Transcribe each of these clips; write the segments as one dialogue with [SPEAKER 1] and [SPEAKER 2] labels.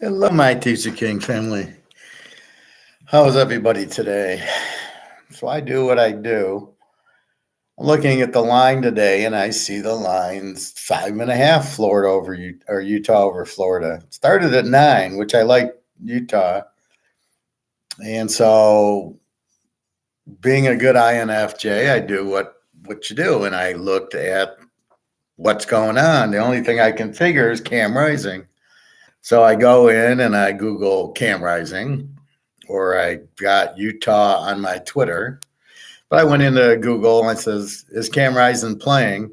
[SPEAKER 1] Hello, my Teaserking family. How's everybody today? So I do what I do. I'm looking at the line today, and I see the line's 5.5 Florida over or Utah over Florida. It started at 9, which I like Utah, and so being a good INFJ, I do what you do, and I looked at what's going on. The only thing I can figure is Cam Rising. So I go in and I Google Cam Rising, or I got Utah on my Twitter. But I went into Google and it says, is Cam Rising playing?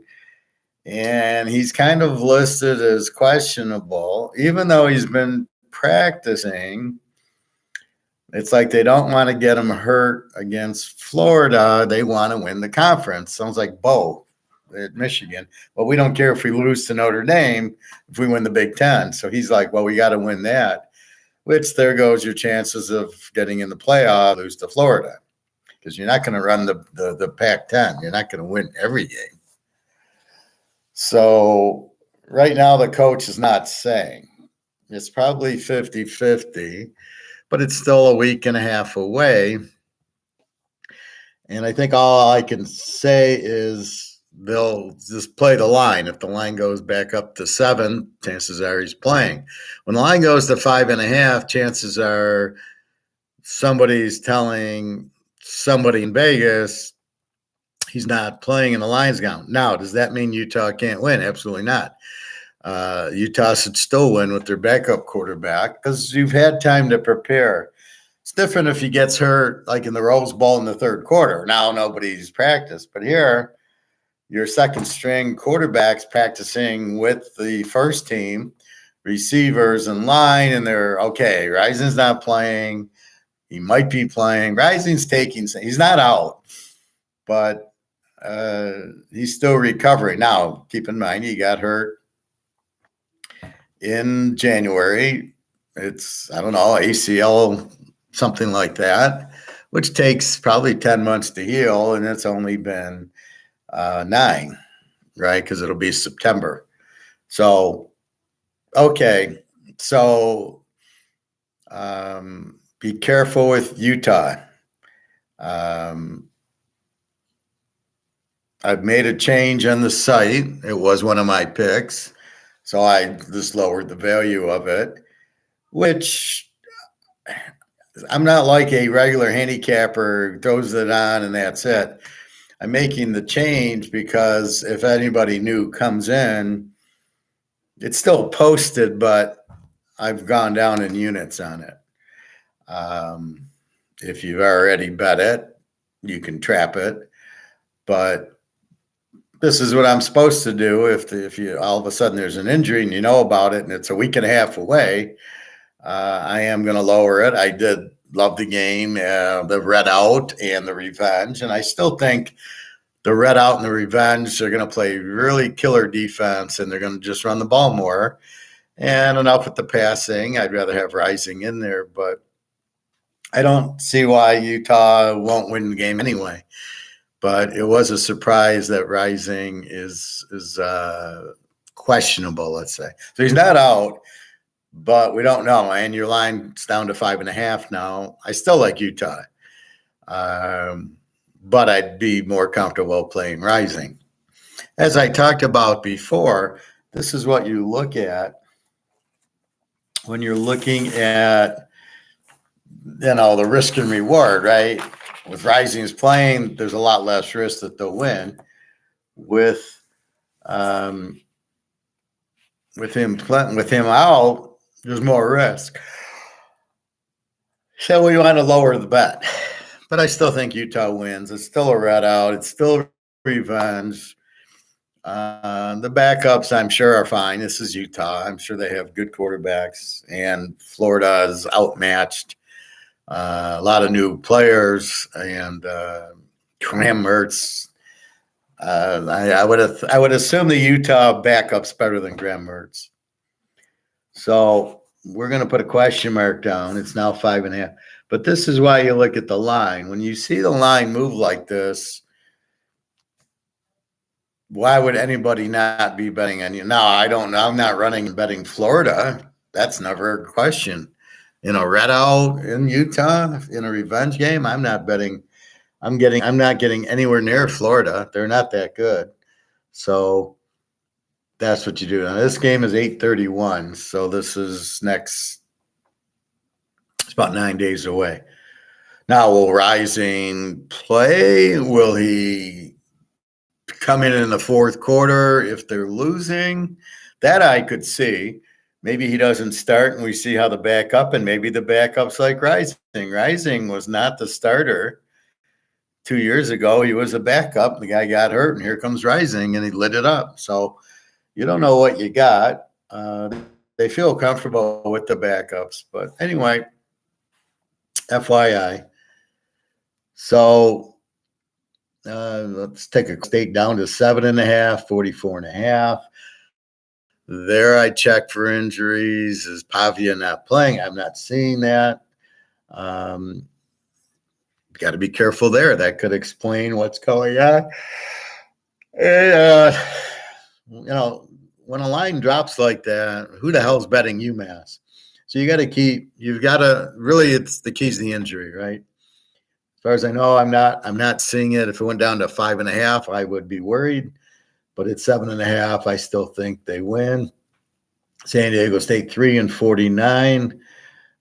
[SPEAKER 1] And he's kind of listed as questionable, even though he's been practicing. It's like they don't want to get him hurt against Florida. They want to win the conference. Sounds like Bo at Michigan. Well, we don't care if we lose to Notre Dame if we win the Big Ten. So he's like, well, we got to win that, which there goes your chances of getting in the playoff, lose to Florida, because you're not going to run the Pac-10. You're not going to win every game. So right now the coach is not saying. It's probably 50-50, but it's still a week and a half away. And I think all I can say is they'll just play the line. If the line goes back up to 7, chances are he's playing. When the line goes to 5.5, chances are somebody's telling somebody in Vegas he's not playing and the line's gone. Now, does that mean Utah can't win? Absolutely not. Utah should still win with their backup quarterback because you've had time to prepare. It's different if he gets hurt, like in the Rose Bowl in the third quarter. Now nobody's practiced, but here your second string quarterback's practicing with the first team, receivers in line, and they're okay. Rising's not playing. He might be playing. Rising's taking. He's not out, but he's still recovering. Now, keep in mind he got hurt in January. It's, I don't know, ACL, something like that, which takes probably 10 months to heal, and it's only been 9, right? Because it'll be September. So, okay. So, be careful with Utah. I've made a change on the site. It was one of my picks. So I just lowered the value of it, which I'm not like a regular handicapper who throws it on and that's it. I'm making the change because if anybody new comes in, it's still posted, but I've gone down in units on it. If you've already bet it, you can trap it. But this is what I'm supposed to do. If you all of a sudden there's an injury and you know about it and it's a week and a half away, I am going to lower it. I did love the game, the red out and the revenge. And I still think the red out and the revenge are going to play really killer defense and they're going to just run the ball more. And enough with the passing. I'd rather have Rising in there, but I don't see why Utah won't win the game anyway. But it was a surprise that Rising is questionable, let's say. So he's not out, but we don't know. And your line's down to 5.5 now. I still like Utah, but I'd be more comfortable playing Rising. As I talked about before, this is what you look at when you're looking at, the risk and reward, right? With Rising's playing, there's a lot less risk that they'll win. With him out, there's more risk. So we want to lower the bet, but I still think Utah wins. It's still a red out. It's still revenge. The backups, I'm sure, are fine. This is Utah. I'm sure they have good quarterbacks, and Florida is outmatched. A lot of new players and Graham Mertz. I would assume the Utah backup's better than Graham Mertz. So we're going to put a question mark down. It's now 5.5. But this is why you look at the line. When you see the line move like this, why would anybody not be betting on you? No, I don't know. I'm not running and betting Florida. That's never a question. Red out in Utah in a revenge game. I'm not betting. I'm not getting anywhere near Florida. They're not that good. So that's what you do. Now this game is 8:31. So this is next. It's about 9 days away. Now, will Rising play? Will he come in the fourth quarter if they're losing? That I could see. Maybe he doesn't start and we see how the backup, and maybe the backup's like Rising. Rising was not the starter 2 years ago. He was a backup. The guy got hurt, and here comes Rising, and he lit it up. So you don't know what you got. They feel comfortable with the backups. But anyway, FYI. So let's take a state down to 7.5, 44.5. There I check for injuries. Is Pavia not playing? I'm not seeing that. Got to be careful there. That could explain what's going on. And, when a line drops like that, who the hell's betting UMass? So it's the key's the injury, right? As far as I know, I'm not seeing it. If it went down to 5.5, I would be worried. But at 7.5, I still think they win. San Diego State 3-49.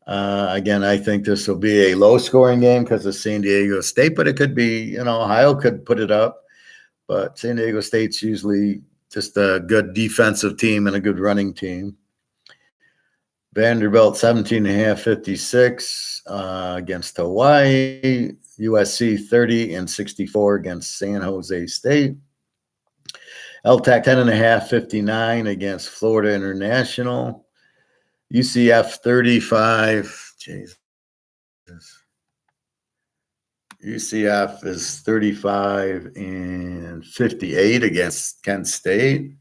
[SPEAKER 1] Again, I think this will be a low-scoring game because of San Diego State, but it could be, Ohio could put it up. But San Diego State's usually just a good defensive team and a good running team. Vanderbilt 17.5, 56 against Hawaii. USC 30-64 against San Jose State. LTAC 10.5, 59 against Florida International. UCF 35. Jesus. UCF is 35-58 against Kent State.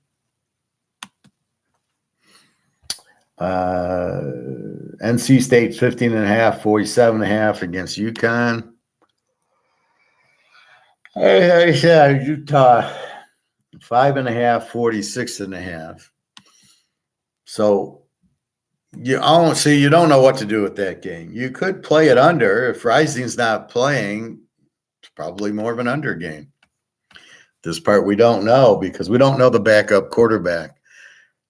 [SPEAKER 1] NC State 15.5, 47.5 against UConn. Utah 5.5, 46.5. So you don't know what to do with that game. You could play it under. If Rising's not playing, it's probably more of an under game. This part we don't know because we don't know the backup quarterback.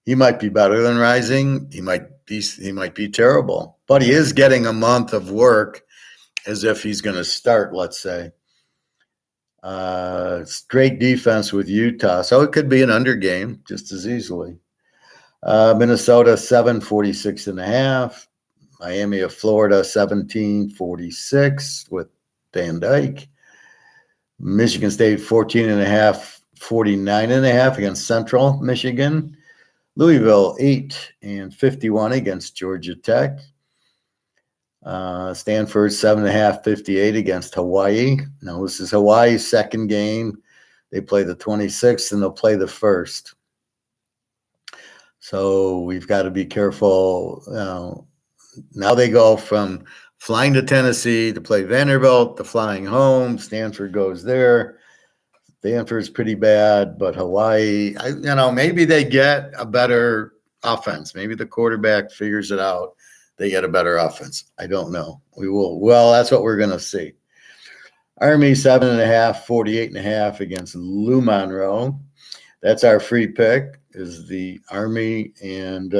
[SPEAKER 1] He might be better than Rising. He might be terrible. But he is getting a month of work as if he's going to start, let's say. Straight defense with Utah. So it could be an under game just as easily. Minnesota 7, 46.5. Miami of Florida 17, 46 with Van Dyke. Michigan State 14.5, 49.5 against Central Michigan. Louisville 8-51 against Georgia Tech. Stanford 7.5, 58 against Hawaii. Now this is Hawaii's second game. They play the 26th and they'll play the 1st. So we've got to be careful. Now they go from flying to Tennessee to play Vanderbilt to flying home. Stanford goes there. Stanford's pretty bad, but Hawaii, maybe they get a better offense. Maybe the quarterback figures it out. They get a better offense. I don't know. We will. Well, that's what we're going to see. Army 7.5, 48.5 against Lou Monroe. That's our free pick. Is the Army and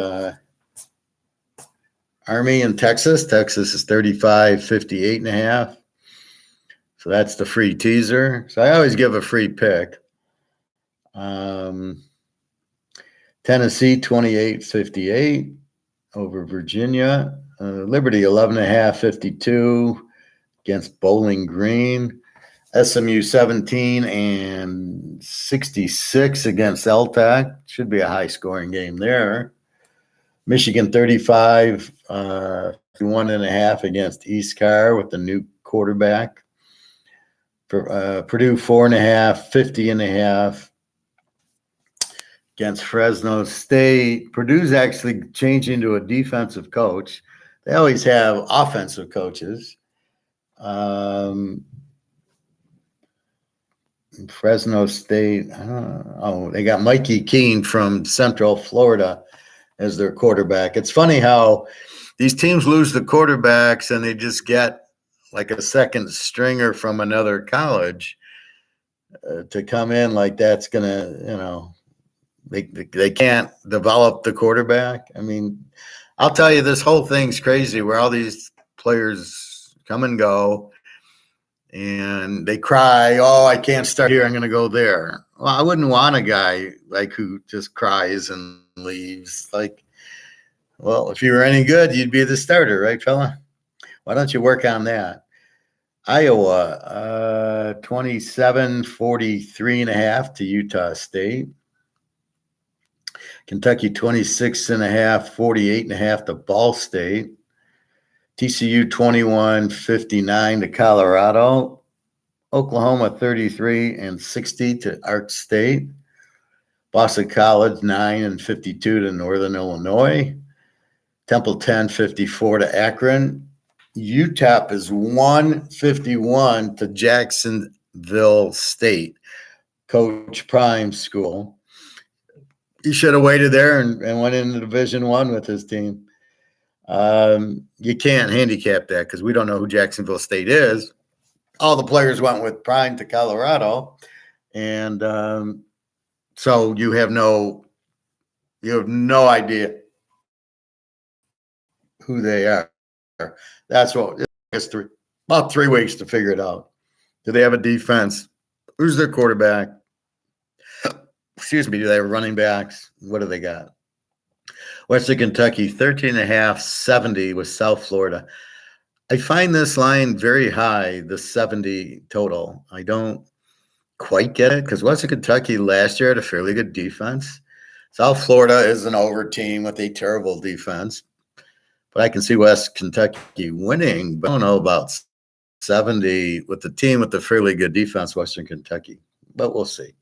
[SPEAKER 1] Texas. Texas is 35, 58.5. So that's the free teaser. So I always give a free pick. Tennessee 28, 58 over Virginia. Liberty 11.5, 52 against Bowling Green. SMU 17-66 against LTAC. Should be a high-scoring game there. Michigan 35, 1.5 against East Carr with the new quarterback. Purdue 4.5, 50.5 against Fresno State. Purdue's actually changing to a defensive coach. They always have offensive coaches. Fresno State. They got Mikey Keene from Central Florida as their quarterback. It's funny how these teams lose the quarterbacks and they just get like a second stringer from another college to come in like that's going to, they can't develop the quarterback. I mean, I'll tell you, this whole thing's crazy where all these players come and go and they cry, oh, I can't start here, I'm going to go there. Well, I wouldn't want a guy like who just cries and leaves. Like, well, if you were any good, you'd be the starter, right, fella? Why don't you work on that? Iowa, 27-43.5 to Utah State. Kentucky, 26.5, 48.5 to Ball State. TCU, 21-59 to Colorado. Oklahoma, 33-60 to Arch State. Boston College, 9-52 to Northern Illinois. Temple, 10-54 to Akron. UTEP is 151 to Jacksonville State, Coach Prime's school. He should have waited there and went into Division I with his team. You can't handicap that because we don't know who Jacksonville State is. All the players went with Prime to Colorado, and so you have no idea who they are. That's what it's about 3 weeks to figure it out. Do they have a defense? Who's their quarterback? Excuse me. Do they have running backs? What do they got? Western Kentucky, 13.5, 70 with South Florida. I find this line very high, the 70 total. I don't quite get it because Western Kentucky last year had a fairly good defense. South Florida is an over team with a terrible defense. But I can see West Kentucky winning, but I don't know about 70 with the team with the fairly good defense, Western Kentucky. But we'll see.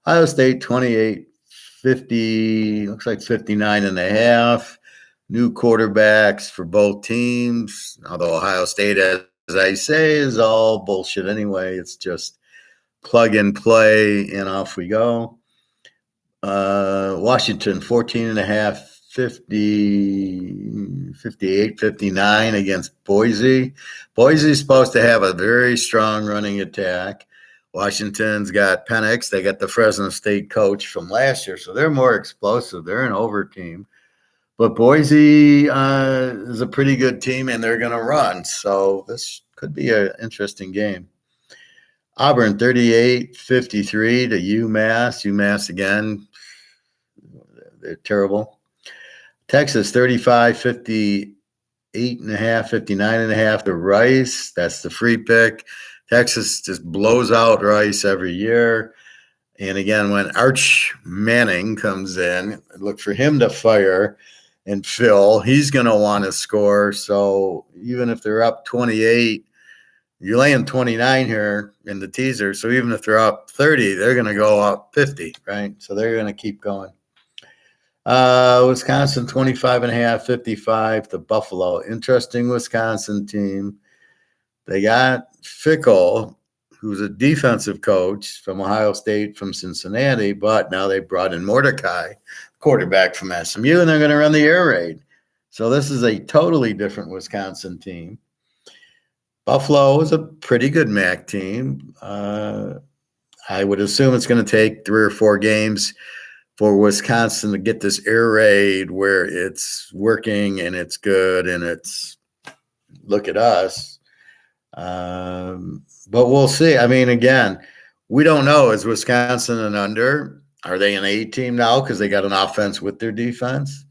[SPEAKER 1] Ohio State, 28-50, looks like 59.5. New quarterbacks for both teams. Although Ohio State, as I say, is all bullshit anyway. It's just plug and play, and off we go. Washington, 14.5. 58-59 against Boise. Boise's supposed to have a very strong running attack. Washington's got Penix. They got the Fresno State coach from last year, so they're more explosive. They're an over team. But Boise is a pretty good team, and they're going to run. So this could be an interesting game. Auburn, 38-53 to UMass. UMass, again, they're terrible. Texas, 35, 58.5, 59.5 to Rice. That's the free pick. Texas just blows out Rice every year. And again, when Arch Manning comes in, look for him to fire and fill. He's going to want to score. So even if they're up 28, you're laying 29 here in the teaser. So even if they're up 30, they're going to go up 50, right? So they're going to keep going. Wisconsin, 25.5, 55 to Buffalo. Interesting Wisconsin team. They got Fickle, who's a defensive coach from Ohio State, from Cincinnati, but now they brought in Mordecai, quarterback from SMU, and they're going to run the air raid. So this is a totally different Wisconsin team. Buffalo is a pretty good MAC team. I would assume it's going to take 3 or 4 games for Wisconsin to get this air raid where it's working and it's good and it's look at us. But we'll see. I mean, again, we don't know. Is Wisconsin an under? Are they an A team now because they got an offense with their defense?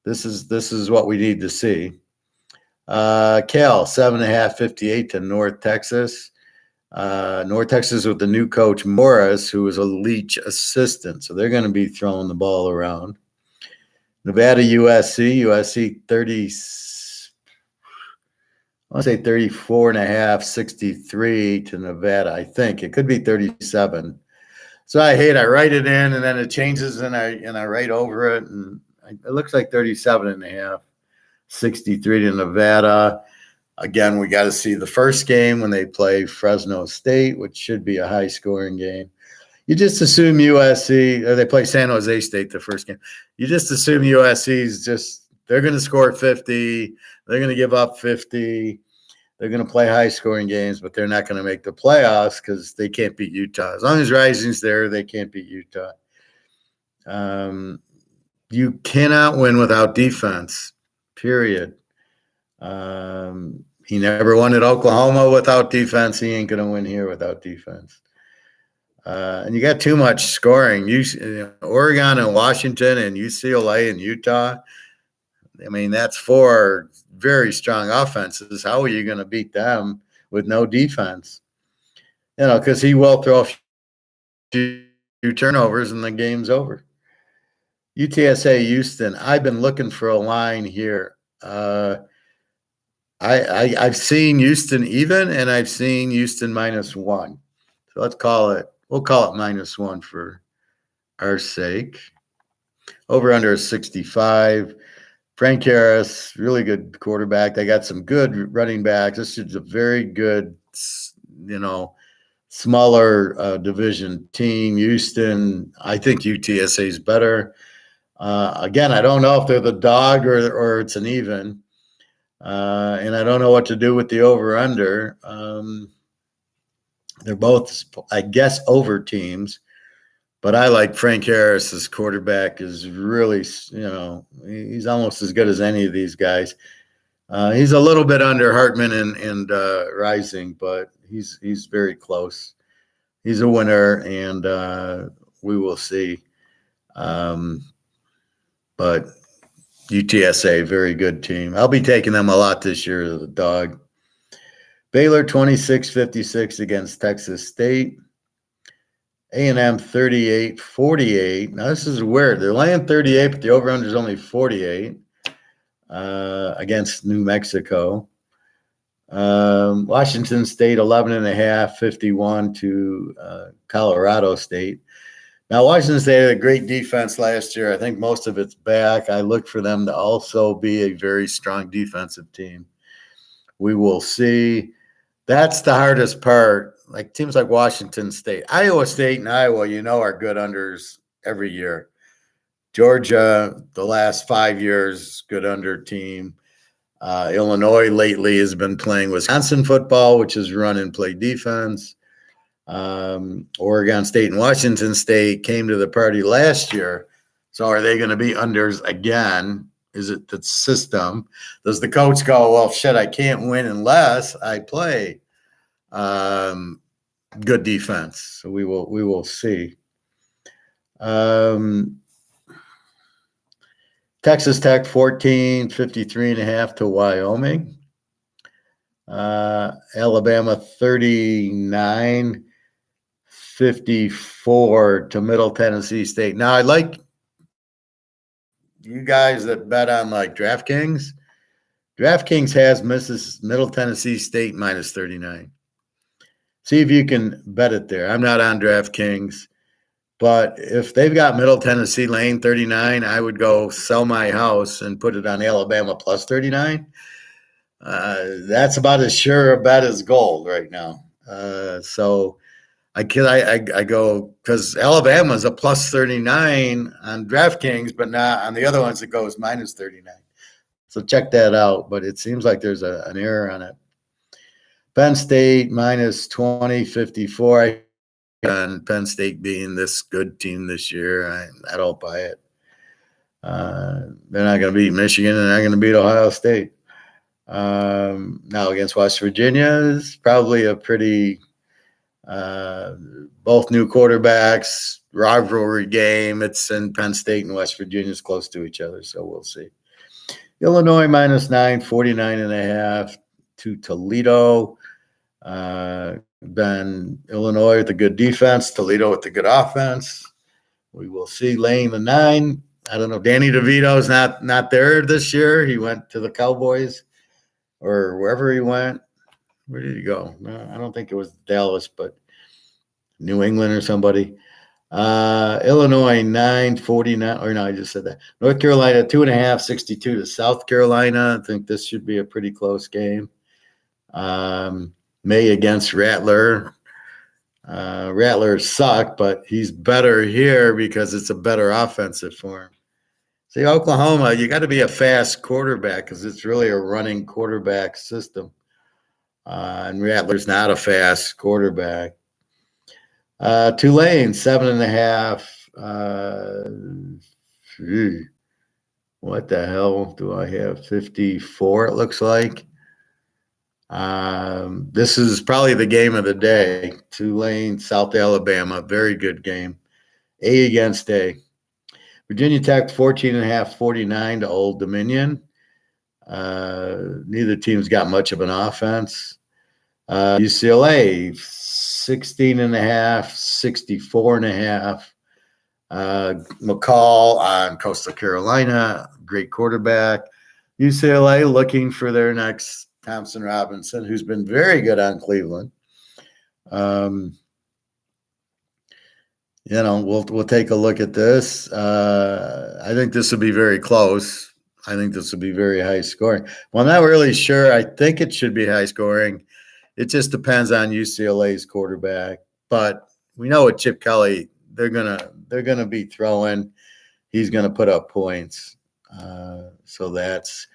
[SPEAKER 1] This is what we need to see. Cal, 7.5, 58 to North Texas. North Texas with the new coach Morris, who is a Leach assistant. So they're going to be throwing the ball around. Nevada, USC 30, I want to say 34.5, 63 to Nevada. I think it could be 37. So I write it in and then it changes and I write over it. And it looks like 37.5, 63 to Nevada. Again, we got to see the first game when they play Fresno State, which should be a high-scoring game. You just assume USC, or they play San Jose State the first game. You just assume USC's they're going to score 50. They're going to give up 50. They're going to play high-scoring games, but they're not going to make the playoffs because they can't beat Utah. As long as Rising's there, they can't beat Utah. You cannot win without defense, period. He never won at Oklahoma without defense. He ain't going to win here without defense. And you got too much scoring. Oregon and Washington and UCLA and Utah. I mean, that's 4 very strong offenses. How are you going to beat them with no defense? Because he will throw a few turnovers and the game's over. UTSA Houston. I've been looking for a line here. I've seen Houston even, and I've seen Houston -1. So we'll call it -1 for our sake. Over under 65. Frank Harris, really good quarterback. They got some good running backs. This is a very good, smaller division team. Houston, I think UTSA is better. Again, I don't know if they're the dog or it's an even. And I don't know what to do with the over-under. They're both, I guess, over teams. But I like Frank Harris as quarterback is really, he's almost as good as any of these guys. He's a little bit under Hartman and Rising, but he's very close. He's a winner, and we will see. But UTSA, very good team. I'll be taking them a lot this year, the dog. Baylor 26-56 against Texas State. A&M 38-48. Now, this is weird. They're laying 38, but the over-under is only 48 against New Mexico. Washington State 11.5, 51 to Colorado State. Now, Washington State had a great defense last year. I think most of it's back. I look for them to also be a very strong defensive team. We will see. That's the hardest part. Like teams like Washington State, Iowa State and Iowa, are good unders every year. Georgia, the last 5 years, good under team. Illinois lately has been playing Wisconsin football, which is run and play defense. Oregon State and Washington State came to the party last year. So are they going to be unders again? Is it the system? Does the coach go, well, shit, I can't win unless I play good defense? So we will see. Texas Tech 14, 53.5 to Wyoming. Alabama 39, 54 to Middle Tennessee State. Now, I like you guys that bet on like DraftKings. DraftKings has Middle Tennessee State -39. See if you can bet it there. I'm not on DraftKings, but if they've got Middle Tennessee laying 39, I would go sell my house and put it on Alabama +39. That's about as sure a bet as gold right now. So I go because Alabama's a +39 on DraftKings, but not on the other ones. It goes -39. So check that out. But it seems like there's an error on it. Penn State -20, 54. And Penn State being this good team this year, I don't buy it. They're not going to beat Michigan, and they're not going to beat Ohio State. Now against West Virginia is probably a pretty both new quarterbacks, rivalry game. It's in Penn State and West Virginia is close to each other, so we'll see. Illinois -9, 49.5 to Toledo. Illinois with a good defense, Toledo with a good offense. We will see. Laying the 9. I don't know. Danny DeVito's not there this year. He went to the Cowboys or wherever he went. Where did he go? No, I don't think it was Dallas, but New England or somebody. Illinois 9, 49. Or no, I just said that. North Carolina 2.5, 62 to South Carolina. I think this should be a pretty close game. May against Rattler. Rattlers suck, but he's better here because it's a better offensive for him. See, Oklahoma, you got to be a fast quarterback because it's really a running quarterback system. And Rattler's not a fast quarterback. Tulane, 7.5. What the hell do I have? 54, it looks like. This is probably the game of the day. Tulane, South Alabama, very good game. A against A. Virginia Tech 14.5, 49 to Old Dominion. Neither team's got much of an offense. UCLA 16.5, 64.5. McCall on Coastal Carolina, great quarterback. UCLA looking for their next Thompson Robinson, who's been very good on Cleveland. We'll take a look at this. I think this will be very close. I think this will be very high scoring. Well, I'm not really sure. I think it should be high scoring. It just depends on UCLA's quarterback. But we know with Chip Kelly, they're gonna be throwing. He's gonna put up points. So that's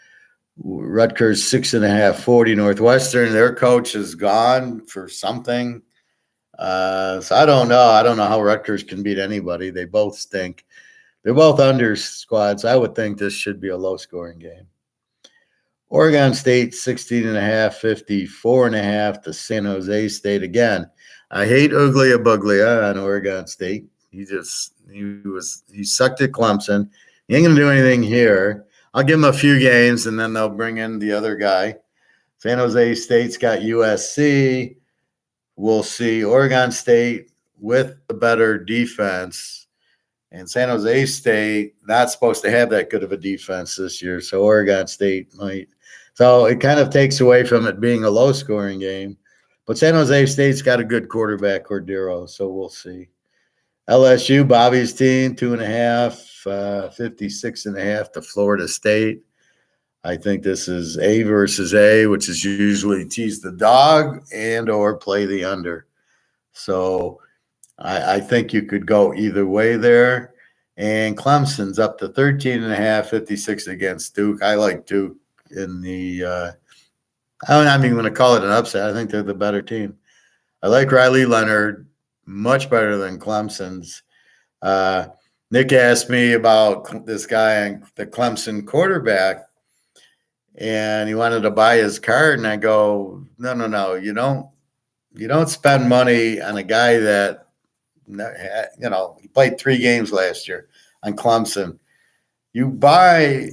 [SPEAKER 1] Rutgers 6.5, 40 Northwestern. Their coach is gone for something. So I don't know. I don't know how Rutgers can beat anybody. They both stink. They're both under squads. I would think this should be a low-scoring game. Oregon State 16.5, 54.5 to San Jose State. Again, I hate Uglia Buglia on Oregon State. He sucked at Clemson. He ain't gonna do anything here. I'll give him a few games, and then they'll bring in the other guy. San Jose State's got USC. We'll see. Oregon State with the better defense, and San Jose State not supposed to have that good of a defense this year, so Oregon State might. So it kind of takes away from it being a low-scoring game. But San Jose State's got a good quarterback, Cordero, so we'll see. LSU, Bobby's team, 2.5, 56.5 to Florida State. I think this is A versus A, which is usually tease the dog and or play the under. So I think you could go either way there. And Clemson's up to 13.5, 56 against Duke. I like Duke in the I'm not even going to call it an upset. I think they're the better team. I like Riley Leonard much better than Clemson's. Nick asked me about this guy, the Clemson quarterback, and he wanted to buy his card, and I go, no, you don't spend money on a guy that, he played 3 games last year on Clemson. You buy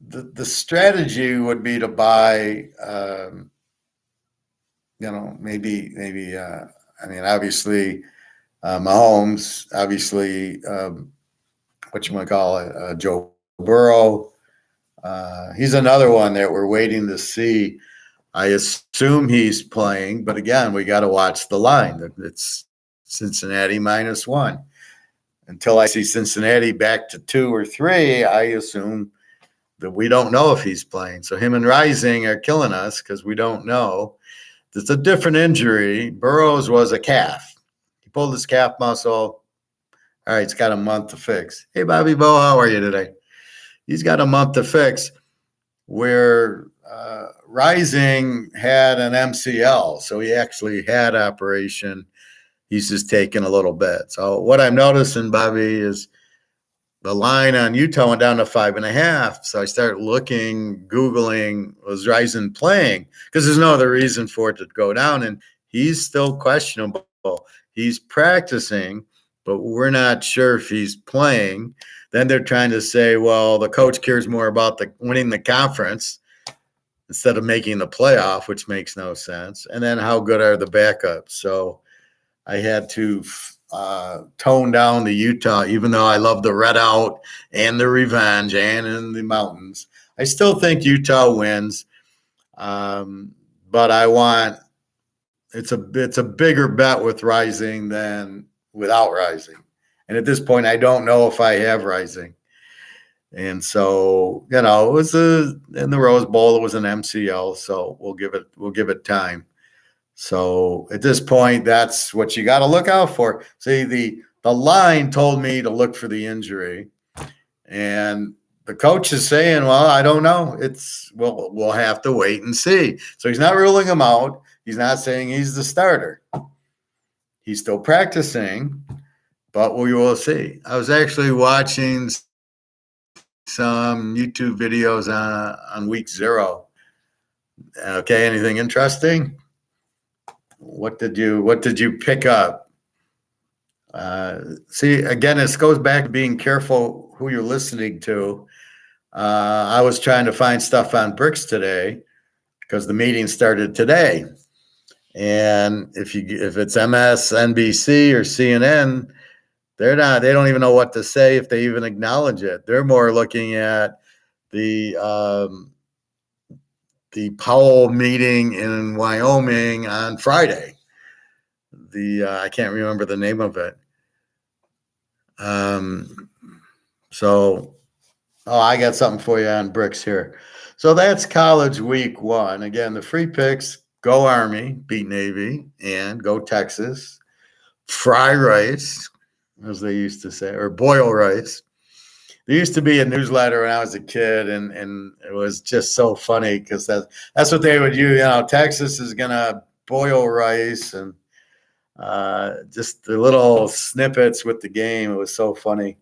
[SPEAKER 1] the strategy would be to buy, maybe. Obviously, Mahomes. Obviously, Joe Burrow. He's another one that we're waiting to see. I assume he's playing, but again, we got to watch the line. It's Cincinnati -1. Until I see Cincinnati back to 2 or 3, I assume that we don't know if he's playing. So him and Rising are killing us because we don't know. It's a different injury. Burrow's was a calf. He pulled his calf muscle. All right, it's got a month to fix. Hey, Bobby Bo, how are you today? He's got a month to fix. Where Rising had an MCL, so he actually had operation. He's just taking a little bit. So what I'm noticing, Bobby, is the line on Utah went down to 5.5. So I start looking, Googling, was Rising playing? Because there's no other reason for it to go down. And he's still questionable. He's practicing, but we're not sure if he's playing. Then they're trying to say, well, the coach cares more about winning the conference instead of making the playoff, which makes no sense. And then how good are the backups? So I had to tone down the Utah, even though I love the red out and the revenge and in the mountains. I still think Utah wins, but it's a bigger bet with Rising than without Rising. And at this point, I don't know if I have Rising. And so, it was in the Rose Bowl, it was an MCL, so we'll give it time. So at this point, that's what you got to look out for. See, the line told me to look for the injury, and the coach is saying, "Well, I don't know. We'll have to wait and see." So he's not ruling him out. He's not saying he's the starter. He's still practicing, but we will see. I was actually watching some YouTube videos on week 0. Okay, anything interesting? What did you pick up? See, again, this goes back to being careful who you're listening to. I was trying to find stuff on BRICS today because the meeting started today. And if it's MSNBC or CNN, they don't even know what to say if they even acknowledge it. They're more looking at the Powell meeting in Wyoming on Friday. I can't remember the name of it. I got something for you on BRICS here. So that's college week 1. Again, the free picks: go Army, beat Navy, and go Texas. Fry rice, as they used to say, or boil rice. There used to be a newsletter when I was a kid, and it was just so funny because that's what they would use. Texas is gonna boil rice, and just the little snippets with the game. It was so funny,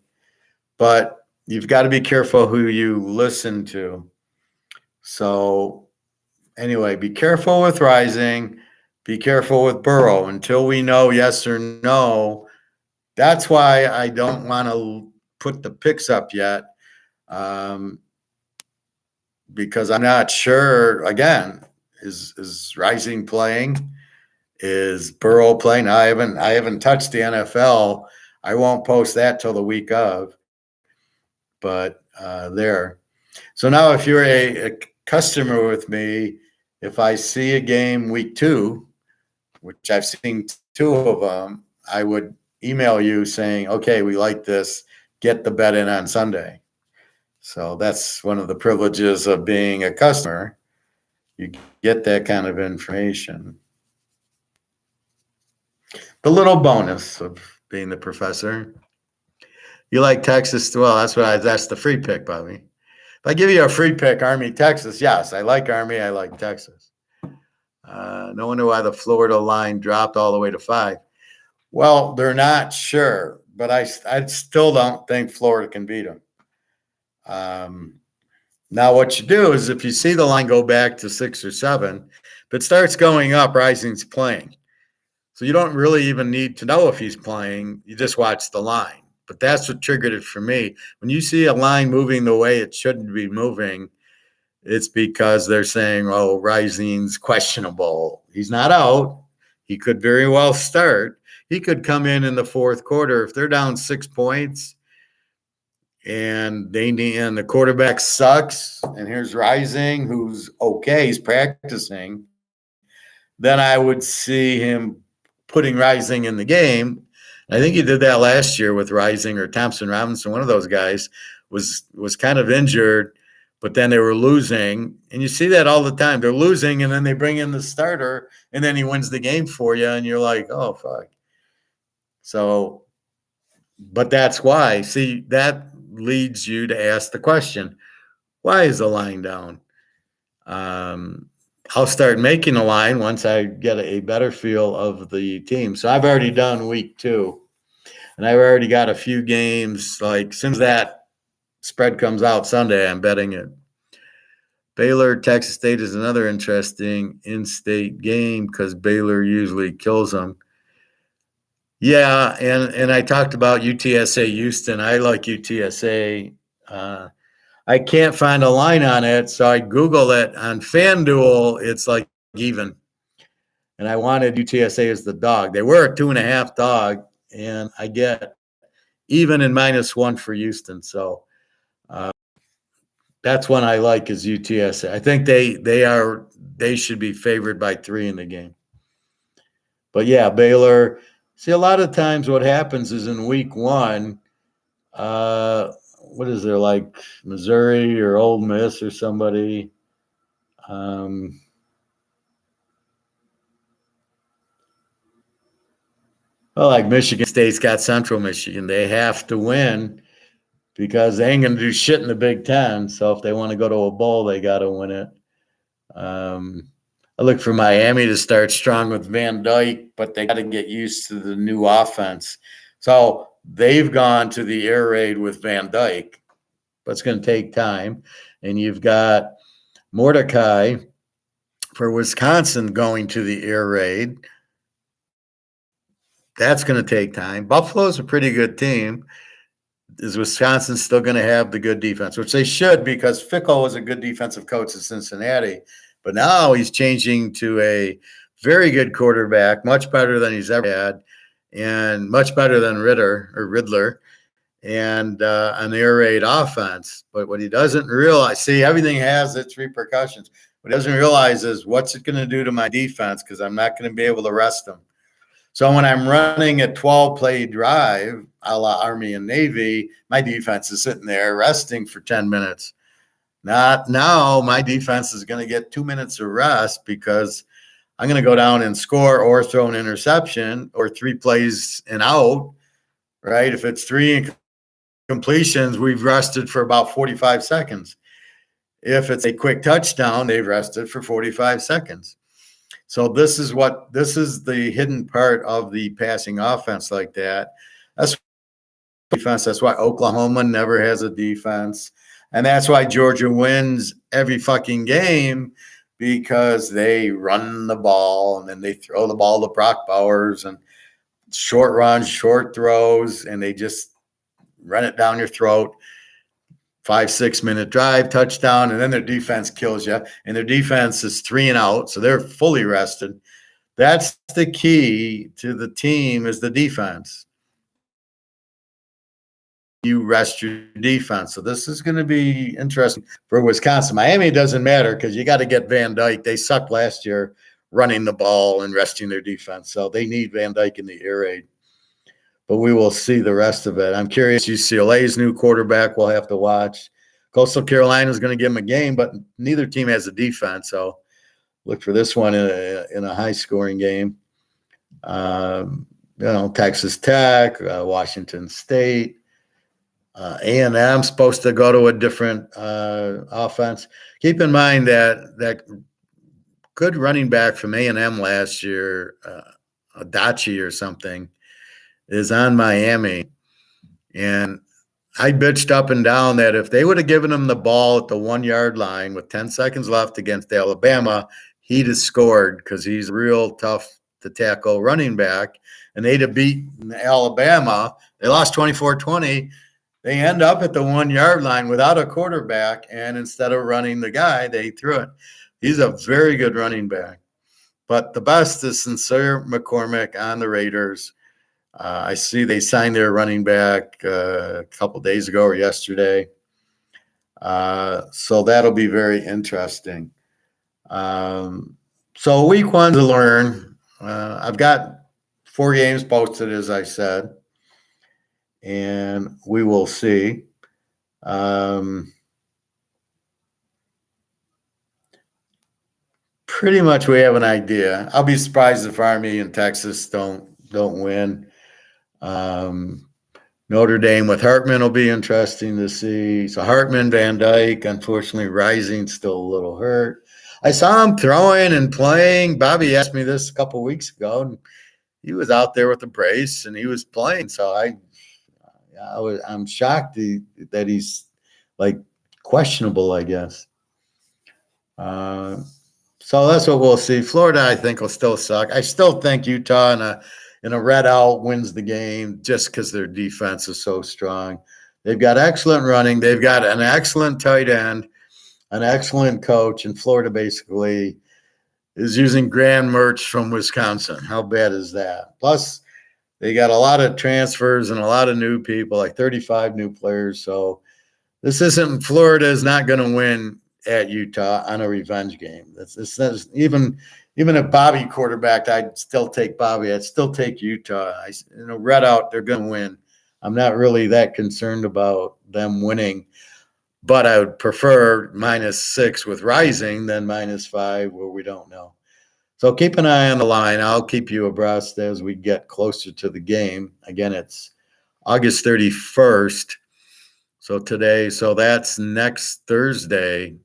[SPEAKER 1] but you've got to be careful who you listen to. So anyway, be careful with Rising. Be careful with Burrow until we know yes or no. That's why I don't want to put the picks up yet, because I'm not sure. Again, is Rising playing? Is Burrow playing? I haven't touched the NFL. I won't post that till the week of. But there. So now, if you're a customer with me, if I see a game week 2, which I've seen 2 of them, I would email you saying, "Okay, we like this. Get the bet in on Sunday." So that's one of the privileges of being a customer. You get that kind of information. The little bonus of being the professor. You like Texas? Well, that's the free pick, Bobby. If I give you a free pick, Army, Texas, yes, I like Army. I like Texas. No wonder why the Florida line dropped all the way to 5. Well, they're not sure, but I still don't think Florida can beat them. Now, what you do is if you see the line go back to 6 or 7, if it starts going up, Rising's playing. So you don't really even need to know if he's playing. You just watch the line. But that's what triggered it for me. When you see a line moving the way it shouldn't be moving, it's because they're saying, "Oh, Rising's questionable. He's not out. He could very well start. He could come in the 4th quarter. If they're down 6 points and the quarterback sucks, and here's Rising, who's okay, he's practicing, then I would see him putting Rising in the game. I think he did that last year with Rising or Thompson Robinson. One of those guys was kind of injured, but then they were losing. And you see that all the time. They're losing, and then they bring in the starter, and then he wins the game for you, and you're like, "Oh, fuck." So, but that's why. See, that leads you to ask the question, why is the line down? I'll start making a line once I get a better feel of the team. So I've already done week 2, and I've already got a few games. Like, as soon as that spread comes out Sunday, I'm betting it. Baylor, Texas State is another interesting in-state game because Baylor usually kills them. Yeah, and I talked about UTSA Houston. I like UTSA. I can't find a line on it, so I Google it. On FanDuel, it's like even. And I wanted UTSA as the dog. They were a 2.5 dog, and I get even in -1 for Houston. So that's one I like is UTSA. I think they should be favored by 3 in the game. But yeah, Baylor. See, a lot of times what happens is in week 1, what is there, like Missouri or Ole Miss or somebody? Well, like Michigan State's got Central Michigan. They have to win because they ain't going to do shit in the Big Ten. So if they want to go to a bowl, they got to win it. I look for Miami to start strong with Van Dyke, but they got to get used to the new offense. So they've gone to the air raid with Van Dyke, but it's going to take time. And you've got Mordecai for Wisconsin going to the air raid. That's going to take time. Buffalo's a pretty good team. Is Wisconsin still going to have the good defense, which they should, because Fickle was a good defensive coach at Cincinnati, but now he's changing to a very good quarterback, much better than he's ever had, and much better than Riddler, and an air raid offense. But what he doesn't realize, see, everything has its repercussions. What he doesn't realize is what's it going to do to my defense, because I'm not going to be able to rest them. So when I'm running a 12-play drive, a la Army and Navy, my defense is sitting there resting for 10 minutes. Not now, my defense is going to get 2 minutes of rest because I'm going to go down and score or throw an interception or 3 plays and out, right? If it's 3 completions, we've rested for about 45 seconds. If it's a quick touchdown, they've rested for 45 seconds. So this is the hidden part of the passing offense like that. That's defense. That's why Oklahoma never has a defense. And that's why Georgia wins every fucking game, because they run the ball and then they throw the ball to Brock Bowers and short runs, short throws, and they just run it down your throat. 5-6 minute drive, touchdown, and then their defense kills you. And their defense is 3 and out, so they're fully rested. That's the key to the team, is the defense. You rest your defense. So this is going to be interesting for Wisconsin. Miami doesn't matter because you got to get Van Dyke. They sucked last year running the ball and resting their defense. So they need Van Dyke in the air raid. But we will see the rest of it. I'm curious. UCLA's new quarterback, we'll have to watch. Coastal Carolina is going to give them a game, but neither team has a defense. So look for this one in a high-scoring game. Texas Tech, Washington State. A&M supposed to go to a different offense. Keep in mind that good running back from A&M last year, Adachi or something, is on Miami. And I bitched up and down that if they would have given him the ball at the 1-yard line with 10 seconds left against Alabama, he'd have scored, because he's real tough to tackle running back. And they'd have beaten Alabama. They lost 24-20. They end up at the 1-yard line without a quarterback, and instead of running the guy, they threw it. He's a very good running back. But the best is Sincere McCormick on the Raiders. I see they signed their running back a couple days ago or yesterday. So that'll be very interesting. So week 1 to learn. I've got 4 games posted, as I said, and we will see. Pretty much we have an idea. I'll be surprised if Army and Texas don't win. Notre Dame with Hartman will be interesting to see. So Hartman, Van Dyke, unfortunately, Rising still a little hurt. I saw him throwing and playing. Bobby asked me this a couple of weeks ago, and he was out there with a brace and he was playing. So I'm shocked that he's like questionable, I guess. So that's what we'll see. Florida, I think, will still suck. I still think Utah in a red out wins the game just because their defense is so strong. They've got excellent running. They've got an excellent tight end, an excellent coach, and Florida basically is using grand merch from Wisconsin. How bad is that? Plus, they got a lot of transfers and a lot of new people, like 35 new players. So Florida is not going to win at Utah on a revenge game. That's even if Bobby quarterbacked, I'd still take Bobby. I'd still take Utah. Red out, they're going to win. I'm not really that concerned about them winning, but I would prefer -6 with Rising than -5 where we don't know. So keep an eye on the line. I'll keep you abreast as we get closer to the game. Again, it's August 31st. So that's next Thursday.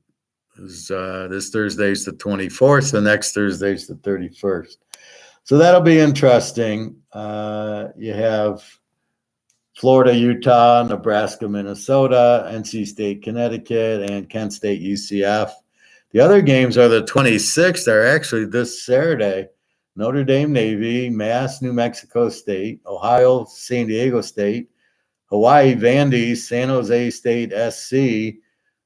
[SPEAKER 1] This Thursday's the 24th. The next Thursday's the 31st. So that'll be interesting. You have Florida, Utah, Nebraska, Minnesota, NC State, Connecticut, and Kent State, UCF. The other games are the 26th. They're actually this Saturday. Notre Dame, Navy, Mass, New Mexico State, Ohio, San Diego State, Hawaii, Vandy, San Jose State, SC,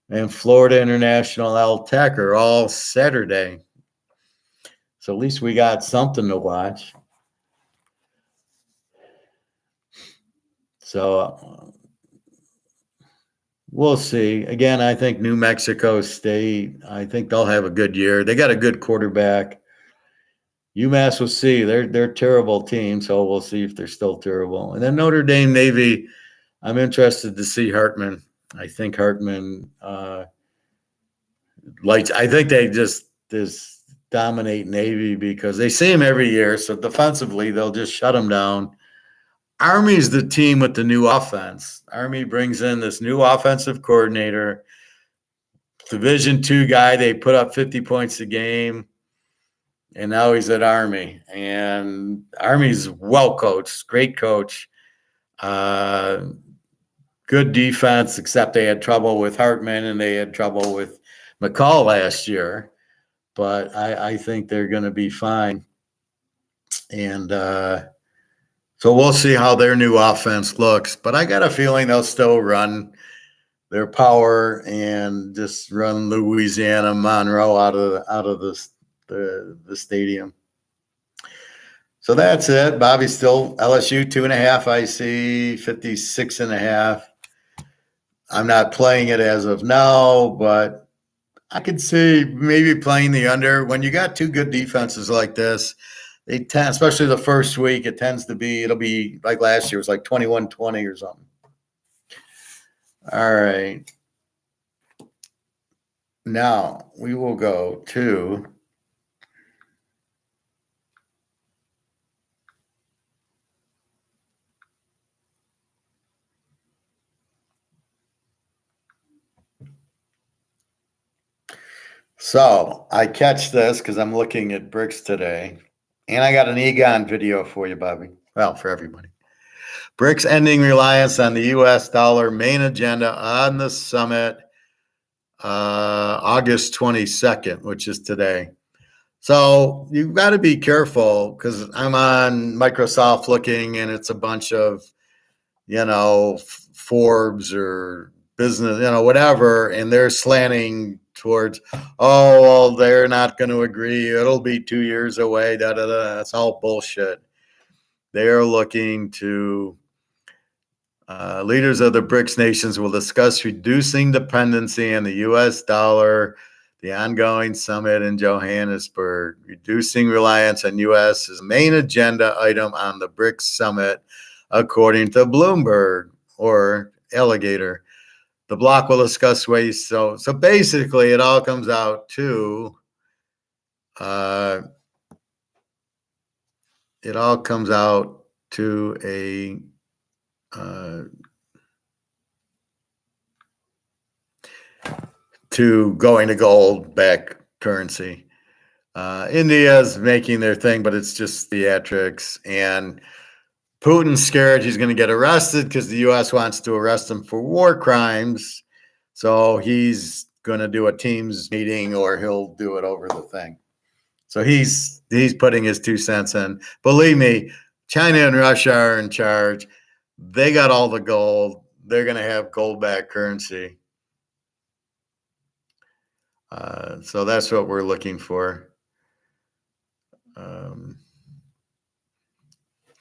[SPEAKER 1] and Florida International, L Tech are all Saturday. So at least we got something to watch. So we'll see. Again, I think New Mexico State, I think they'll have a good year. They got a good quarterback. UMass, we'll see. They're a terrible team, so we'll see if they're still terrible. And then Notre Dame, Navy, I'm interested to see Hartman. I think Hartman I think they just dominate Navy because they see him every year. So defensively, they'll just shut him down. Army's the team with the new offense. Army brings in this new offensive coordinator, Division II guy. They put up 50 points a game, and now he's at Army. And Army's well coached, great coach, good defense, except they had trouble with Hartman and they had trouble with McCall last year. But I think they're going to be fine. And so we'll see how their new offense looks. But I got a feeling they'll still run their power and just run Louisiana Monroe out of the stadium. So that's it. Bobby's still LSU 2.5. I see 56.5. I'm not playing it as of now, but I could see maybe playing the under. When you got two good defenses like this, they tend, especially the first week, it'll be like last year. It was like 21-20 or something. All right. Now we will go to so I catch this because I'm looking at BRICS today. And I got an Egon video for you, Bobby. Well, for everybody. BRICS ending reliance on the U.S. dollar, main agenda on the summit, August 22nd, which is today. So you've got to be careful because I'm on Microsoft looking, and it's a bunch of, Forbes or business, whatever, and they're slanting towards, oh, well, they're not going to agree. It'll be 2 years away. That's all bullshit. They're looking to leaders of the BRICS nations will discuss reducing dependency on the U.S. dollar, the ongoing summit in Johannesburg. Reducing reliance on U.S. is the main agenda item on the BRICS summit, according to Bloomberg or Alligator. The bloc will discuss ways. So basically, it all comes out to to going to gold-backed currency. India's making their thing, but it's just theatrics. And Putin's scared he's going to get arrested because the U.S. wants to arrest him for war crimes. So he's going to do a Teams meeting or he'll do it over the thing. So he's putting his 2 cents in. Believe me, China and Russia are in charge. They got all the gold. They're going to have gold-backed currency. So that's what we're looking for.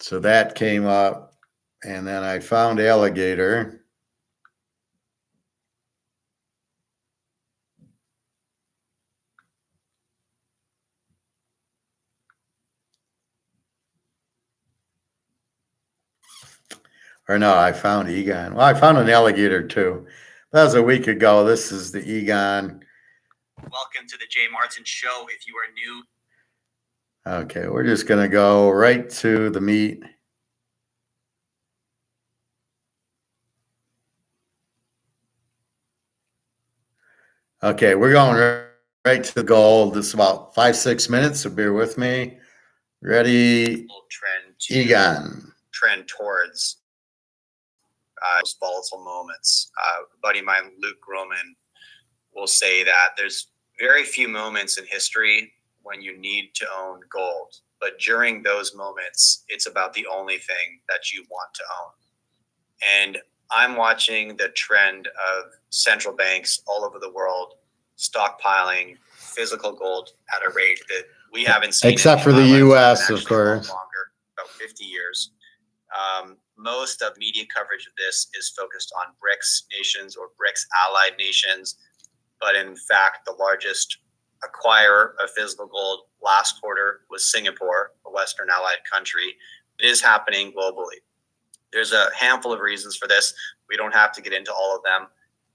[SPEAKER 1] So that came up, and then I found Alligator. Or no, I found Egon. Well, I found an Alligator too. That was a week ago. This is the Egon.
[SPEAKER 2] Welcome to the Jay Martin Show. If you are new.
[SPEAKER 1] Okay, we're just going to go right to the meat. Okay, we're going right to the gold. This is about 5-6 minutes, so bear with me. Ready, Egon.
[SPEAKER 2] Trend towards those volatile moments. A buddy of mine, Luke Groman, will say that there's very few moments in history when you need to own gold, but during those moments, it's about the only thing that you want to own. And I'm watching the trend of central banks all over the world stockpiling physical gold at a rate that we haven't seen,
[SPEAKER 1] except for the U.S., of course,
[SPEAKER 2] longer, about 50 years. Most of media coverage of this is focused on BRICS nations or BRICS allied nations, but in fact, the largest acquirer of physical gold last quarter was Singapore, a Western allied country. It is happening globally. There's a handful of reasons for this. We don't have to get into all of them.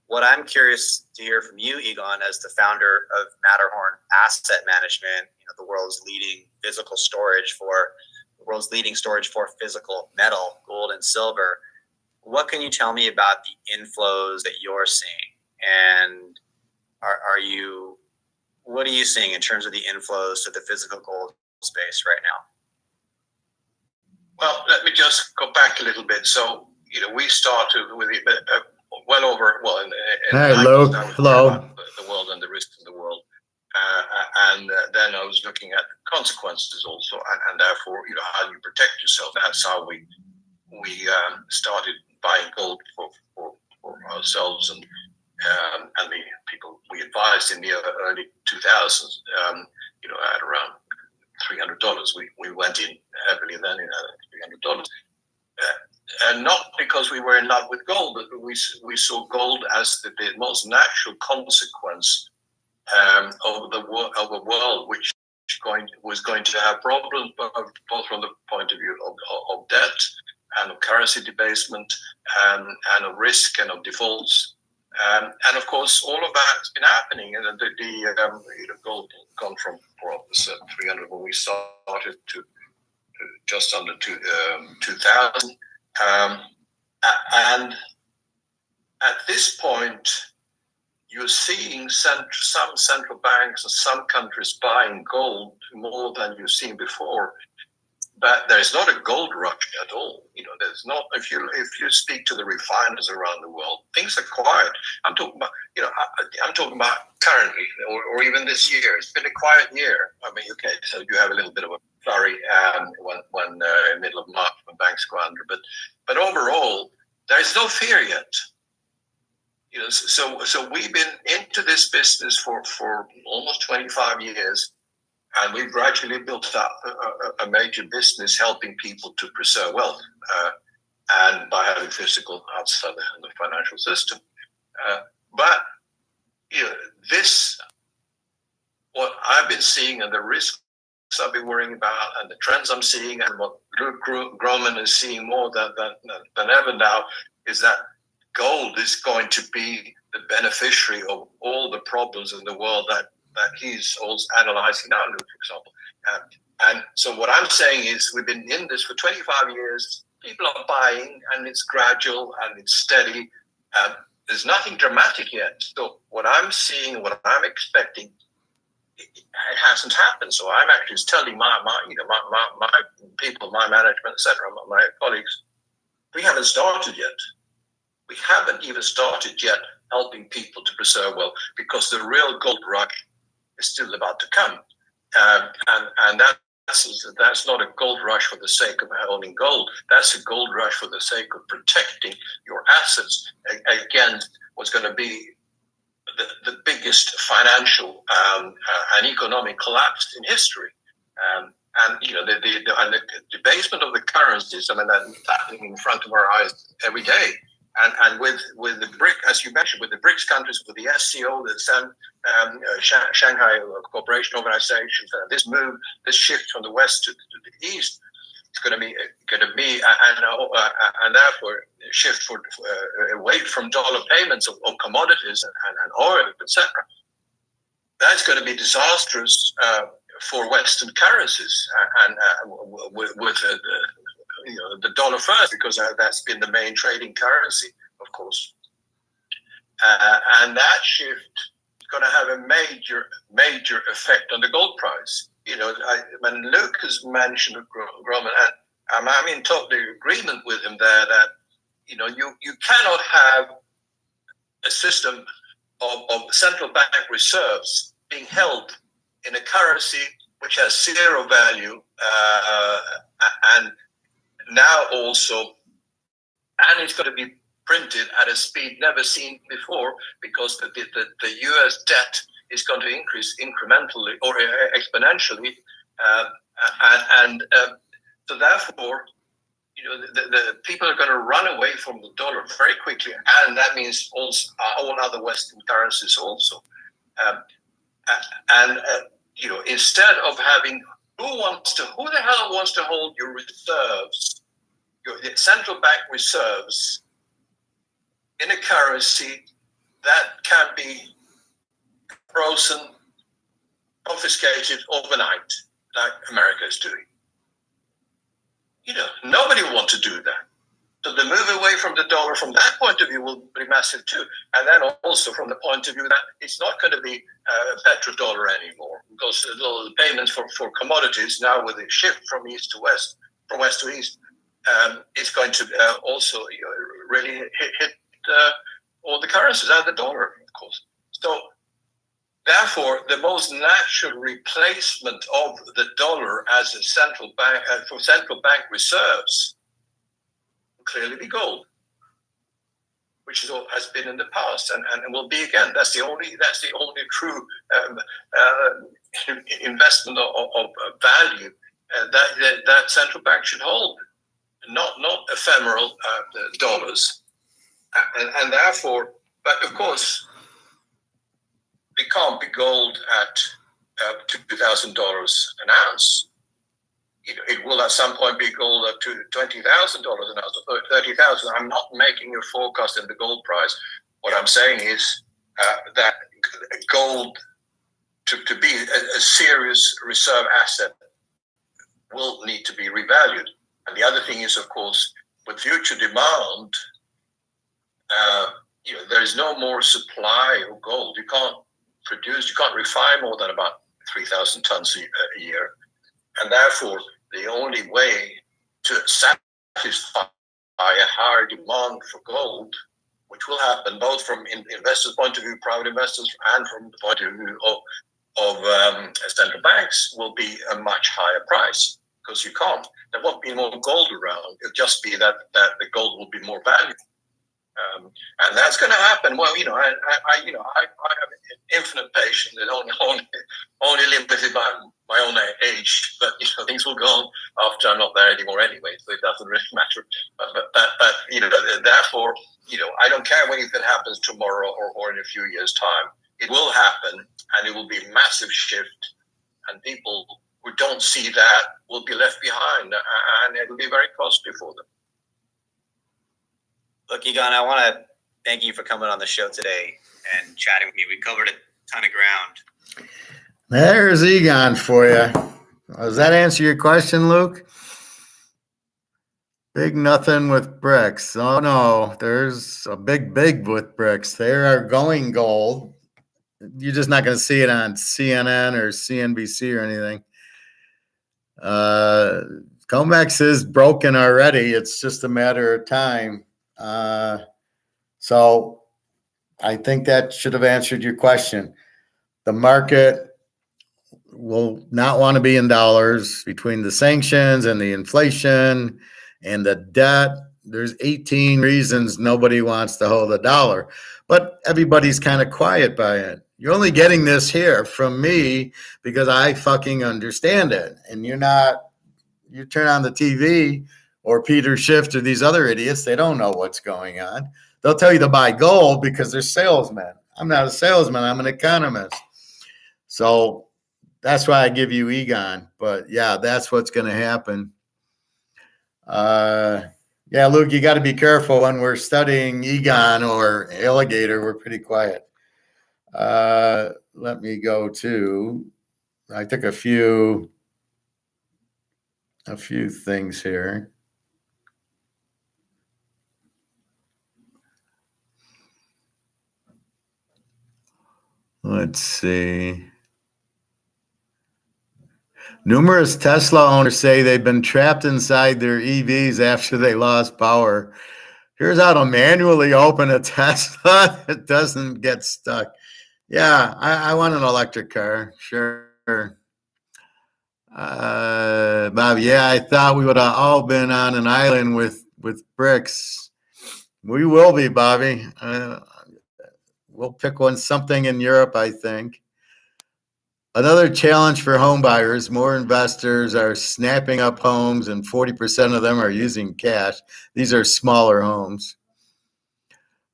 [SPEAKER 2] What I'm curious to hear from you, Egon, as the founder of Matterhorn Asset Management, the world's leading storage for physical metal, gold and silver. What can you tell me about the inflows that you're seeing? And what are you seeing in terms of the inflows to the physical gold space right now?
[SPEAKER 3] Well, let me just go back a little bit. So, we started with well over,
[SPEAKER 1] hello,
[SPEAKER 3] the world and the risks in the world. And then I was looking at consequences also, and therefore, how you protect yourself. That's how we started buying gold for ourselves and the people we advised in the early 2000s. At around $300, we went in heavily then at $300, and not because we were in love with gold, but we saw gold as the most natural consequence of a world which was going to have problems, both from the point of view of debt and of currency debasement and of risk and of defaults. And of course, all of that's been happening, and the gold gone from 300 when we started to just under 2,000, and at this point, you're seeing some central banks and some countries buying gold more than you've seen before. But there's not a gold rush at all. There's not. If you speak to the refiners around the world, things are quiet. I'm talking about, I'm talking about currently or even this year. It's been a quiet year. Okay, so you have a little bit of a flurry when middle of March when banks go under, but overall, there's no fear yet. So we've been into this business for almost 25 years. And we've gradually built up a major business helping people to preserve wealth, and by having physical outside the financial system. But what I've been seeing and the risks I've been worrying about and the trends I'm seeing and what Luke Groman is seeing more than ever now is that gold is going to be the beneficiary of all the problems in the world that he's also analyzing now, for example. And so what I'm saying is we've been in this for 25 years. People are buying, and it's gradual, and it's steady. There's nothing dramatic yet. So what I'm seeing, what I'm expecting, it hasn't happened. So I'm actually telling my people, my management, etc., my colleagues, we haven't started yet. We haven't even started yet helping people to preserve wealth, because the real gold rush is still about to come, and that's not a gold rush for the sake of owning gold. That's a gold rush for the sake of protecting your assets against what's going to be the biggest financial and economic collapse in history. And the debasement of the currencies, that's happening in front of our eyes every day. And with the BRICS, as you mentioned, with the BRICS countries, with the SCO, the Shanghai Cooperation Organization, this shift from the west to the east, it's going to be, and therefore shift away from dollar payments of commodities and oil, etc. That's going to be disastrous for Western currencies, and with the dollar first, because that's been the main trading currency, of course. And that shift is going to have a major effect on the gold price. When Luke has mentioned Groman, and I'm in total agreement with him there that you cannot have a system of central bank reserves being held in a currency which has zero value, and now also, and it's going to be printed at a speed never seen before, because the US debt is going to increase incrementally or exponentially, so therefore, the people are going to run away from the dollar very quickly, and that means also all other Western currencies also. Instead of having who the hell wants to hold your reserves, your central bank reserves, in a currency that can be frozen, confiscated overnight, like America is doing? Nobody wants to do that. So the move away from the dollar from that point of view will be massive too. And then also from the point of view that it's not going to be petrodollar anymore, because the payments for commodities now, with the shift from east to west, from west to east, is going to also really hit all the currencies and the dollar, of course. So therefore, the most natural replacement of the dollar as a central bank for central bank reserves will clearly be gold, which has been in the past and will be again. That's the only true investment of value that central bank should hold, not ephemeral dollars, and therefore, but of course, it can't be gold at $2,000 an ounce. It will at some point be gold up to $20,000 an ounce, or $30,000. I'm not making a forecast in the gold price. What I'm saying is that gold, to be a serious reserve asset, will need to be revalued. And the other thing is, of course, with future demand, there is no more supply of gold. You can't refine more than about 3,000 tons a year. And therefore, the only way to satisfy a higher demand for gold, which will happen both from investors' point of view, private investors, and from the point of view of central banks, will be a much higher price, because there won't be more gold around. It'll just be that the gold will be more valuable. And that's going to happen. Well, I have infinite patience and only limited by my own age. But things will go on after I'm not there anymore anyway, so it doesn't really matter. But therefore, I don't care when it happens tomorrow or in a few years' time. It will happen, and it will be a massive shift, and people who don't see that will be left behind, and it will be very costly for them.
[SPEAKER 2] Look, Egon, I want to thank you for coming on the show today and chatting with me. We covered a ton of ground.
[SPEAKER 1] There's Egon for you. Does that answer your question, Luke? Big nothing with BRICS. Oh, no, there's a big with BRICS. They are going gold. You're just not going to see it on CNN or CNBC or anything. COMEX is broken already. It's just a matter of time. So I think that should have answered your question. The market will not want to be in dollars between the sanctions and the inflation and the debt. There's 18 reasons nobody wants to hold a dollar, but everybody's kind of quiet by it. You're only getting this here from me because I fucking understand it. And you turn on the TV or Peter Schiff or these other idiots, they don't know what's going on. They'll tell you to buy gold because they're salesmen. I'm not a salesman. I'm an economist. So that's why I give you Egon. But yeah, that's what's going to happen. Yeah, Luke, you got to be careful when we're studying Egon or alligator. We're pretty quiet. Let me go to I took a few things here. Let's see. Numerous Tesla owners say they've been trapped inside their EVs after they lost power. Here's how to manually open a Tesla that doesn't get stuck. Yeah, I want an electric car. Sure. Bob, yeah, I thought we would have all been on an island with BRICS. We will be, Bobby. We'll pick something in Europe, I think. Another challenge for home buyers. More investors are snapping up homes, and 40% of them are using cash. These are smaller homes.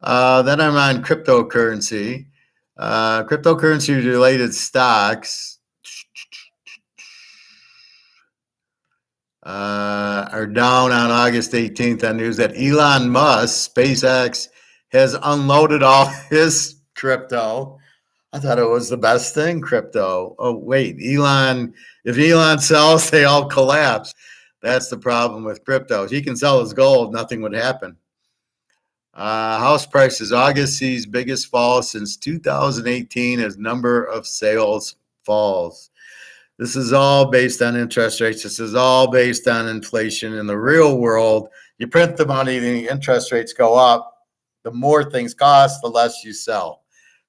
[SPEAKER 1] Then I'm on cryptocurrency. Cryptocurrency-related stocks are down on August 18th on news that Elon Musk, SpaceX, has unloaded all his crypto. I thought it was the best thing, crypto. Oh, wait, if Elon sells, they all collapse. That's the problem with crypto. If he can sell his gold, nothing would happen. House prices, August sees biggest fall since 2018 as number of sales falls. This is all based on interest rates. This is all based on inflation. In the real world, you print the money, the interest rates go up. The more things cost, the less you sell.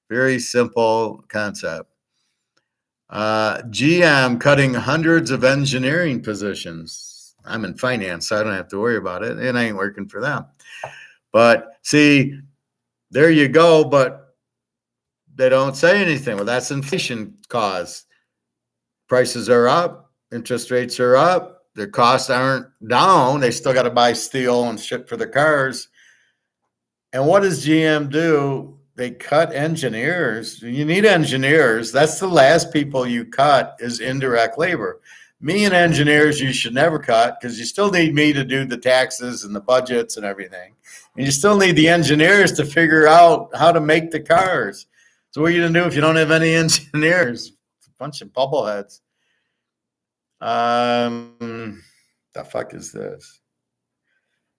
[SPEAKER 1] Very simple concept. GM cutting hundreds of engineering positions. I'm in finance, so I don't have to worry about it. And I ain't working for them. But see, there you go. But they don't say anything. Well, that's inflation cause. Prices are up. Interest rates are up. Their costs aren't down. They still got to buy steel and shit for the cars. And what does GM do? They cut engineers. You need engineers. That's the last people you cut is indirect labor. Me and engineers, you should never cut because you still need me to do the taxes and the budgets and everything. And you still need the engineers to figure out how to make the cars. So what are you going to do if you don't have any engineers? It's a bunch of bubbleheads. The fuck is this?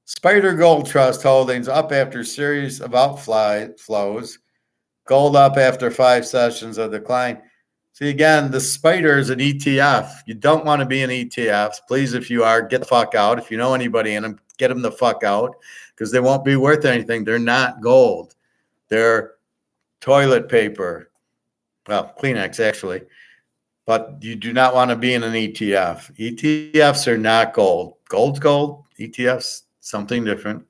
[SPEAKER 1] Spider Gold Trust holdings up after series of outflows. Gold up after 5 sessions of decline. See, again, the Spider is an ETF. You don't want to be in ETFs. Please, if you are, get the fuck out. If you know anybody in them, get them the fuck out because they won't be worth anything. They're not gold. They're toilet paper. Well, Kleenex, actually. But you do not want to be in an ETF. ETFs are not gold. Gold's gold. ETFs, something different.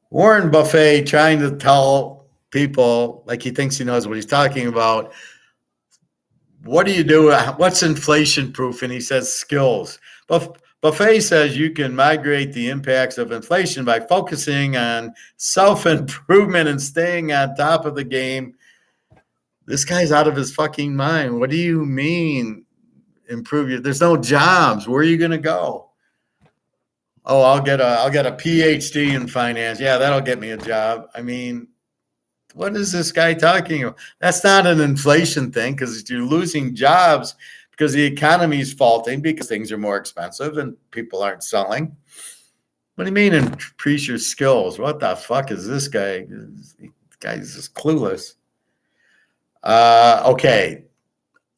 [SPEAKER 1] Warren Buffett trying to tell people like he thinks he knows what he's talking about. What do you do? What's inflation proof? And he says skills. Buffett says you can migrate the impacts of inflation by focusing on self-improvement and staying on top of the game. This guy's out of his fucking mind. What do you mean improve there's no jobs. Where are you going to go? Oh, I'll get a PhD in finance. Yeah, that'll get me a job. I mean, what is this guy talking about? That's not an inflation thing because you're losing jobs because the economy is faulting because things are more expensive and people aren't selling. What do you mean increase your skills? What the fuck is this guy? This guy's just clueless. Okay.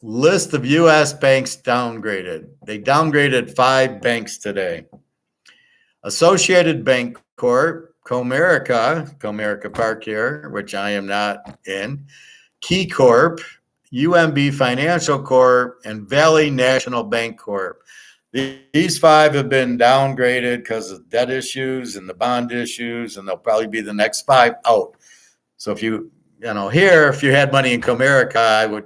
[SPEAKER 1] List of U.S. banks downgraded. They downgraded 5 banks today. Associated Bank Corp, Comerica Park here, which I am not in, Key Corp, UMB Financial Corp, and Valley National Bank Corp. These 5 have been downgraded because of debt issues and the bond issues, and they'll probably be the next 5 out. So if you had money in Comerica, I would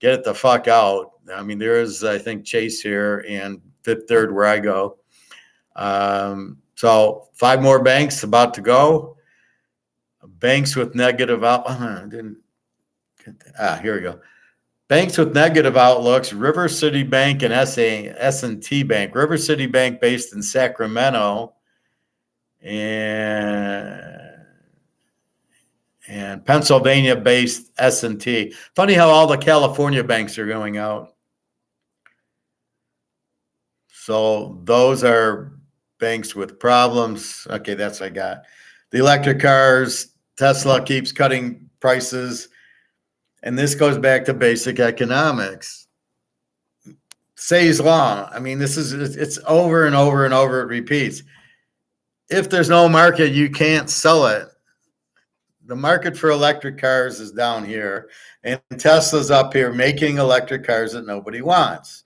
[SPEAKER 1] get it the fuck out. I mean, there is, I think, Chase here and Fifth Third where I go. So 5 more banks about to go. Banks with negative here we go. Banks with negative outlooks: River City Bank and S&T Bank. River City Bank based in Sacramento, and and Pennsylvania-based S&T. Funny how all the California banks are going out. So those are banks with problems. Okay, that's what I got. The electric cars, Tesla keeps cutting prices. And this goes back to basic economics. Say's law. I mean, it's over and over and over. It repeats. If there's no market, you can't sell it. The market for electric cars is down here, and Tesla's up here making electric cars that nobody wants.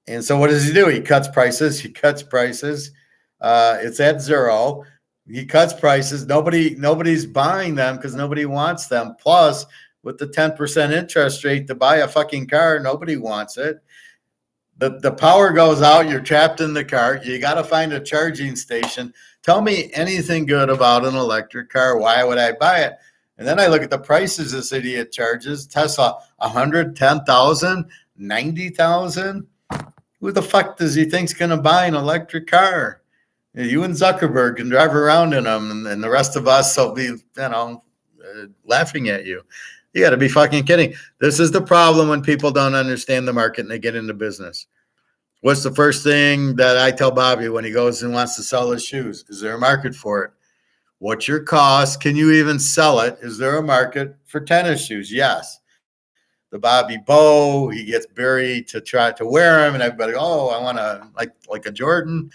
[SPEAKER 1] And so what does he do? He cuts prices. It's at zero. He cuts prices. Nobody's buying them because nobody wants them. Plus, with the 10% interest rate to buy a fucking car, nobody wants it. The power goes out. You're trapped in the car. You got to find a charging station. Tell me anything good about an electric car. Why would I buy it? And then I look at the prices this idiot charges. Tesla, $110,000, $90,000. Who the fuck does he think's going to buy an electric car? You and Zuckerberg can drive around in them, and the rest of us will be, laughing at you. You got to be fucking kidding. This is the problem when people don't understand the market and they get into business. What's the first thing that I tell Bobby when he goes and wants to sell his shoes? Is there a market for it? What's your cost? Can you even sell it? Is there a market for tennis shoes? Yes. The Bobby Bow, he gets Barry to try to wear them, and everybody, I want to like a Jordan.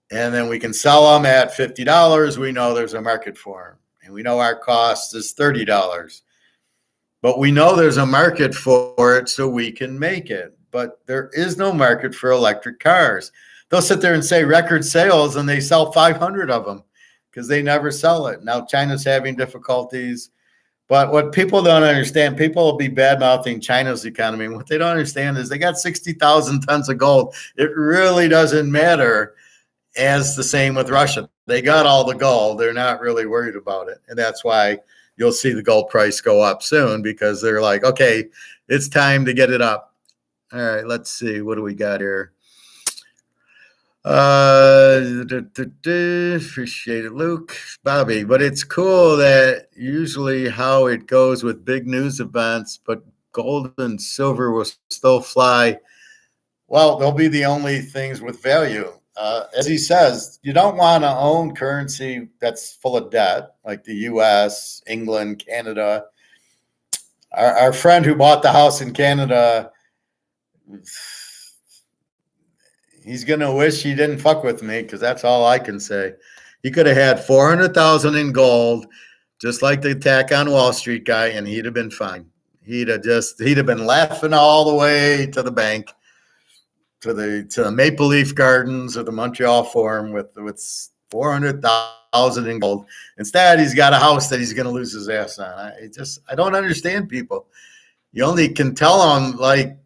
[SPEAKER 1] And then we can sell them at $50. We know there's a market for them. And we know our cost is $30. But we know there's a market for it, so we can make it. But there is no market for electric cars. They'll sit there and say record sales, and they sell 500 of them because they never sell it. Now China's having difficulties. But what people don't understand, people will be bad-mouthing China's economy. And what they don't understand is they got 60,000 tons of gold. It really doesn't matter, as the same with Russia. They got all the gold. They're not really worried about it. And that's why you'll see the gold price go up soon, because they're like, okay, it's time to get it up. All right, let's see. What do we got here? Appreciate it, Luke. Bobby, but it's cool that usually how it goes with big news events, but gold and silver will still fly. Well, they'll be the only things with value. As he says, you don't want to own currency that's full of debt, like the U.S., England, Canada. Our friend who bought the house in Canada, he's going to wish he didn't fuck with me, because that's all I can say. He could have had $400,000 in gold, just like the attack on Wall Street guy, and he'd have been fine. He'd have been laughing all the way to the bank, to the Maple Leaf Gardens or the Montreal Forum with $400,000 in gold. Instead, he's got a house that he's going to lose his ass on. I don't understand people. You only can tell them, like,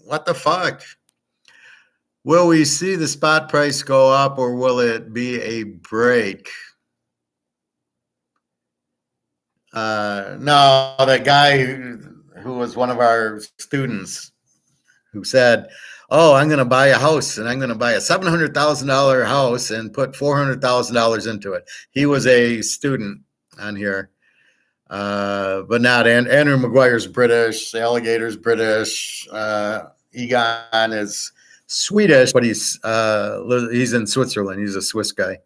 [SPEAKER 1] what the fuck? Will we see the spot price go up, or will it be a break? No, that guy who was one of our students who said, I'm going to buy a house, and I'm going to buy a $700,000 house and put $400,000 into it. He was a student on here, but not Andrew McGuire's British, the Alligator's British, Egon is Swedish, but he's in Switzerland. He's a Swiss guy.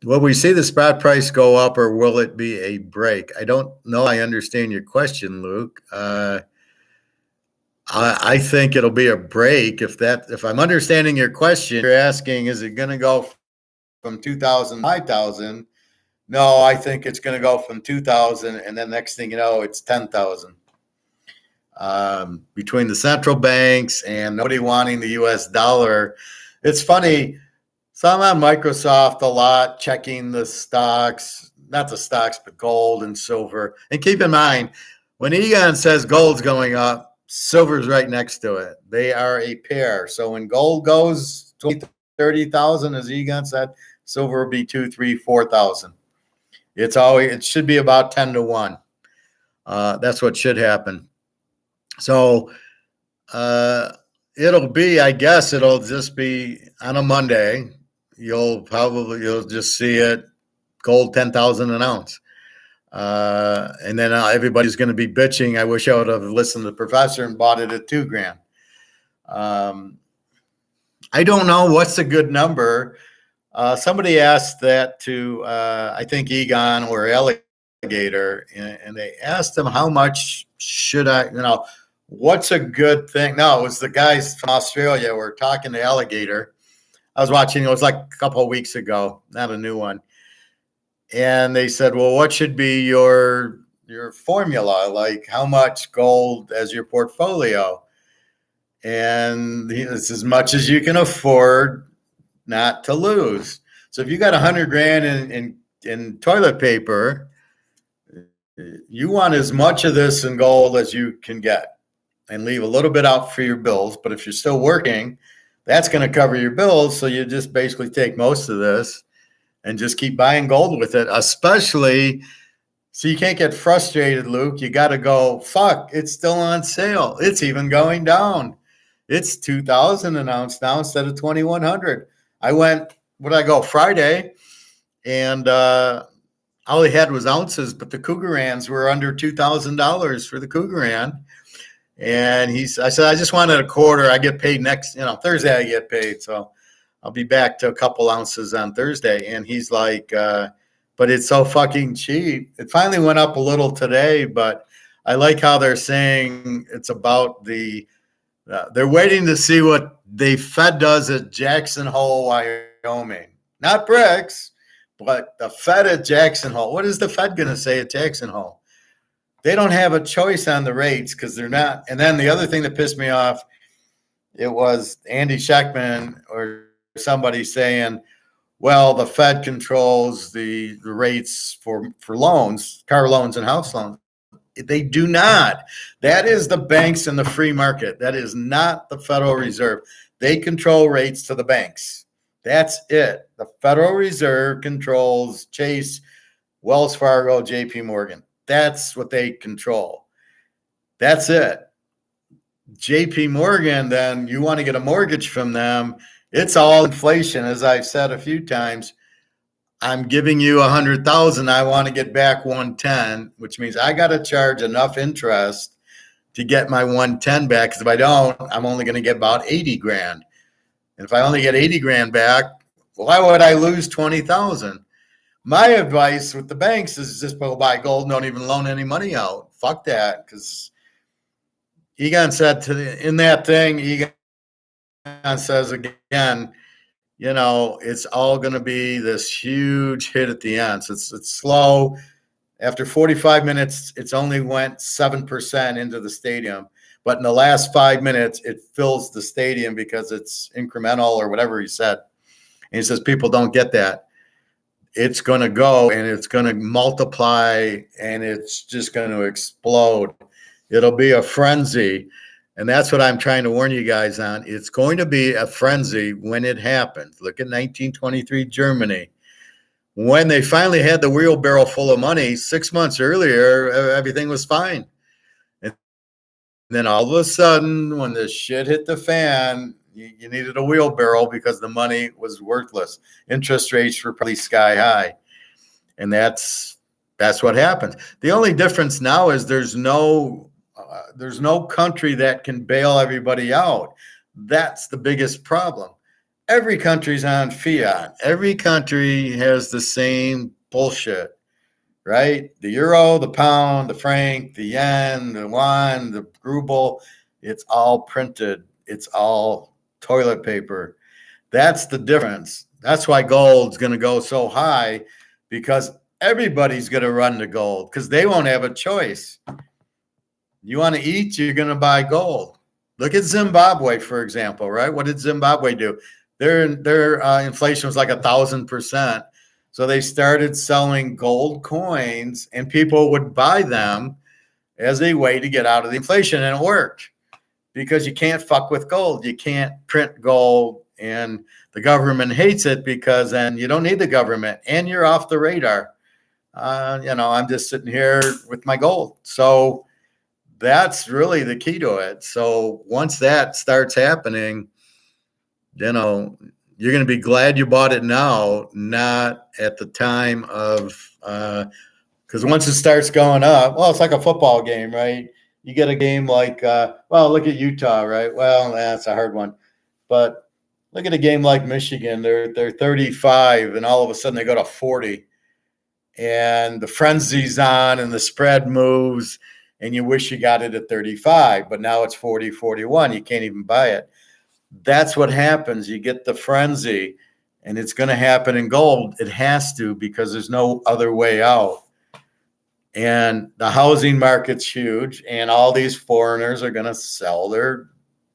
[SPEAKER 1] Will we see the spot price go up, or will it be a break? I don't know. I understand your question, Luke. I think it'll be a break. If I'm understanding your question, you're asking, is it going to go from 2,000 to 5,000? No, I think it's going to go from 2,000, and then next thing you know, it's 10,000. Between the central banks and nobody wanting the U.S. dollar, it's funny. So I'm on Microsoft a lot, checking the stocks, not the stocks, but gold and silver. And keep in mind, when Egon says gold's going up, silver's right next to it. They are a pair. So when gold goes 20,000, 30,000, as Egon said, silver will be 2,000, 3,000, 4,000. It should be about 10 to 1. That's what should happen. So it'll just be on a Monday. You'll just see it gold 10,000 an ounce. And then everybody's going to be bitching. I wish I would have listened to the professor and bought it at $2,000. I don't know what's a good number. Somebody asked that to, I think, Egon or Alligator, and they asked him, how much should I, what's a good thing? No, it was the guys from Australia were talking to Alligator. I was watching, it was like a couple of weeks ago, not a new one. And they said, well, what should be your formula? Like, how much gold as your portfolio? And it's as much as you can afford not to lose. So if you got $100,000 in toilet paper, you want as much of this in gold as you can get and leave a little bit out for your bills. But if you're still working, that's going to cover your bills. So you just basically take most of this and just keep buying gold with it, especially. So you can't get frustrated, Luke. You got to go, fuck, it's still on sale. It's even going down. It's 2,000 an ounce now instead of 2,100. I went, Friday, and all he had was ounces, but the Cougarans were under $2,000 for the Cougaran. And I said, I just wanted a quarter. I get paid next, Thursday I get paid. So I'll be back to a couple ounces on Thursday. And he's like, but it's so fucking cheap. It finally went up a little today, but I like how they're saying it's about they're waiting to see what the Fed does at Jackson Hole, Wyoming. Not BRICS, but the Fed at Jackson Hole. What is the Fed going to say at Jackson Hole? They don't have a choice on the rates because they're not. And then the other thing that pissed me off, it was Andy Schechtman or somebody saying, well, the Fed controls the rates for loans, car loans and house loans. They do not. That is the banks and the free market. That is not the Federal Reserve. They control rates to the banks. That's it. The Federal Reserve controls Chase, Wells Fargo, JP Morgan. That's what they control. That's it. JP Morgan, then you want to get a mortgage from them. It's all inflation, as I've said a few times. I'm giving you 100,000. I want to get back 110, which means I got to charge enough interest to get my 110 back. Because if I don't, I'm only going to get about 80 grand. And if I only get 80 grand back, why would I lose 20,000? My advice with the banks is just go buy gold and don't even loan any money out. Fuck that. Because Egon said in that thing, Egon says again, it's all going to be this huge hit at the end. So it's slow. After 45 minutes, it's only went 7% into the stadium. But in the last 5 minutes, it fills the stadium because it's incremental or whatever he said. And he says people don't get that. It's going to go and it's going to multiply and it's just going to explode. It'll be a frenzy. And that's what I'm trying to warn you guys on. It's going to be a frenzy when it happens. Look at 1923 Germany. When they finally had the wheelbarrow full of money, 6 months earlier, everything was fine. And then all of a sudden, when the shit hit the fan, you needed a wheelbarrow because the money was worthless. Interest rates were probably sky high. And that's what happened. The only difference now is there's no country that can bail everybody out. That's the biggest problem. Every country's on fiat. Every country has the same bullshit, right? The euro, the pound, the franc, the yen, the yuan, the ruble, it's all printed. It's all toilet paper. That's the difference. That's why gold's going to go so high, because everybody's going to run to gold because they won't have a choice. You want to eat, you're going to buy gold. Look at Zimbabwe, for example, right? What did Zimbabwe do? Their inflation was like 1,000%. So they started selling gold coins and people would buy them as a way to get out of the inflation. And it worked because you can't fuck with gold. You can't print gold, and the government hates it because then you don't need the government and you're off the radar. I'm just sitting here with my gold. So that's really the key to it. So once that starts happening, you're going to be glad you bought it now, not at the time of, because once it starts going up, well, it's like a football game, right? You get a game like, well, look at Utah, right? Well, that's a hard one. But look at a game like Michigan. They're 35, and all of a sudden they go to 40. And the frenzy's on and the spread moves, and you wish you got it at 35, but now it's 40, 41. You can't even buy it. That's what happens. You get the frenzy, and it's going to happen in gold. It has to, because there's no other way out. And the housing market's huge, and all these foreigners are going to sell their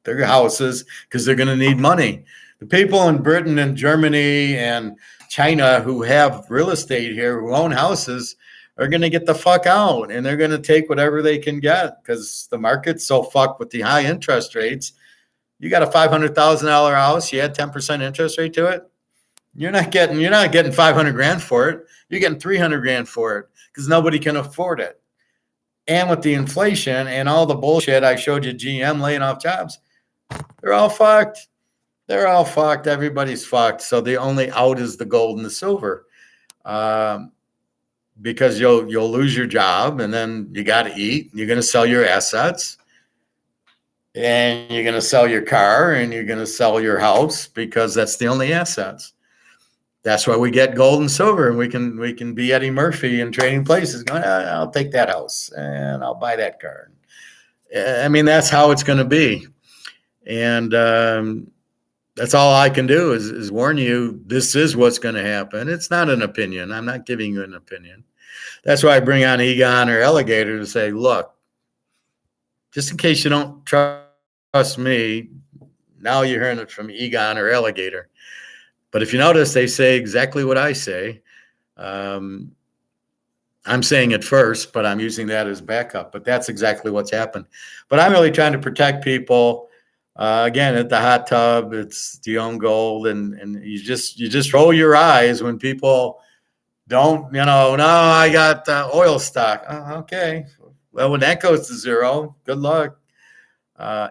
[SPEAKER 1] houses because they're going to need money. The people in Britain and Germany and China who have real estate here, who own houses, are going to get the fuck out, and they're going to take whatever they can get because the market's so fucked with the high interest rates. You got a $500,000 house, you add 10% interest rate to it, you're not getting $500,000 for it. You're getting $300,000 for it because nobody can afford it. And with the inflation and all the bullshit I showed you, GM laying off jobs, they're all fucked. They're all fucked. Everybody's fucked. So the only out is the gold and the silver, because you'll lose your job, and then you got to eat. You're going to sell your assets, and you're going to sell your car, and you're going to sell your house because that's the only assets. That's why we get gold and silver, and we can be Eddie Murphy in Trading Places going, I'll take that house and I'll buy that car. I mean, that's how it's going to be. And that's all I can do is warn you, this is what's going to happen. It's not an opinion. I'm not giving you an opinion. That's why I bring on Egon or Alligator to say, look, just in case you don't trust me, now you're hearing it from Egon or Alligator. But if you notice, they say exactly what I say. I'm saying it first, but I'm using that as backup. But that's exactly what's happened. But I'm really trying to protect people. Again, at the hot tub, it's the own gold, and you just roll your eyes when people don't, no, I got oil stock. Okay. Well, when that goes to zero, good luck.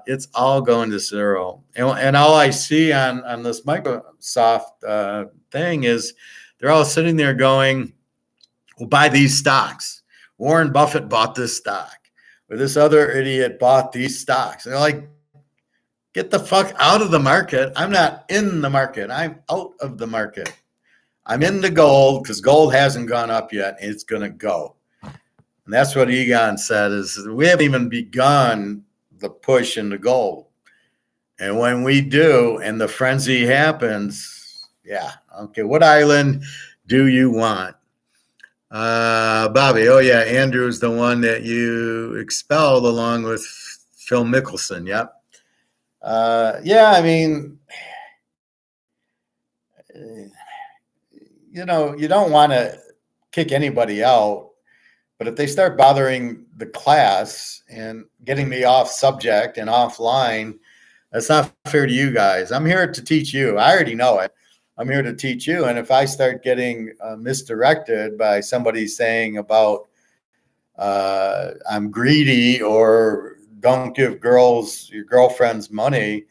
[SPEAKER 1] It's all going to zero. And all I see on this Microsoft thing is they're all sitting there going, we'll buy these stocks. Warren Buffett bought this stock, or this other idiot bought these stocks. And they're like, get the fuck out of the market. I'm not in the market. I'm out of the market. I'm in the gold because gold hasn't gone up yet. It's going to go. And that's what Egon said, is we haven't even begun the push into gold. And when we do, and the frenzy happens, yeah, okay, what island do you want? Bobby, oh yeah, Andrew's the one that you expelled along with Phil Mickelson, yep. Yeah, I mean, you don't want to kick anybody out, but if they start bothering the class and getting me off subject and offline, that's not fair to you guys. I'm here to teach you. I already know it. I'm here to teach you. And if I start getting misdirected by somebody saying about I'm greedy or don't give your girlfriends money,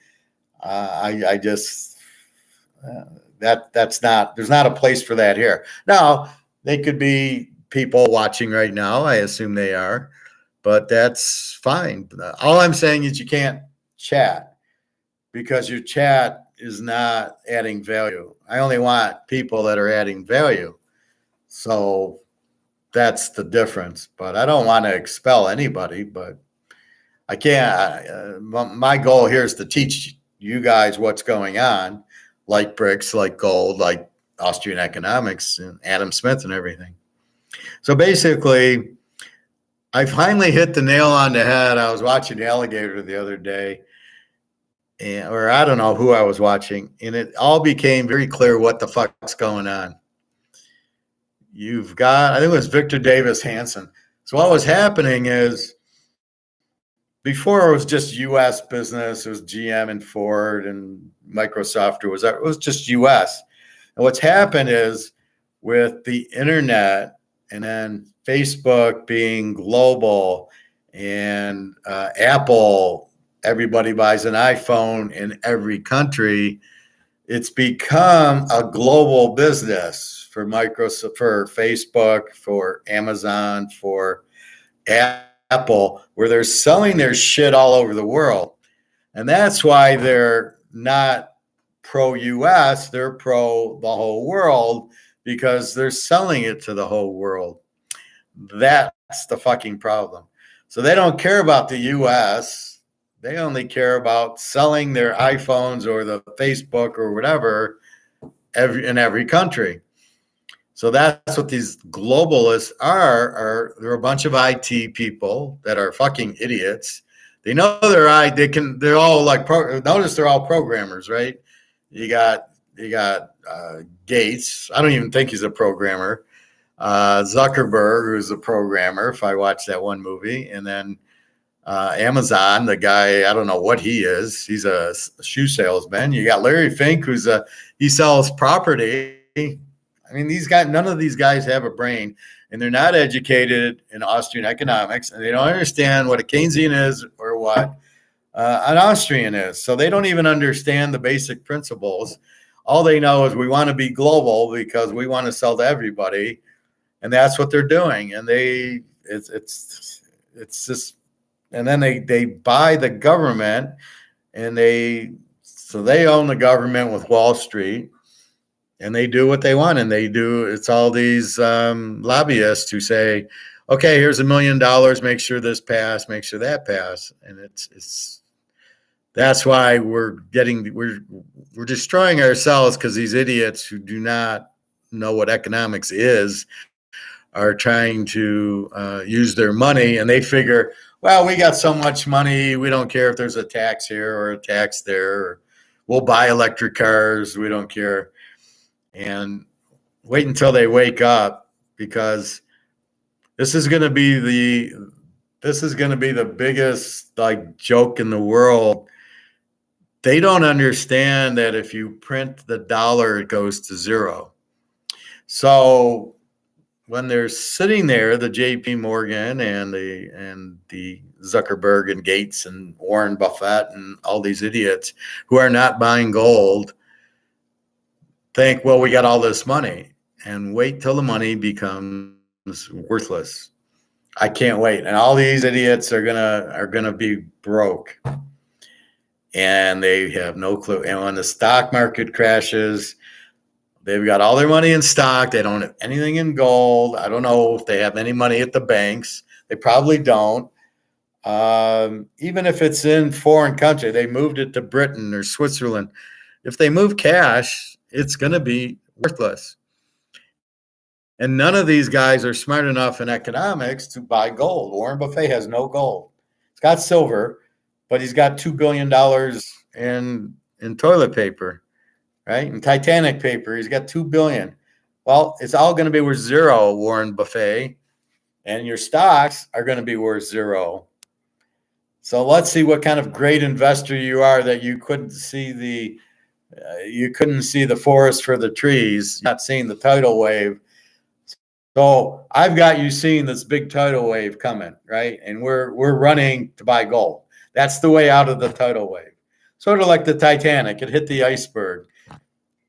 [SPEAKER 1] I just there's not a place for that here. Now, they could be people watching right now. I assume they are, but that's fine. All I'm saying is you can't chat because your chat is not adding value. I only want people that are adding value. So that's the difference. But I don't want to expel anybody, but I can't. My goal here is to teach you guys what's going on, like BRICS, like gold, like Austrian economics and Adam Smith and everything. So basically, I finally hit the nail on the head. I was watching Alligator the other day, or I don't know who I was watching, and it all became very clear what the fuck's going on. You've got, I think it was Victor Davis Hanson. So what was happening is, before it was just U.S. business, it was GM and Ford and Microsoft, it was just U.S. And what's happened is, with the internet and then Facebook being global and Apple, everybody buys an iPhone in every country. It's become a global business for Microsoft, for Facebook, for Amazon, for Apple, where they're selling their shit all over the world. And that's why they're not pro-US, they're pro the whole world, because they're selling it to the whole world. That's the fucking problem. So they don't care about the US. They only care about selling their iPhones or the Facebook or whatever in every country. So that's what these globalists are they're a bunch of IT people that are fucking idiots. They know they're all like notice they're all programmers, right? You got Gates. I don't even think he's a programmer. Zuckerberg, who's a programmer, if I watch that one movie, and then Amazon, the guy, I don't know what he is. He's a shoe salesman. You got Larry Fink, he sells property. I mean, none of these guys have a brain, and they're not educated in Austrian economics, and they don't understand what a Keynesian is or what an Austrian is. So they don't even understand the basic principles. All they know is we want to be global because we want to sell to everybody, and that's what they're doing. And it's just, and then they buy the government, and they own the government with Wall Street. And they do what they want, and it's all these lobbyists who say, okay, here's $1 million, make sure this pass, make sure that pass. And that's why we're destroying ourselves, because these idiots who do not know what economics is are trying to use their money, and they figure, well, we got so much money, we don't care if there's a tax here or a tax there, or we'll buy electric cars, we don't care. And wait until they wake up, because this is going to be the biggest like joke in the world. They don't understand that if you print the dollar, it goes to zero. So when they're sitting there, the JP Morgan and the Zuckerberg and Gates and Warren Buffett and all these idiots who are not buying gold, think, well, we got all this money, and wait till the money becomes worthless. I can't wait. And all these idiots are gonna be broke, and they have no clue. And when the stock market crashes, they've got all their money in stock. They don't have anything in gold. I don't know if they have any money at the banks. They probably don't. Even if it's in foreign country, they moved it to Britain or Switzerland. If they move cash, it's going to be worthless. And none of these guys are smart enough in economics to buy gold. Warren Buffett has no gold. He's got silver, but he's got $2 billion in toilet paper, right? And Titanic paper, he's got $2 billion. Well, it's all going to be worth zero, Warren Buffett, and your stocks are going to be worth zero. So let's see what kind of great investor you are, that you couldn't see the forest for the trees, not seeing the tidal wave. So I've got you seeing this big tidal wave coming, right? And we're running to buy gold. That's the way out of the tidal wave. Sort of like the Titanic, it hit the iceberg.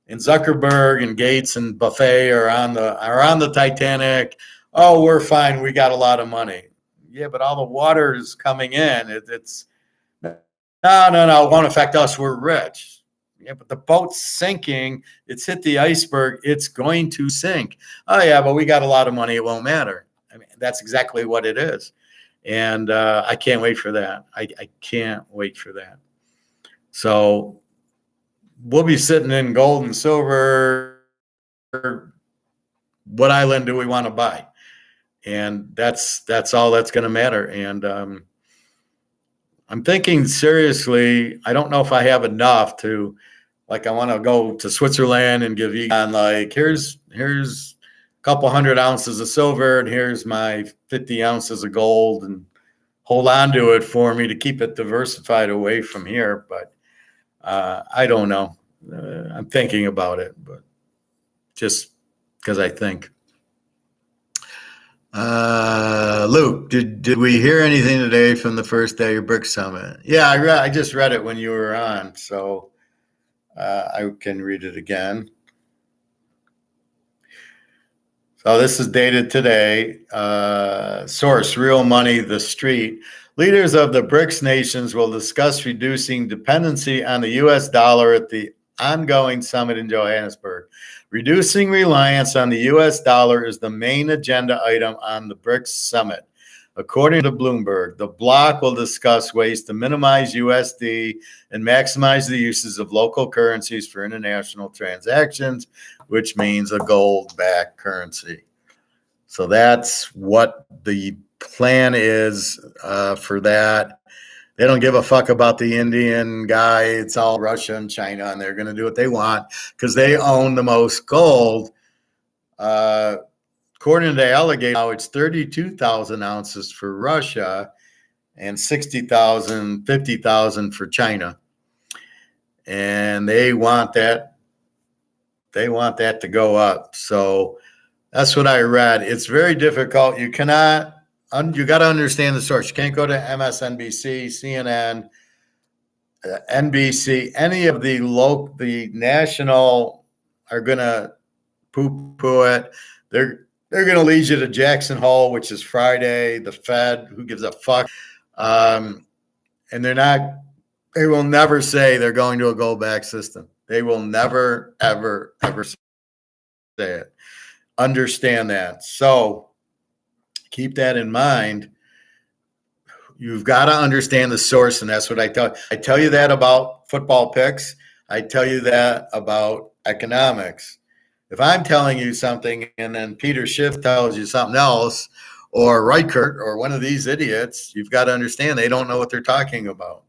[SPEAKER 1] And Zuckerberg and Gates and Buffett are on the Titanic. Oh, we're fine. We got a lot of money. Yeah, but all the water is coming in. It's no, it won't affect us. We're rich. Yeah, but the boat's sinking. It's hit the iceberg. It's going to sink. Oh, yeah, but we got a lot of money. It won't matter. I mean, that's exactly what it is. And I can't wait for that. I can't wait for that. So we'll be sitting in gold and silver. What island do we want to buy? And that's all that's going to matter. And I'm thinking seriously, I don't know if I have enough to, like, I want to go to Switzerland and give Egon, like, here's a couple 100 ounces of silver, and here's my 50 ounces of gold, and hold on to it for me to keep it diversified away from here. But I don't know. I'm thinking about it, but just because I think. Luke, did we hear anything today from the first day of BRICS Summit? Yeah, I just read it when you were on. So I can read it again. So this is dated today. Source, Real Money, The Street. Leaders of the BRICS nations will discuss reducing dependency on the U.S. dollar at the ongoing summit in Johannesburg. Reducing reliance on the U.S. dollar is the main agenda item on the BRICS summit. According to Bloomberg, the bloc will discuss ways to minimize USD and maximize the uses of local currencies for international transactions, which means a gold-backed currency. So that's what the plan is for that. They don't give a fuck about the Indian guy. It's all Russia and China, and they're going to do what they want because they own the most gold. According to Alligator, now it's 32,000 ounces for Russia and 60,000, 50,000 for China. And they want that. They want that to go up. So that's what I read. It's very difficult. You got to understand the source. You can't go to MSNBC, CNN, NBC, any of the national are going to poo-poo it. They're going to lead you to Jackson Hole, which is Friday, the Fed, who gives a fuck. And they will never say they're going to a gold-backed system. They will never, ever, ever say it. Understand that. So keep that in mind. You've got to understand the source, and that's what I tell you. I tell you that about football picks. I tell you that about economics. If I'm telling you something and then Peter Schiff tells you something else, or Reichert or one of these idiots, you've got to understand they don't know what they're talking about.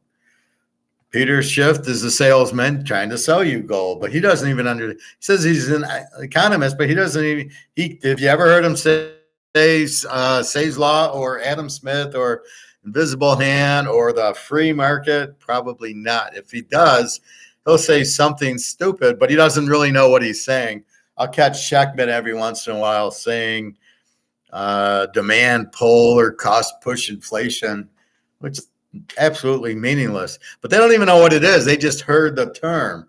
[SPEAKER 1] Peter Schiff is a salesman trying to sell you gold, but he doesn't even he says he's an economist, but he doesn't even, if you ever heard him say Say's Law or Adam Smith or Invisible Hand or the free market, probably not. If he does, he'll say something stupid, but he doesn't really know what he's saying. I'll catch Schechtman every once in a while saying demand pull or cost push inflation, which is absolutely meaningless. But they don't even know what it is. They just heard the term.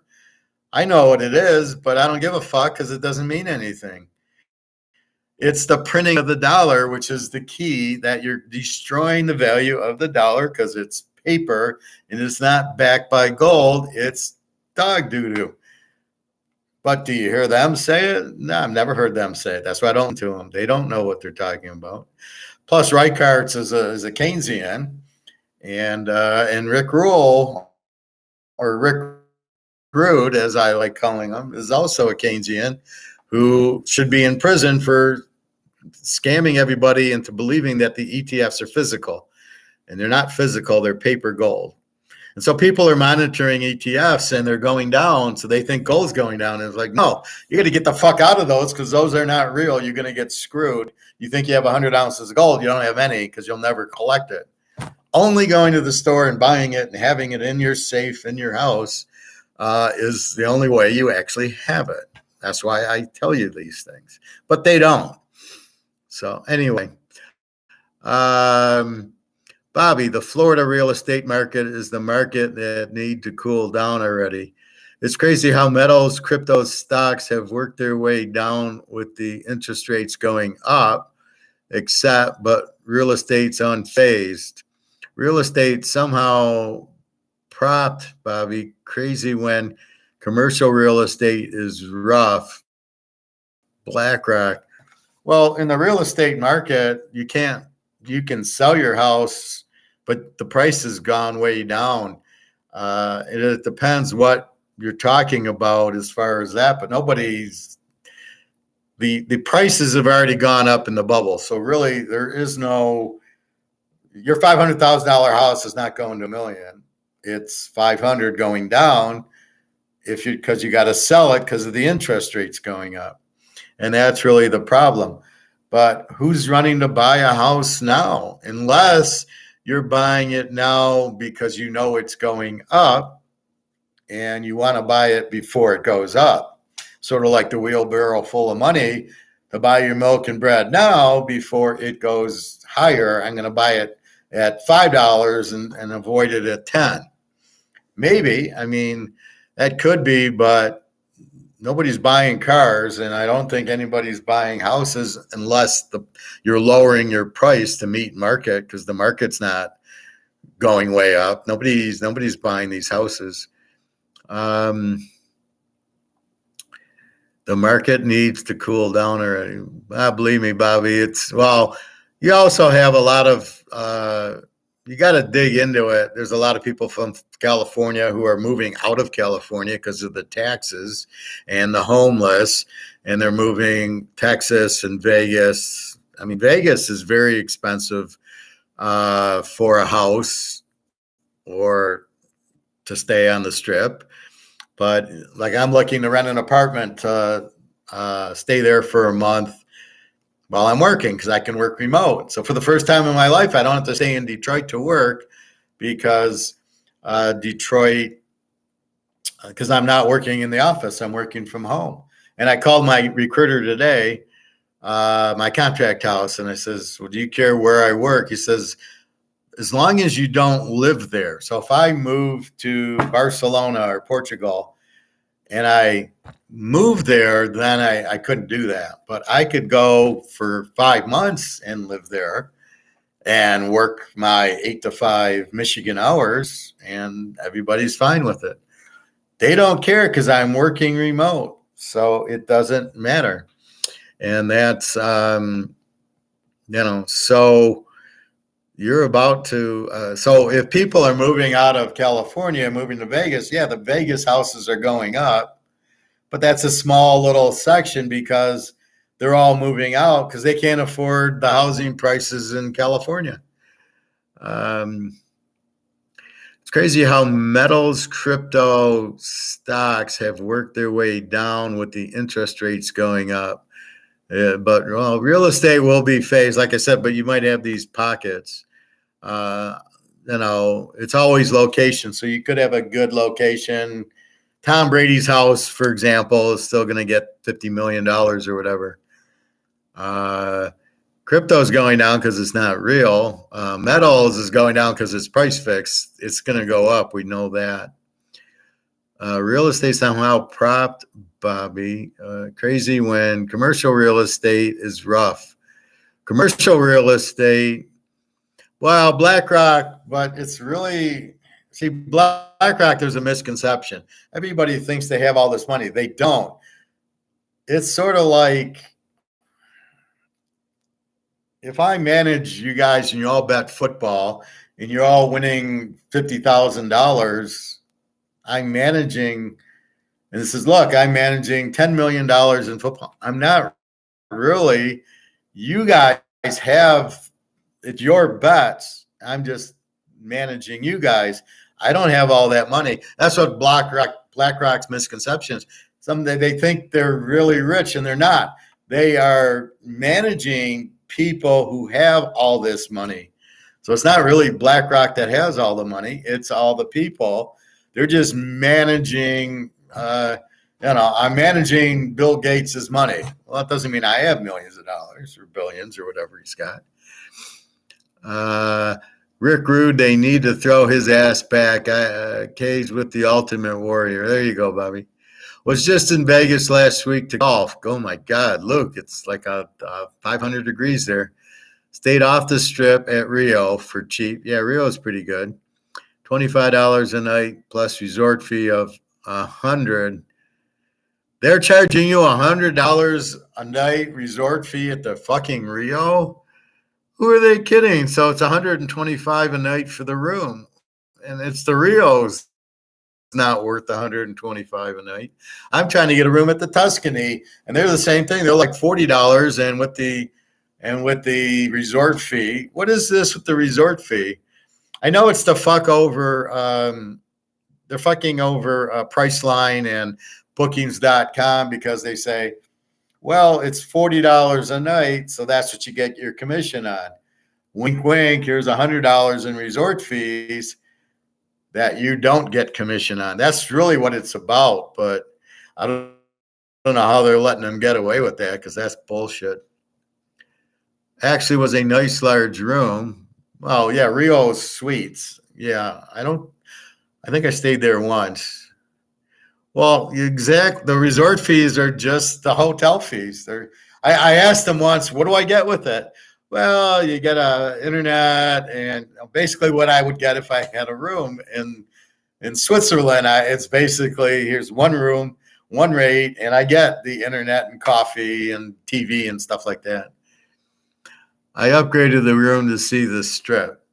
[SPEAKER 1] I know what it is, but I don't give a fuck because it doesn't mean anything. It's the printing of the dollar, which is the key, that you're destroying the value of the dollar because it's paper and it's not backed by gold. It's dog doo-doo. But do you hear them say it? No, I've never heard them say it. That's why I don't listen to them. They don't know what they're talking about. Plus, Reichart is a Keynesian, and Rick Rule, or Rick Rude, as I like calling him, is also a Keynesian who should be in prison for scamming everybody into believing that the ETFs are physical. And they're not physical, they're paper gold. And so people are monitoring ETFs and they're going down, so they think gold's going down. And it's like, no, you got to get the fuck out of those because those are not real. You're going to get screwed. You think you have 100 ounces of gold, you don't have any because you'll never collect it. Only going to the store and buying it and having it in your safe in your house is the only way you actually have it. That's why I tell you these things. But they don't. So anyway, Bobby, the Florida real estate market is the market that need to cool down already. It's crazy how metals, crypto stocks have worked their way down with the interest rates going up, but real estate's unfazed. Real estate somehow propped, Bobby, crazy when commercial real estate is rough. BlackRock. Well, in the real estate market, you can sell your house, but the price has gone way down. It depends what you're talking about as far as that, but the prices have already gone up in the bubble. So really there is no, your $500,000 house is not going to $1 million. It's 500 going down because you got to sell it because of the interest rates going up. And that's really the problem. But who's running to buy a house now? Unless you're buying it now because you know it's going up and you want to buy it before it goes up. Sort of like the wheelbarrow full of money to buy your milk and bread now before it goes higher. I'm going to buy it at $5 and avoid it at 10. Maybe. I mean, That could be, but nobody's buying cars, and I don't think anybody's buying houses unless you're lowering your price to meet market, because the market's not going way up. Nobody's buying these houses. The market needs to cool down already. Believe me, Bobby, you also have a lot of, you got to dig into it. There's a lot of people from California who are moving out of California because of the taxes and the homeless, and they're moving Texas and Vegas. I mean, Vegas is very expensive for a house or to stay on the strip. But like, I'm looking to rent an apartment to stay there for a month while I'm working, because I can work remote. So for the first time in my life, I don't have to stay in Detroit to work, because Detroit, because I'm not working in the office, I'm working from home. And I called my recruiter today, my contract house, and I says, well, do you care where I work? He says, as long as you don't live there. So if I move to Barcelona or Portugal and I moved there, then I couldn't do that. But I could go for 5 months and live there and work my 8 to 5 Michigan hours, and everybody's fine with it. They don't care because I'm working remote, so it doesn't matter. And that's, so you're about to, so if people are moving out of California, moving to Vegas, yeah, the Vegas houses are going up, but that's a small little section because they're all moving out because they can't afford the housing prices in California. It's crazy how metals, crypto stocks have worked their way down with the interest rates going up. But real estate will be phased, like I said, but you might have these pockets. It's always location. So you could have a good location. Tom Brady's house, for example, is still going to get $50 million or whatever. Crypto is going down because it's not real. Metals is going down because it's price fixed. It's going to go up. We know that. Real estate somehow propped, Bobby. Crazy when commercial real estate is rough. Commercial real estate, well, BlackRock, but it's really, see, BlackRock, there's a misconception. Everybody thinks they have all this money. They don't. It's sort of like, if I manage you guys and you all bet football and you're all winning $50,000, I'm managing, and this is, look, I'm managing $10 million in football. I'm not really. You guys have, it's your bets. I'm just managing you guys. I don't have all that money. That's what BlackRock's misconceptions. They think they're really rich, and they're not. They are managing people who have all this money. So it's not really BlackRock that has all the money. It's all the people. They're just managing, I'm managing Bill Gates's money. Well, that doesn't mean I have millions of dollars or billions or whatever he's got. Rick Rude, they need to throw his ass back. Cage with the Ultimate Warrior. There you go, Bobby. Was just in Vegas last week to golf. Oh my God, Luke, it's like 500 degrees there. Stayed off the strip at Rio for cheap. Yeah, Rio is pretty good. $25 a night plus resort fee of $100. They're charging you $100 a night resort fee at the fucking Rio. Who are they kidding? So it's $125 a night for the room, and it's the Rio's not worth $125 a night. I'm trying to get a room at the Tuscany, and they're the same thing. They're like $40, and with the resort fee. What is this with the resort fee? I know it's the fuck over. They're fucking over Priceline and Bookings.com because they say, well, it's $40 a night, so that's what you get your commission on. Wink, wink. Here's $100 in resort fees that you don't get commission on. That's really what it's about, but I don't know how they're letting them get away with that, because that's bullshit. Actually was a nice large room. Well, yeah, Rio Suites. Yeah, I think I stayed there once. Well, the resort fees are just the hotel fees. I asked them once, what do I get with it? Well, you get a internet and basically what I would get if I had a room in Switzerland. It's basically here's one room, one rate, and I get the internet and coffee and TV and stuff like that. I upgraded the room to see the strip.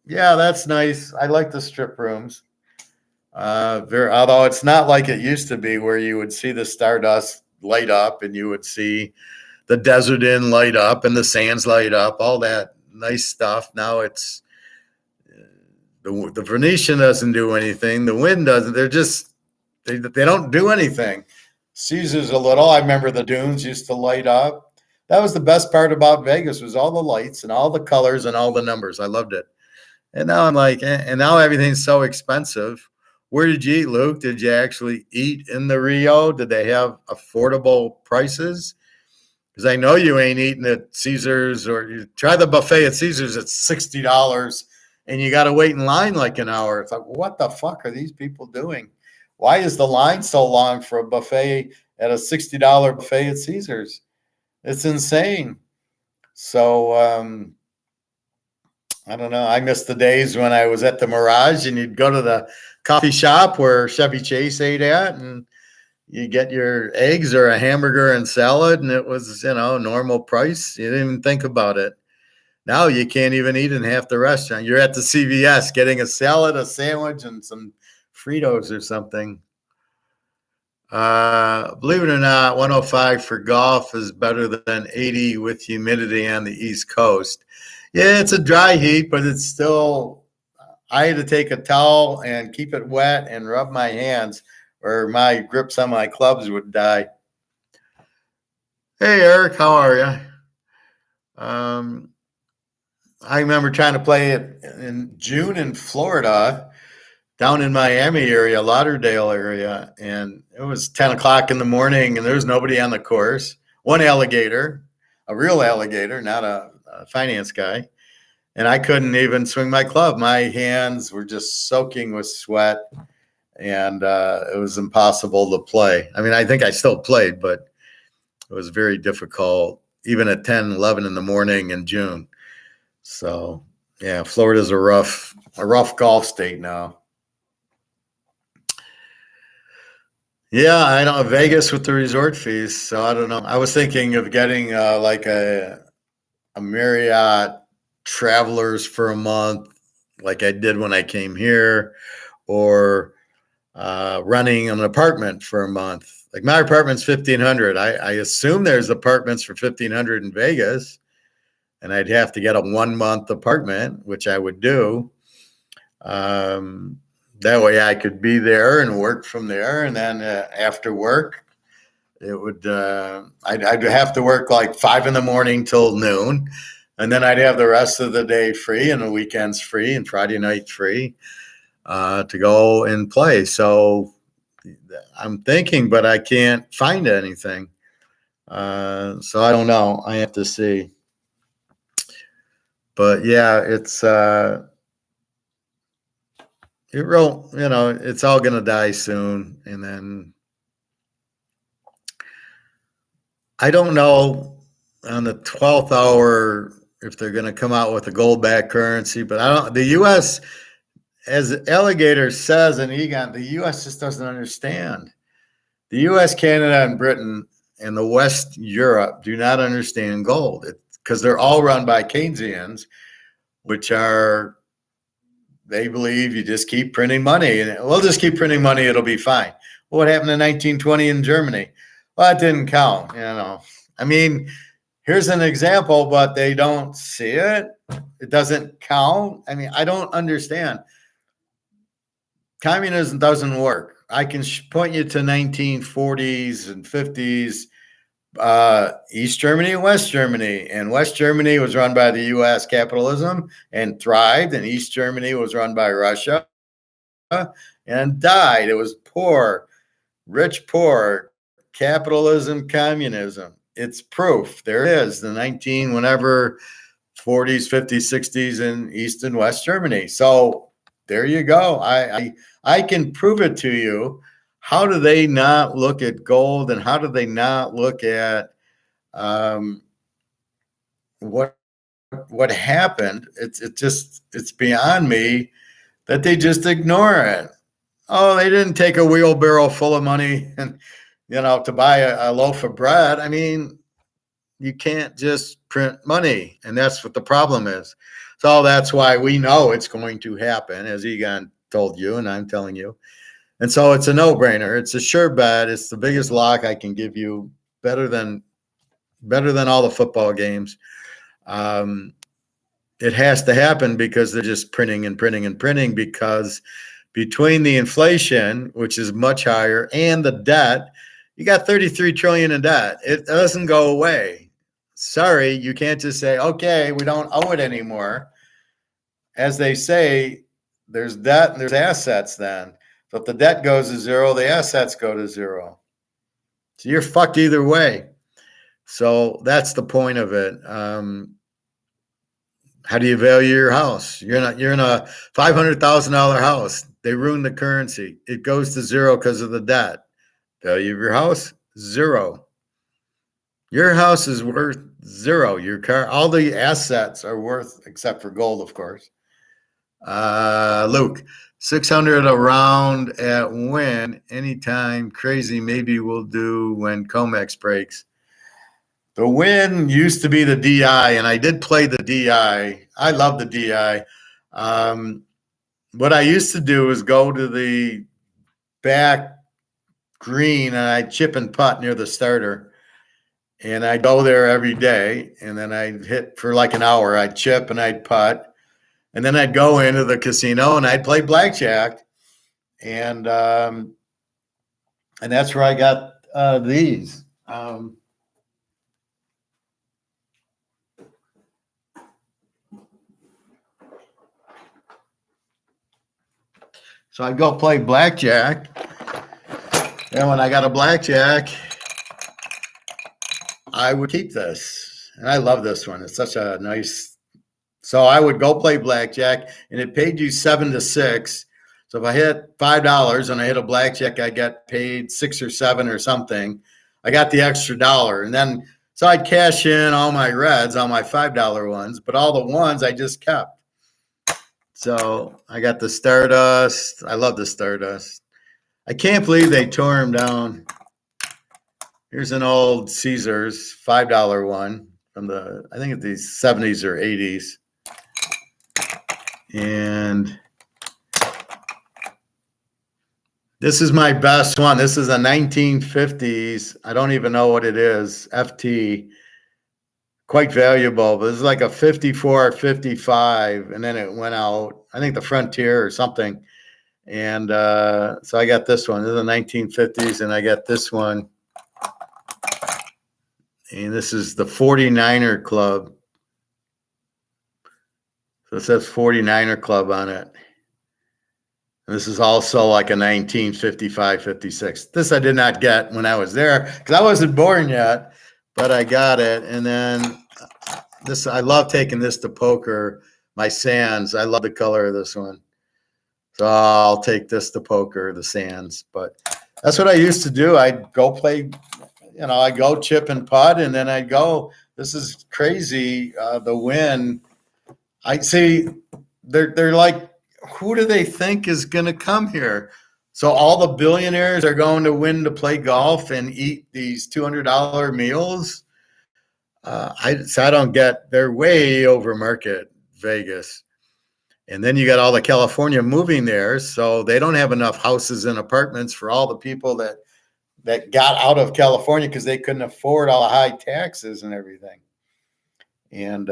[SPEAKER 1] Yeah, that's nice. I like the strip rooms. Although it's not like it used to be where you would see the Stardust light up and you would see the Desert Inn light up and the Sands light up, all that nice stuff. Now it's the Venetian doesn't do anything. The Wynn doesn't. They don't do anything. Caesars a little. I remember the dunes used to light up. That was the best part about Vegas was all the lights and all the colors and all the numbers. I loved it. And now I'm like, and now everything's so expensive. Where did you eat, Luke? Did you actually eat in the Rio? Did they have affordable prices? Because I know you ain't eating at Caesars, or you try the buffet at Caesars, it's $60 and you got to wait in line like an hour. It's like, what the fuck are these people doing? Why is the line so long for a buffet at a $60 buffet at Caesars? It's insane. So, I don't know. I miss the days when I was at the Mirage and you'd go to the coffee shop where Chevy Chase ate at and you get your eggs or a hamburger and salad and it was, normal price. You didn't even think about it. Now you can't even eat in half the restaurant. You're at the CVS getting a salad, a sandwich, and some Fritos or something. Believe it or not, 105 for golf is better than 80 with humidity on the East Coast. Yeah, it's a dry heat, but it's still, I had to take a towel and keep it wet and rub my hands or my grips on my clubs would die. Hey, Eric, how are you? I remember trying to play it in June in Florida, down in Miami area, Lauderdale area, and it was 10 o'clock in the morning and there was nobody on the course. One alligator, a real alligator, not a finance guy. And I couldn't even swing my club. My hands were just soaking with sweat and it was impossible to play. I mean, I think I still played, but it was very difficult, even at 10, 11 in the morning in June. So, yeah, Florida's a rough golf state now. Yeah, I don't Vegas with the resort fees. So I don't know. I was thinking of getting like a Marriott Travelers for a month, like I did when I came here, or running an apartment for a month. Like my apartment's $1,500. I assume there's apartments for $1,500 in Vegas, and I'd have to get a 1 month apartment, which I would do. That way I could be there and work from there. And then after work, it would, I'd have to work like 5 a.m. till noon. And then I'd have the rest of the day free and the weekends free and Friday night free to go and play. So I'm thinking, but I can't find anything. So I don't know. I have to see. But yeah, it's it's all going to die soon. And then I don't know on the 12th hour if they're going to come out with a gold-backed currency, but the U.S., as Alligator says in Egon, the U.S. just doesn't understand. The U.S., Canada, and Britain and the West Europe do not understand gold because they're all run by Keynesians, which are, they believe you just keep printing money and we'll just keep printing money. It'll be fine. Well, what happened in 1920 in Germany? Well, it didn't count. I mean, here's an example, but they don't see it. It doesn't count. I mean, I don't understand. Communism doesn't work. I can point you to 1940s and 50s, East Germany and West Germany. And West Germany was run by the U.S. capitalism and thrived, and East Germany was run by Russia and died. It was poor, rich, poor, capitalism, communism. It's proof. There it is, the 40s, 50s, 60s in East and West Germany. So there you go. I can prove it to you how do they not look at gold, and how do they not look at what happened? It's beyond me that they just ignore it. Oh, they didn't take a wheelbarrow full of money and to buy a loaf of bread. I mean, you can't just print money, and that's what the problem is. So that's why we know it's going to happen, as Egon told you, and I'm telling you. And so it's a no-brainer. It's a sure bet. It's the biggest lock I can give you, better than all the football games. It has to happen because they're just printing and printing and printing, because between the inflation, which is much higher, and the debt, you got 33 trillion in debt. It doesn't go away. Sorry, you can't just say, okay, we don't owe it anymore. As they say, there's debt and there's assets then. So if the debt goes to zero, the assets go to zero. So you're fucked either way. So that's the point of it. How do you value your house? You're in a $500,000 house. They ruin the currency. It goes to zero because of the debt. Value of your house, zero. Your house is worth zero. Your car, all the assets are worth, except for gold, of course. Luke, 600 around at when? Anytime. Crazy. Maybe we'll do when COMEX breaks. The win used to be the DI, and I did play the DI. I love the DI. What I used to do is go to the back green, and I'd chip and putt near the starter. And I'd go there every day, and then I'd hit for like an hour. I'd chip and I'd putt. And then I'd go into the casino, and I'd play blackjack. And that's where I got these. So I'd go play blackjack. And when I got a blackjack, I would keep this. And I love this one. It's such a nice. So I would go play blackjack, and it paid you 7 to 6. So if I hit $5 and I hit a blackjack, I got paid 6 or 7 or something. I got the extra dollar. And then, so I'd cash in all my reds, all my $5 ones, but all the ones I just kept. So I got the Stardust. I love the Stardust. I can't believe they tore them down. Here's an old Caesars $5 one from the, I think it's the 70s or 80s. And this is my best one. This is a 1950s. I don't even know what it is. FT. Quite valuable, but it's like a 54, 55, and then it went out. I think the Frontier or something. And so I got this one. This is the 1950s, and I got this one. And this is the 49er Club. So it says 49er Club on it. And this is also like a 1955, 56. This I did not get when I was there because I wasn't born yet, but I got it. And then this, I love taking this to poker. My Sands, I love the color of this one. So I'll take this to poker, the Sands. But that's what I used to do. I'd go play, I'd go chip and putt, and then I'd go, this is crazy, the win. I see they're like, who do they think is going to come here? So all the billionaires are going to win to play golf and eat these $200 meals. I don't get, they're way over market Vegas. And then you got all the California moving there. So they don't have enough houses and apartments for all the people that got out of California because they couldn't afford all the high taxes and everything. And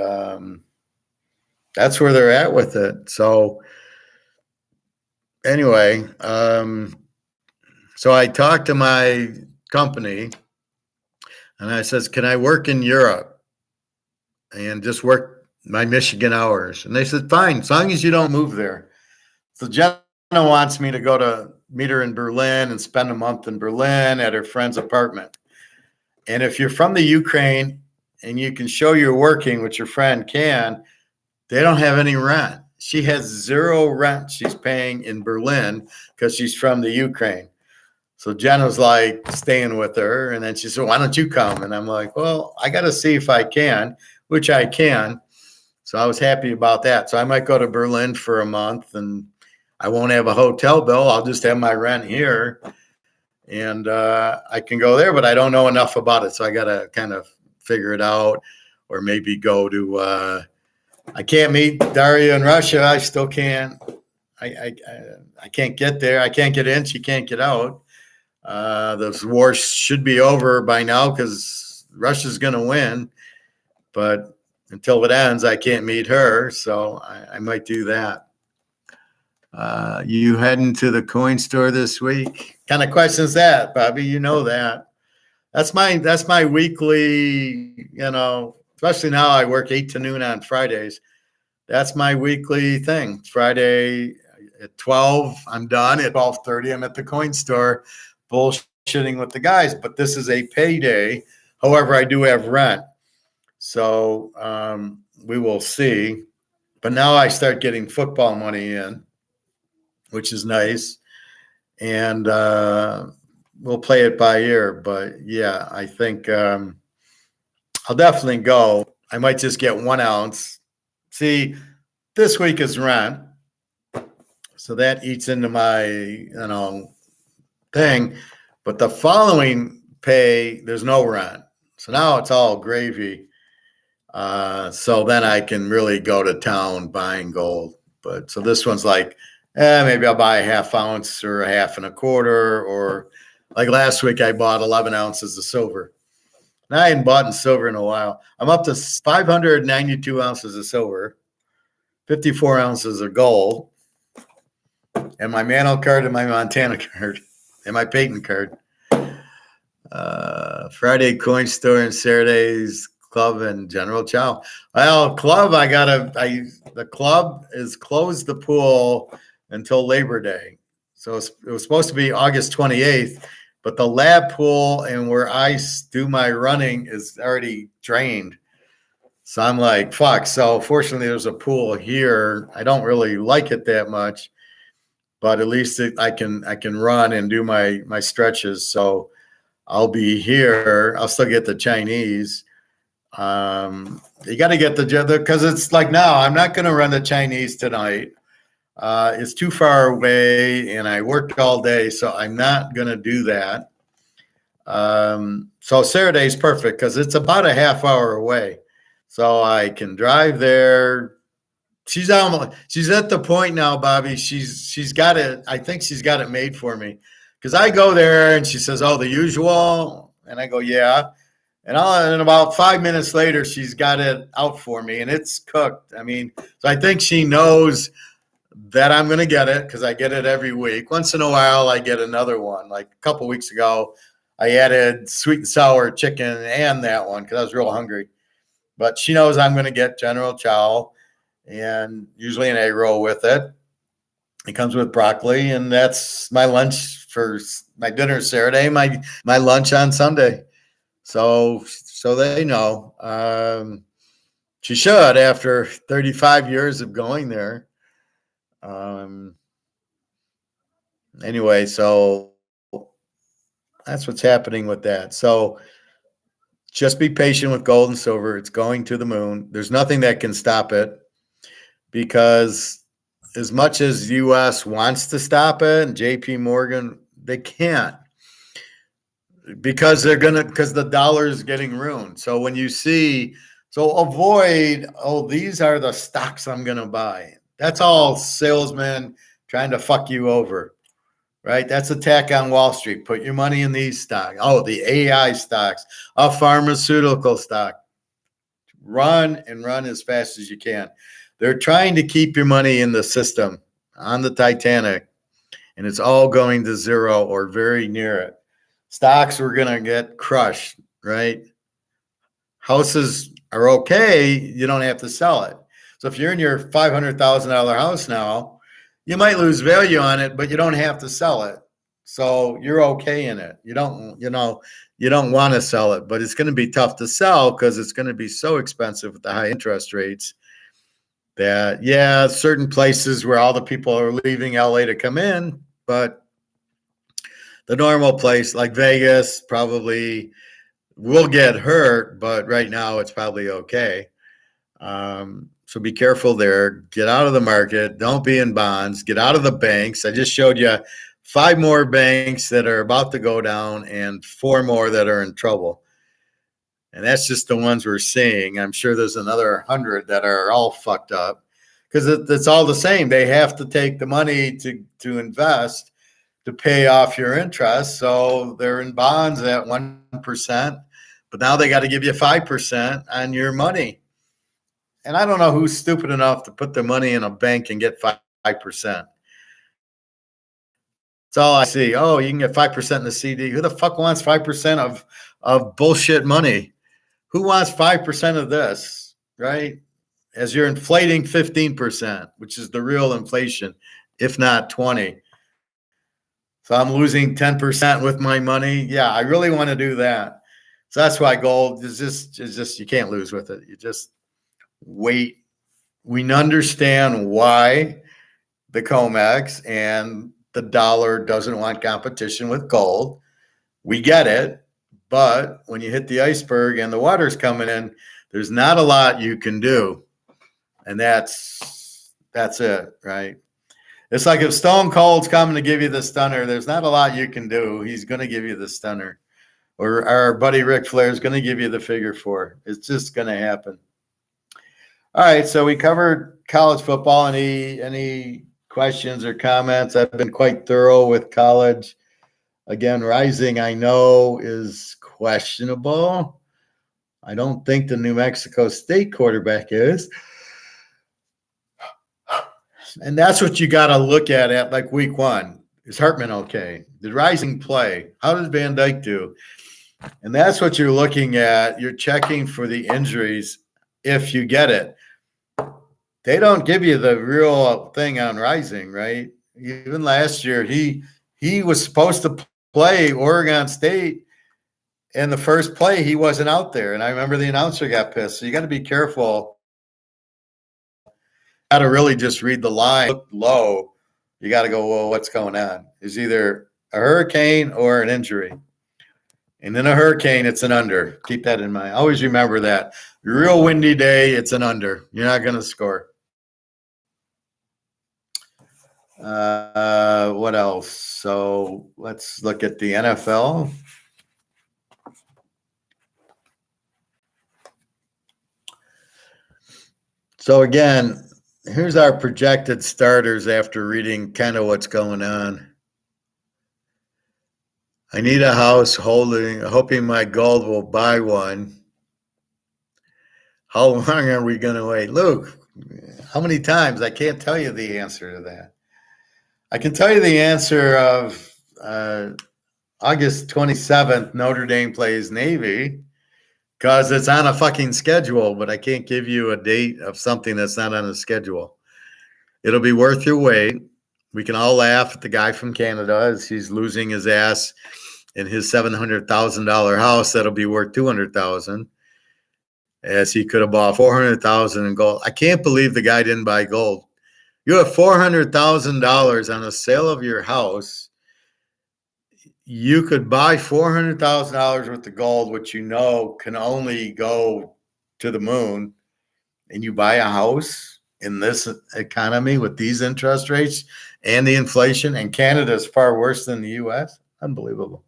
[SPEAKER 1] that's where they're at with it. So anyway, so I talked to my company and I says, can I work in Europe and just work my Michigan hours? And they said, fine, as long as you don't move there. So Jenna wants me to go to meet her in Berlin and spend a month in Berlin at her friend's apartment. And if you're from the Ukraine and you can show you're working, which your friend can, they don't have any rent. She has zero rent she's paying in Berlin because she's from the Ukraine. So Jen was like staying with her, and then she said, "Why don't you come?" And I'm like, "Well, I got to see if I can," which I can. So I was happy about that. So I might go to Berlin for a month, and I won't have a hotel bill. I'll just have my rent here, and I can go there. But I don't know enough about it, so I got to kind of figure it out, or maybe go to. I can't meet Daria in Russia. I still can't. I can't get there. I can't get in. She can't get out. The war should be over by now because Russia's going to win. But until it ends, I can't meet her. So I might do that. You heading to the coin store this week? Kind of questions that, Bobby? You know that. That's my weekly, especially now I work 8 to noon on Fridays. That's my weekly thing. Friday at 12, I'm done. At 12:30, I'm at the coin store bullshitting with the guys. But this is a payday. However, I do have rent. So we will see. But now I start getting football money in, which is nice. And we'll play it by ear. But, yeah, I think I'll definitely go. I might just get 1 ounce. See, this week is rent. So that eats into my, thing. But the following pay, there's no rent. So now it's all gravy. So then I can really go to town buying gold. But so this one's like, maybe I'll buy a 1/2 ounce or a 1 1/4, or like last week I bought 11 ounces of silver. And I hadn't bought in silver in a while. I'm up to 592 ounces of silver, 54 ounces of gold, and my Mano card and my Montana card and my Peyton card. Friday coin store and Saturday's club and General Chow. Well, club, the club is closed the pool until Labor Day. So it was supposed to be August 28th, but the lab pool and where I do my running is already drained. So I'm like, fuck. So fortunately there's a pool here. I don't really like it that much, but at least I can run and do my stretches. So I'll be here. I'll still get the Chinese. You got to get because it's like now I'm not going to run the Chinese tonight. It's too far away and I worked all day, so I'm not going to do that. So Saturday's perfect because it's about a 1/2 hour away. So I can drive there. She's at the point now, Bobby. She's got it. I think she's got it made for me because I go there and she says, "Oh, the usual," and I go, "Yeah." And about 5 minutes later, she's got it out for me, and it's cooked. I mean, so I think she knows that I'm going to get it because I get it every week. Once in a while, I get another one. Like a couple weeks ago, I added sweet and sour chicken and that one because I was real hungry. But she knows I'm going to get General Chow and usually an egg roll with it. It comes with broccoli, and that's my lunch for my dinner Saturday, my lunch on Sunday. So they know. She should after 35 years of going there. Anyway, so that's what's happening with that. So just be patient with gold and silver. It's going to the moon. There's nothing that can stop it because as much as U.S. wants to stop it and J.P. Morgan, they can't because the dollar is getting ruined. So when you see, avoid, these are the stocks I'm going to buy. That's all salesmen trying to fuck you over. Right? That's attack on Wall Street. Put your money in these stocks. Oh, the AI stocks, a pharmaceutical stock. Run as fast as you can. They're trying to keep your money in the system on the Titanic, and it's all going to zero or very near it. Stocks were going to get crushed, right? Houses are okay. You don't have to sell it. So if you're in your $500,000 house now, you might lose value on it, but you don't have to sell it. So you're okay in it. You don't want to sell it, but it's going to be tough to sell because it's going to be so expensive with the high interest rates that, certain places where all the people are leaving LA to come in, but The normal place like Vegas probably will get hurt, but right now it's probably okay. So be careful there. Get out of the market. Don't be in bonds. Get out of the banks. I just showed you 5 more banks that are about to go down and 4 more that are in trouble. And that's just the ones we're seeing. I'm sure there's another 100 that are all fucked up because it's all the same. They have to take the money to invest to pay off your interest. So they're in bonds at 1%, but now they got to give you 5% on your money. And I don't know who's stupid enough to put their money in a bank and get 5%. That's all I see. Oh, you can get 5% in the CD. Who the fuck wants 5% of bullshit money? Who wants 5% of this, right? As you're inflating 15%, which is the real inflation, if not 20. So I'm losing 10% with my money. Yeah, I really want to do that. So that's why gold is just you can't lose with it. You just wait. We understand why the COMEX and the dollar doesn't want competition with gold. We get it. But when you hit the iceberg and the water's coming in, there's not a lot you can do. And that's it, right? It's like if Stone Cold's coming to give you the stunner, there's not a lot you can do. He's going to give you the stunner. Or our buddy Ric Flair is going to give you the figure 4. It's just going to happen. All right, so we covered college football. Any questions or comments? I've been quite thorough with college. Again, Rising, I know, is questionable. I don't think the New Mexico State quarterback is. And that's what you got to look at like week 1. Is Hartman okay? Did Rising play? How did Van Dyke do? And that's what you're looking at. You're checking for the injuries if you get it. They don't give you the real thing on Rising, right? Even last year, he was supposed to play Oregon State. In the first play, he wasn't out there. And I remember the announcer got pissed. So you got to be careful. You got to really just read the line. Look low. You got to go, well, what's going on? It's either a hurricane or an injury. And in a hurricane, it's an under. Keep that in mind. Always remember that. A real windy day, it's an under. You're not going to score. What else? So let's look at the NFL. So again, here's our projected starters after reading kind of what's going on. I need a house hoping my gold will buy one. How long are we going to wait? Luke, how many times? I can't tell you the answer to that. I can tell you the answer of August 27th, Notre Dame plays Navy because it's on a fucking schedule, but I can't give you a date of something that's not on a schedule. It'll be worth your wait. We can all laugh at the guy from Canada as he's losing his ass in his $700,000 house that'll be worth $200,000, as he could have bought $400,000 in gold. I can't believe the guy didn't buy gold. You have $400,000 on a sale of your house. You could buy $400,000 worth of gold, which you know can only go to the moon, and you buy a house in this economy with these interest rates and the inflation, and Canada is far worse than the U.S. Unbelievable.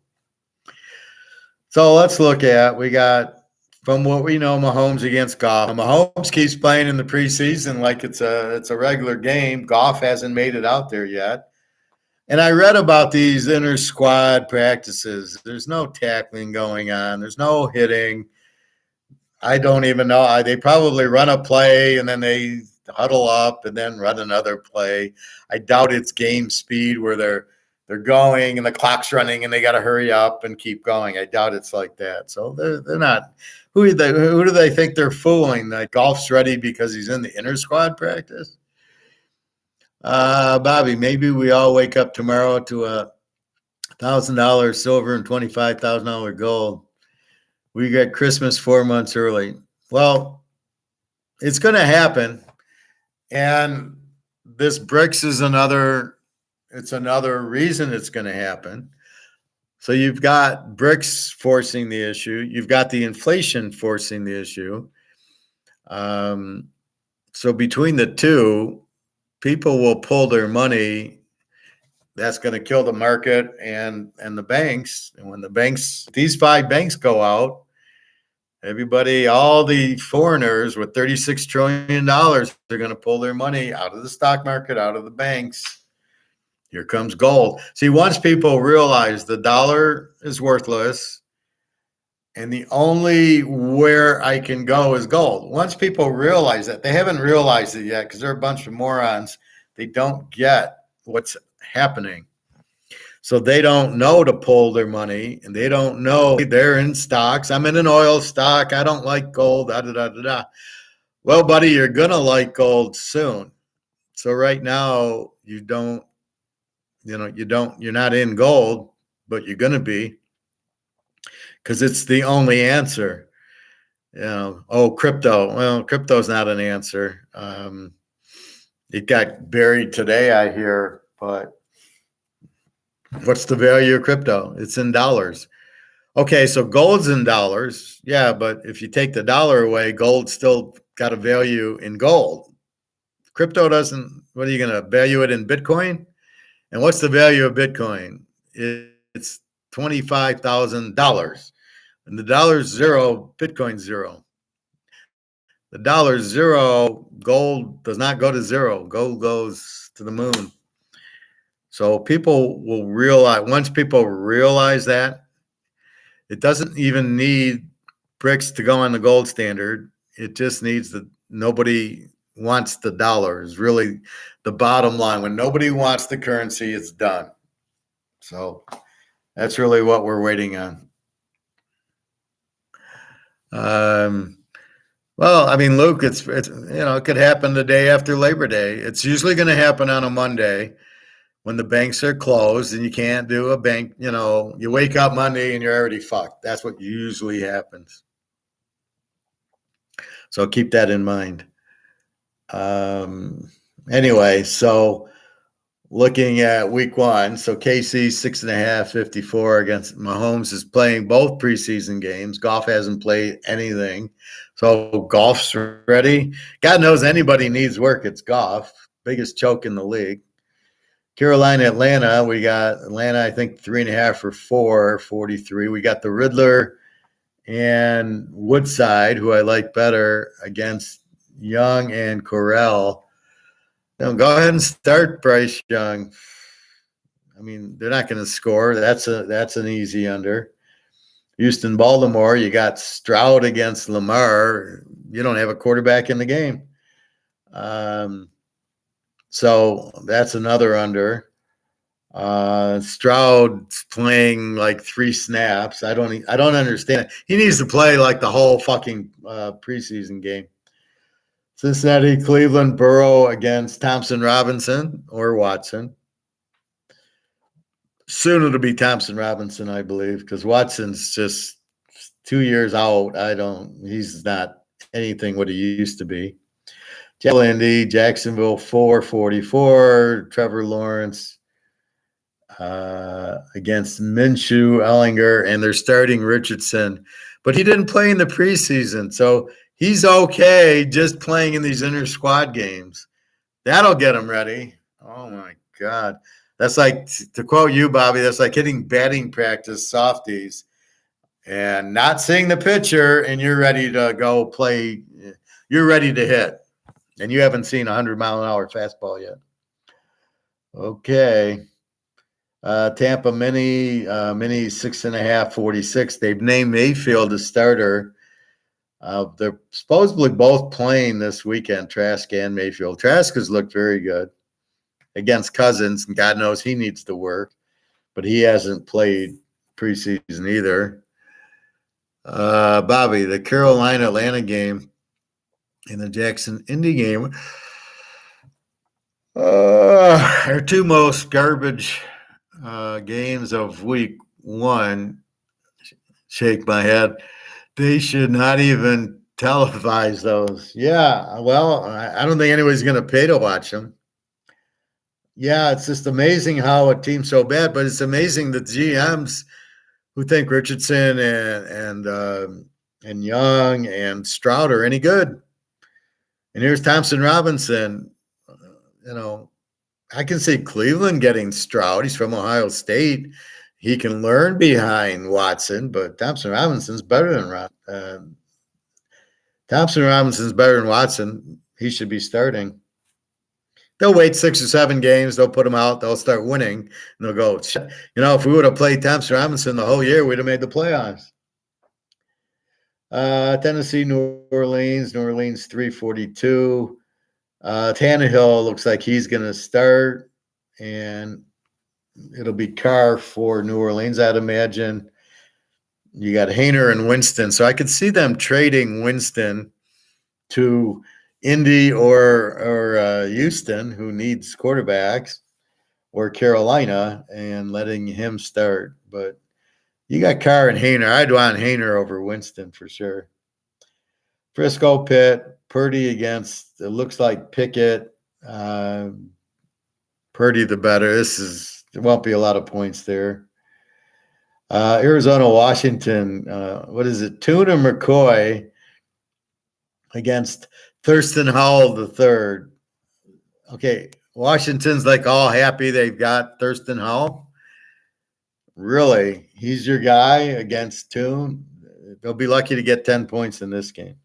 [SPEAKER 1] So let's look at, we got, from what we know, Mahomes against Goff. Mahomes keeps playing in the preseason like it's a regular game. Goff hasn't made it out there yet. And I read about these inter-squad practices. There's no tackling going on. There's no hitting. I don't even know. They probably run a play and then they huddle up and then run another play. I doubt it's game speed where they're going and the clock's running and they got to hurry up and keep going. I doubt it's like that. So they're not. Who do they think they're fooling? That Goff's ready because he's in the inter-squad practice? Bobby, maybe we all wake up tomorrow to $1,000 silver and $25,000 gold. We got Christmas 4 months early. Well, it's going to happen. And this BRICS is another reason it's going to happen. So you've got BRICS forcing the issue. You've got the inflation forcing the issue. So between the two, people will pull their money. That's going to kill the market and the banks. And when these 5 banks go out, everybody, all the foreigners with $36 trillion, they're going to pull their money out of the stock market, out of the banks. Here comes gold. See, once people realize the dollar is worthless and the only where I can go is gold. Once people realize that, they haven't realized it yet because they're a bunch of morons. They don't get what's happening. So they don't know to pull their money, and they don't know they're in stocks. I'm in an oil stock. I don't like gold. Da, da, da, da, da. Well, buddy, you're going to like gold soon. So right now you're not in gold, but you're going to be, because it's the only answer. Crypto. Well, crypto's not an answer. It got buried today, I hear, but what's the value of crypto? It's in dollars. Okay, so gold's in dollars. Yeah, but if you take the dollar away, gold's still got a value in gold. Crypto doesn't. What are you going to value it in Bitcoin? And what's the value of Bitcoin? It's $25,000. And the dollar's zero, Bitcoin's zero. The dollar's zero, gold does not go to zero. Gold goes to the moon. So people will realize, once people realize that, it doesn't even need BRICS to go on the gold standard. It just needs nobody wants the dollar is really the bottom line. When nobody wants the currency, it's done. So that's really what we're waiting on. Well, I mean, Luke, it's it could happen the day after Labor Day. It's usually going to happen on a Monday when the banks are closed and you can't do a bank. You wake up Monday and you're already fucked. That's what usually happens. So keep that in mind. Anyway, so looking at week 1, so KC 6.5, 54 against Mahomes is playing both preseason games. Goff hasn't played anything. So Goff's ready. God knows anybody needs work. It's Goff, biggest choke in the league. Carolina, Atlanta. We got Atlanta, I think 3.5 for 4, 43. We got the Riddler and Woodside, who I like better, against Young and Corral. Go ahead and start Bryce Young. I mean, they're not going to score. That's an easy under. Houston, Baltimore, you got Stroud against Lamar. You don't have a quarterback in the game. So that's another under. Stroud's playing like 3 snaps. I don't understand. He needs to play like the whole fucking preseason game. Cincinnati, Cleveland, Burrow against Thompson Robinson or Watson. Soon it'll be Thompson Robinson, I believe, because Watson's just 2 years out. He's not anything what he used to be. Indy, Jacksonville, 444. Trevor Lawrence against Minshew, Ellinger, and they're starting Richardson. But he didn't play in the preseason, so he's okay just playing in these inter-squad games. That'll get him ready. Oh, my God. That's like, to quote you, Bobby, that's like hitting batting practice softies and not seeing the pitcher, and you're ready to go play. You're ready to hit, and you haven't seen a 100-mile-an-hour fastball yet. Okay. Tampa Mini 6.5, 46. They've named Mayfield a starter. They're supposedly both playing this weekend, Trask and Mayfield. Trask has looked very good against Cousins, and God knows he needs to work, but he hasn't played preseason either. Bobby, the Carolina-Atlanta game and the Jackson-Indy game are 2 most garbage games of week 1. Shake my head. They should not even televise those. Yeah, well, I don't think anybody's going to pay to watch them. Yeah, it's just amazing how a team's so bad, but it's amazing that GMs who think Richardson and Young and Stroud are any good. And here's Thompson Robinson. I can see Cleveland getting Stroud. He's from Ohio State. He can learn behind Watson, but Thompson Robinson's better than Watson. He should be starting. They'll wait 6 or 7 games. They'll put him out. They'll start winning. And they'll go, if we would have played Thompson Robinson the whole year, we'd have made the playoffs. Tennessee, New Orleans 342. Tannehill looks like he's going to start, and it'll be Carr for New Orleans, I'd imagine. You got Haener and Winston. So I could see them trading Winston to Indy or Houston, who needs quarterbacks, or Carolina, and letting him start. But you got Carr and Haener. I'd want Haener over Winston for sure. Frisco, Pitt, Purdy against, it looks like Pickett. Purdy the better. There won't be a lot of points there. Arizona, Washington, what is it? Tuna McCoy against Thurston Howell III. Okay, Washington's like all happy they've got Thurston Howell. Really? He's your guy against Tune? They'll be lucky to get 10 points in this game.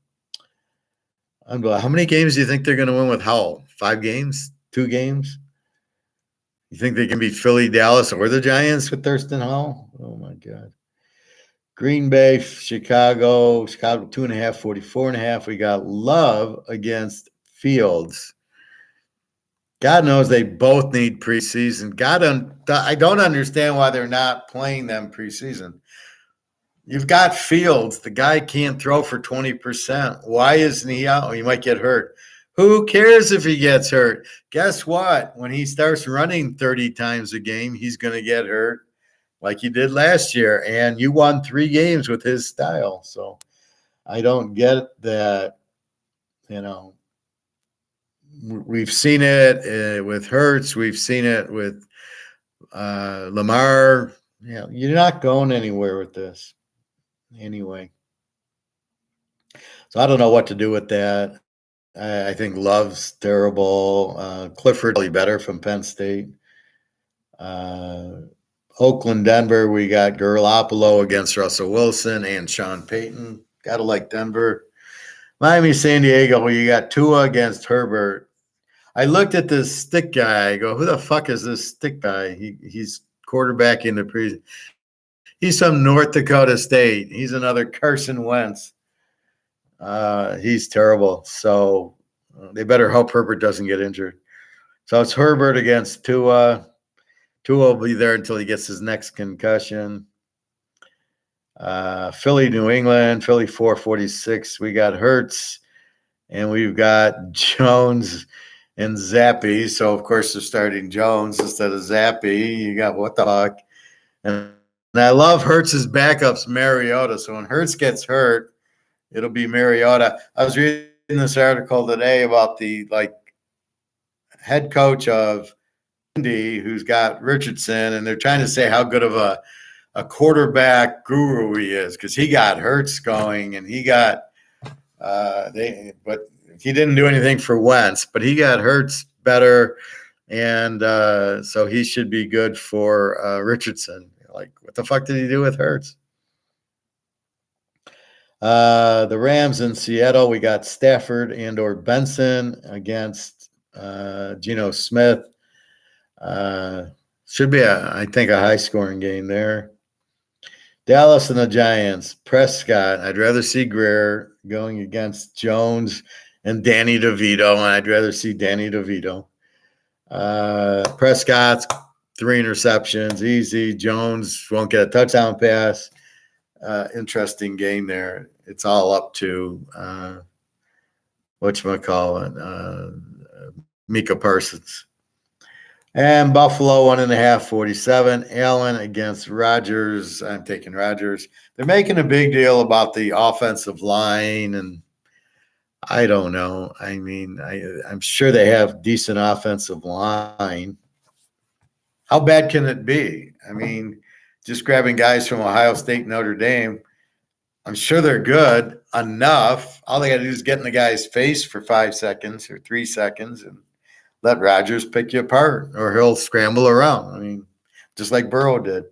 [SPEAKER 1] How many games do you think they're going to win with Howell? 5 games? 2 games? You think they can beat Philly, Dallas, or the Giants with Thurston Howell? Oh, my God. Green Bay, Chicago 2.5, 44.5. We got Love against Fields. God knows they both need preseason. I don't understand why they're not playing them preseason. You've got Fields. The guy can't throw for 20%. Why isn't he out? He might get hurt. Who cares if he gets hurt? Guess what? When he starts running 30 times a game, he's going to get hurt like he did last year. And you won 3 games with his style. So I don't get that. We've seen it with Hurts. We've seen it with Lamar. You're not going anywhere with this. Anyway, so I don't know what to do with that. I think Love's terrible. Clifford probably better from Penn State. Oakland, Denver, we got Garoppolo against Russell Wilson and Sean Payton. Gotta like Denver. Miami, San Diego, you got Tua against Herbert. I looked at this stick guy. I go, who the fuck is this stick guy? He's quarterback in the pre. He's from North Dakota State. He's another Carson Wentz. He's terrible. So they better hope Herbert doesn't get injured. So it's Herbert against Tua. Tua will be there until he gets his next concussion. Philly, New England, Philly 446. We got Hurts, and we've got Jones and Zappy. So, of course, they're starting Jones instead of Zappy. You got what the fuck? And I love Hurts' backups, Mariota. So when Hurts gets hurt, it'll be Mariota. I was reading this article today about the head coach of Indy who's got Richardson, and they're trying to say how good of a quarterback guru he is because he got Hurts going, and he got but he didn't do anything for Wentz, but he got Hurts better, and so he should be good for Richardson. Like, what the fuck did he do with Hurts? The Rams in Seattle, we got Stafford and or Benson against Geno Smith. Should be, I think, a high-scoring game there. Dallas and the Giants, Prescott. I'd rather see Greer going against Jones and Danny DeVito, and I'd rather see Danny DeVito. Prescott's 3 interceptions, easy. Jones won't get a touchdown pass. Interesting game there. It's all up to whatchamacallit, Micah Parsons. And Buffalo 1.5, 47. Allen against Rodgers. I'm taking Rodgers. They're making a big deal about the offensive line, and I don't know. I mean, I'm sure they have decent offensive line. How bad can it be? I mean, just grabbing guys from Ohio State and Notre Dame. I'm sure they're good enough. All they got to do is get in the guy's face for 5 seconds or 3 seconds and let Rodgers pick you apart, or he'll scramble around. I mean, just like Burrow did.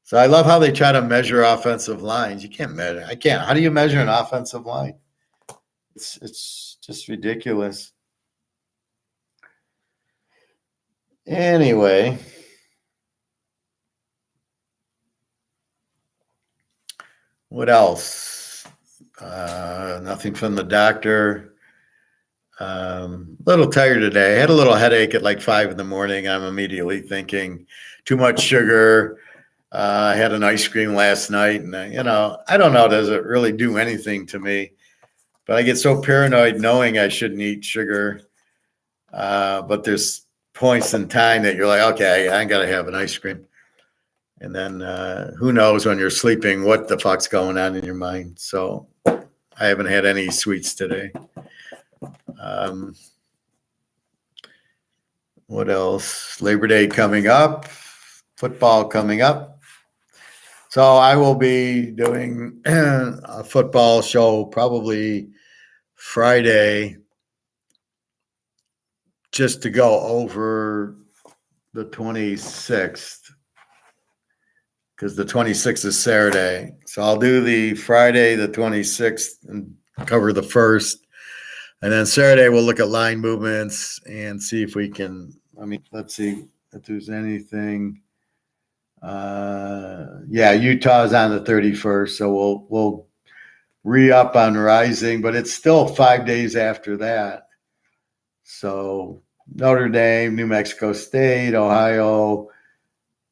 [SPEAKER 1] So I love how they try to measure offensive lines. You can't measure. I can't. How do you measure an offensive line? It's just ridiculous. Anyway, what else? Nothing from the doctor. A little tired today. I had a little headache at like 5 in the morning. I'm immediately thinking too much sugar. I had an ice cream last night, and I don't know, does it really do anything to me? But I get so paranoid knowing I shouldn't eat sugar. But there's points in time that you're like, okay, I got to have an ice cream. And then who knows when you're sleeping what the fuck's going on in your mind. So I haven't had any sweets today. What else? Labor Day coming up, football coming up. So I will be doing a football show probably Friday just to go over the 26th, because the 26th is Saturday. So I'll do the Friday, the 26th, and cover the first. And then Saturday, we'll look at line movements and see if we can, let's see if there's anything. Utah's on the 31st. So we'll re-up on Rising, but it's still 5 days after that. So Notre Dame, New Mexico State, Ohio,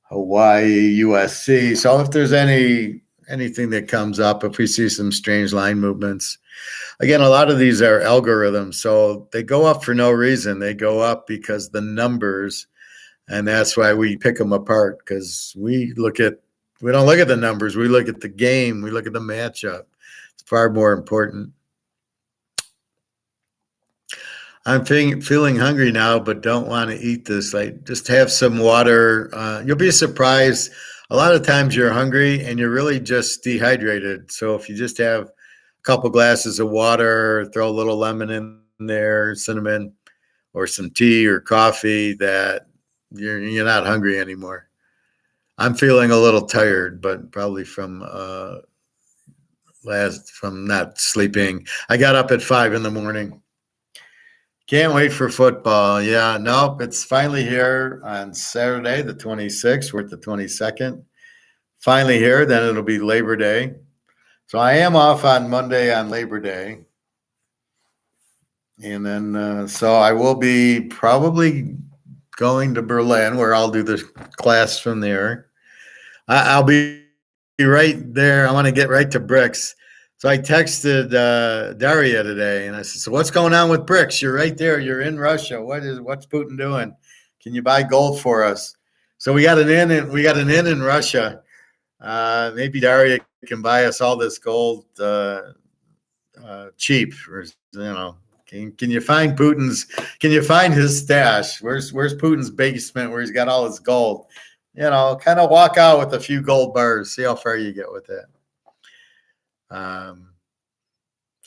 [SPEAKER 1] Hawaii, USC. So if there's anything that comes up, if we see some strange line movements, again, a lot of these are algorithms, so they go up for no reason. They go up because the numbers, and that's why we pick them apart, because we don't look at the numbers. We look at the game. We look at the matchup. It's far more important. I'm feeling hungry now, but don't want to eat this. Just have some water. You'll be surprised. A lot of times you're hungry and you're really just dehydrated. So if you just have a couple glasses of water, throw a little lemon in there, cinnamon, or some tea or coffee, that you're not hungry anymore. I'm feeling a little tired, but probably from not sleeping. I got up at 5 in the morning. Can't wait for football. Yeah, nope, it's finally here on Saturday, the 26th. We're at the 22nd. Finally here, then it'll be Labor Day. So I am off on Monday on Labor Day. And then, so I will be probably going to Berlin, where I'll do the class from there. I'll be right there. I want to get right to BRICS. So I texted Daria today, and I said, so what's going on with BRICS? You're right there. You're in Russia. What's Putin doing? Can you buy gold for us? So we got an in in Russia. Maybe Daria can buy us all this gold cheap. Or, can you find his stash? Where's Putin's basement where he's got all his gold? Kind of walk out with a few gold bars. See how far you get with it. So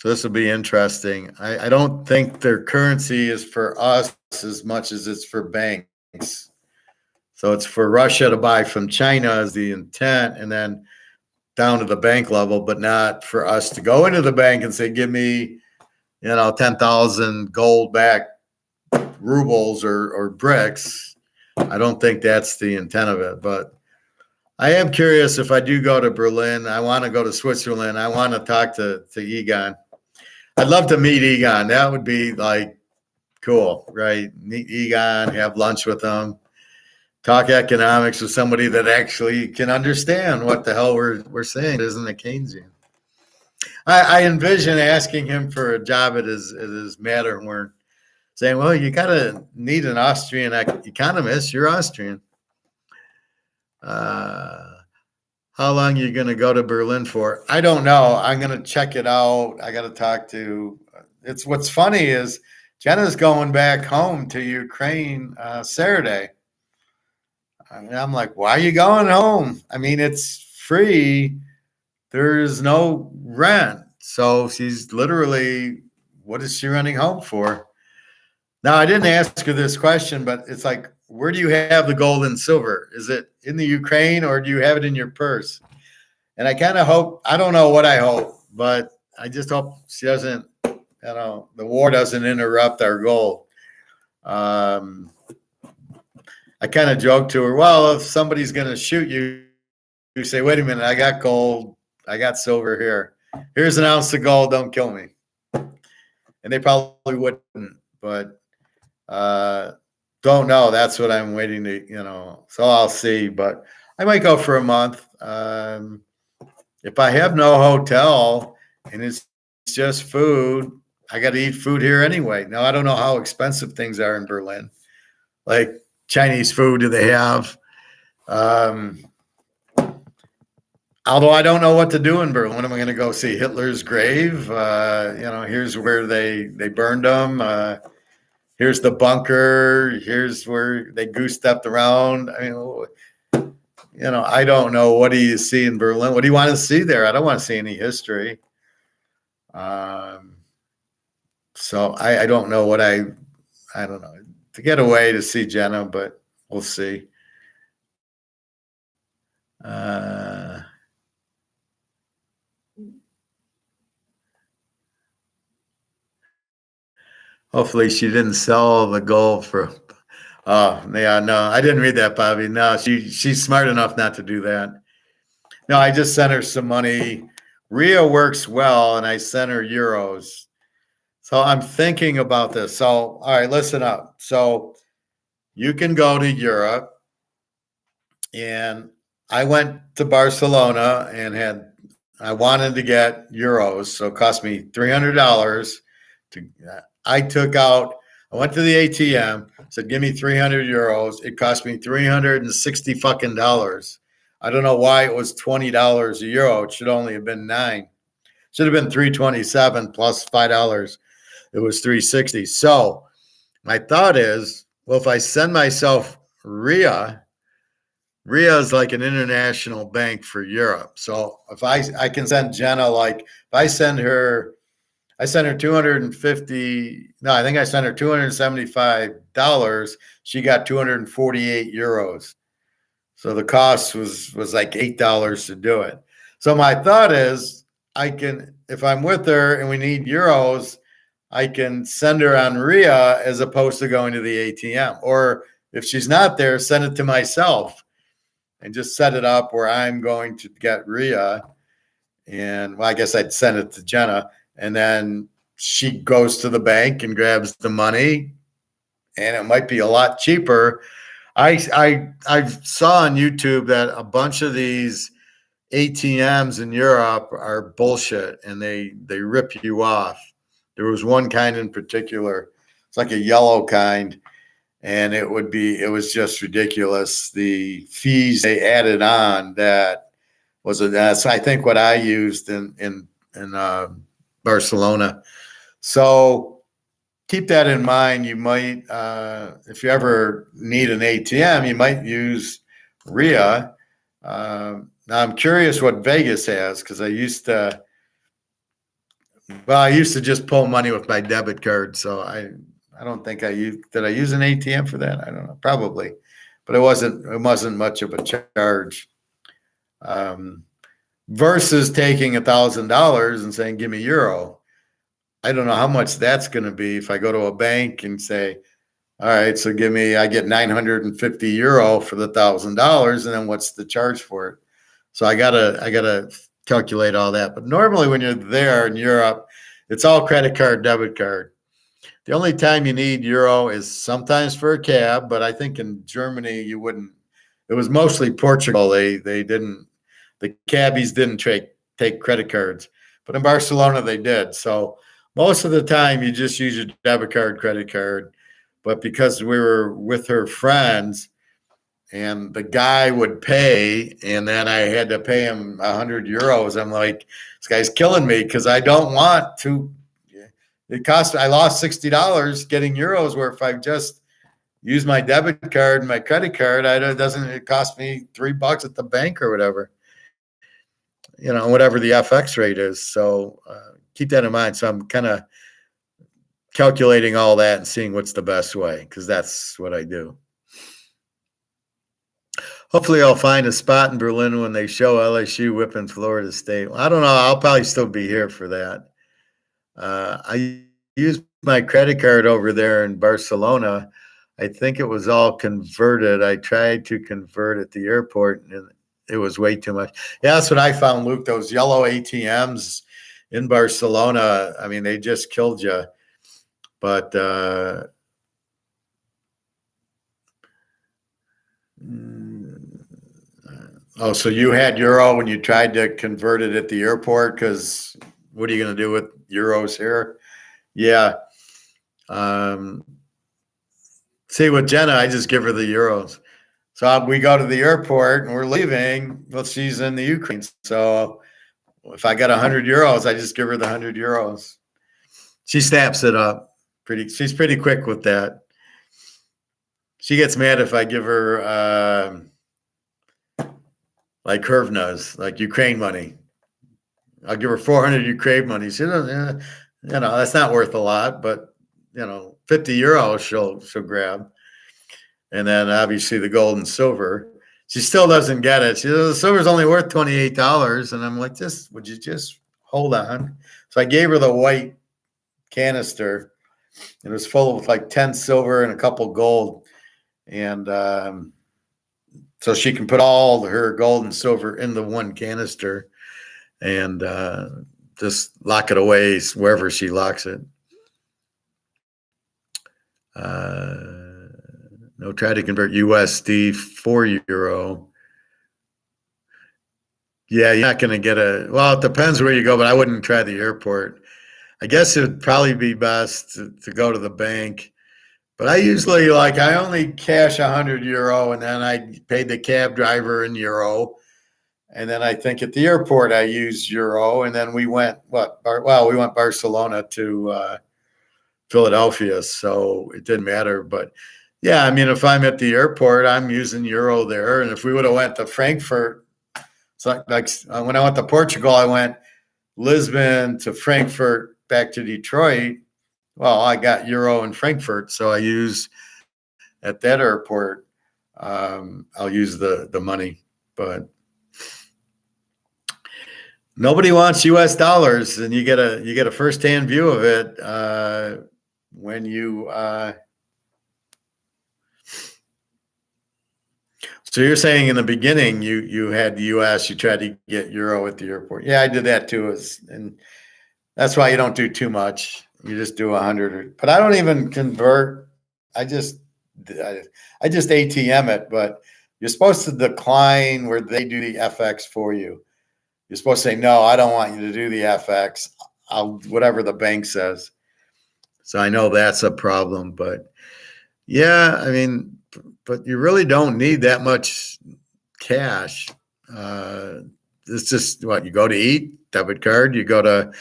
[SPEAKER 1] this will be interesting. I don't think their currency is for us as much as it's for banks. So it's for Russia to buy from China is the intent, and then down to the bank level, but not for us to go into the bank and say, give me, 10,000 gold back rubles or bricks. I don't think that's the intent of it, but I am curious. If I do go to Berlin, I want to go to Switzerland. I want to talk to Egon. I'd love to meet Egon. That would be cool, right? Meet Egon, have lunch with him, talk economics with somebody that actually can understand what the hell we're saying. Isn't a Keynesian. I envision asking him for a job at his Matterhorn, saying, well, you gotta need an Austrian economist. You're Austrian. How long are you going to go to Berlin for? I don't know. I'm going to check it out. I got to talk to. What's funny is Jenna's going back home to Ukraine Saturday. And I'm like, why are you going home? I mean, it's free. There's no rent. So she's literally, what is she running home for? Now, I didn't ask her this question, but it's like, where do you have the gold and silver? Is it in the Ukraine or do you have it in your purse? And I kind of hope, I don't know what I hope, but I just hope she doesn't, the war doesn't interrupt our goal. I kind of joked to her, well, if somebody's going to shoot you, you say, wait a minute, I got gold, I got silver here. Here's an ounce of gold, don't kill me. And they probably wouldn't, but don't know. That's what I'm waiting to, so I'll see. But I might go for a month. If I have no hotel and it's just food, I got to eat food here anyway. Now, I don't know how expensive things are in Berlin. Like Chinese food, do they have? Although I don't know what to do in Berlin. When am I going to go see Hitler's grave? Here's where they burned him. Here's the bunker. Here's where they goose-stepped around. I mean, I don't know. What do you see in Berlin? What do you want to see there? I don't want to see any history. So I don't know what I don't know. To get away to see Jenna, but we'll see. Hopefully she didn't sell the gold for. Oh yeah, no, I didn't read that, Bobby. No, she's smart enough not to do that. No, I just sent her some money. Ria works well, and I sent her euros. So I'm thinking about this. So, all right, listen up. So you can go to Europe, and I went to Barcelona and I wanted to get euros, so it cost me $300 to. I went to the ATM, said, give me 300 euros. It cost me 360 fucking dollars. I don't know why it was $20 a euro. It should only have been $9. Should have been 327 plus $5. It was 360. So my thought is, well, if I send myself Ria is like an international bank for Europe. So if I can send Jenna, like if I sent her 250. No, I think I sent her $275. She got 248 euros. So the cost was like $8 to do it. So my thought is if I'm with her and we need euros, I can send her on Ria as opposed to going to the ATM. Or if she's not there, send it to myself and just set it up where I'm going to get Ria. And well, I guess I'd send it to Jenna. And then she goes to the bank and grabs the money, and it might be a lot cheaper. I saw on YouTube that a bunch of these ATMs in Europe are bullshit, and they rip you off. There was one kind in particular. It's like a yellow kind, and it was just ridiculous. The fees they added on that's I think what I used in Barcelona. So keep that in mind. You might, if you ever need an ATM, you might use Ria. Now I'm curious what Vegas has, because I used to just pull money with my debit card. So I don't think did I use an ATM for that? I don't know, probably, but it wasn't much of a charge. Versus taking $1,000 and saying, give me euro. I don't know how much that's going to be if I go to a bank and say, all right, so I get 950 euro for the $1,000. And then what's the charge for it? So I gotta calculate all that. But normally when you're there in Europe, it's all credit card, debit card. The only time you need euro is sometimes for a cab, but I think in Germany you wouldn't. It was mostly Portugal. The cabbies didn't take credit cards, but in Barcelona they did. So most of the time you just use your debit card, credit card. But because we were with her friends and the guy would pay, and then I had to pay him 100 euros, I'm like, this guy's killing me because I don't want to. I lost $60 getting euros, where if I just use my debit card and my credit card, it cost me $3 at the bank or whatever, whatever the FX rate is. So keep that in mind. So I'm kind of calculating all that and seeing what's the best way, because that's what I do. Hopefully I'll find a spot in Berlin when they show LSU whipping Florida State. I don't know. I'll probably still be here for that. I used my credit card over there in Barcelona. I think it was all converted. I tried to convert at the airport, and it was way too much. Yeah, that's what I found, Luke. Those yellow ATMs in Barcelona, I mean, they just killed you. But so you had euro when you tried to convert it at the airport, because what are you going to do with euros here? Yeah. See, with Jenna, I just give her the euros. So we go to the airport and we're leaving. Well, she's in the Ukraine. So if I got 100 euros, I just give her the 100 euros. She snaps it up. She's pretty quick with that. She gets mad if I give her like hryvnias, like Ukraine money. I'll give her 400 Ukraine money. She doesn't, that's not worth a lot, but 50 euros she'll grab. And then obviously the gold and silver. She still doesn't get it. She says, the silver's only worth $28. And I'm like, would you just hold on? So I gave her the white canister. It was full of like 10 silver and a couple gold. And so she can put all her gold and silver in the one canister and just lock it away wherever she locks it. No, try to convert USD for euro. Yeah, you're not going to get it depends where you go, but I wouldn't try the airport. I guess it would probably be best to go to the bank. But I usually, I only cash 100 euro, and then I paid the cab driver in euro. And then I think at the airport I use euro. And then we went, we went Barcelona to Philadelphia, so it didn't matter. But yeah, I mean, if I'm at the airport, I'm using euro there. And if we would have went to Frankfurt, so like when I went to Portugal, I went Lisbon to Frankfurt back to Detroit. Well, I got euro in Frankfurt, so I use at that airport. I'll use the money, but nobody wants U.S. dollars, and you get a firsthand view of it when you. So you're saying in the beginning you had the U.S., you tried to get euro at the airport. Yeah, I did that too, and that's why you don't do too much. You just do 100. But I don't even convert. I just ATM it. But you're supposed to decline where they do the FX for you. You're supposed to say, no, I don't want you to do the FX. Whatever the bank says. So I know that's a problem. But yeah, I mean, but you really don't need that much cash. It's just what you go to eat, debit card. You go to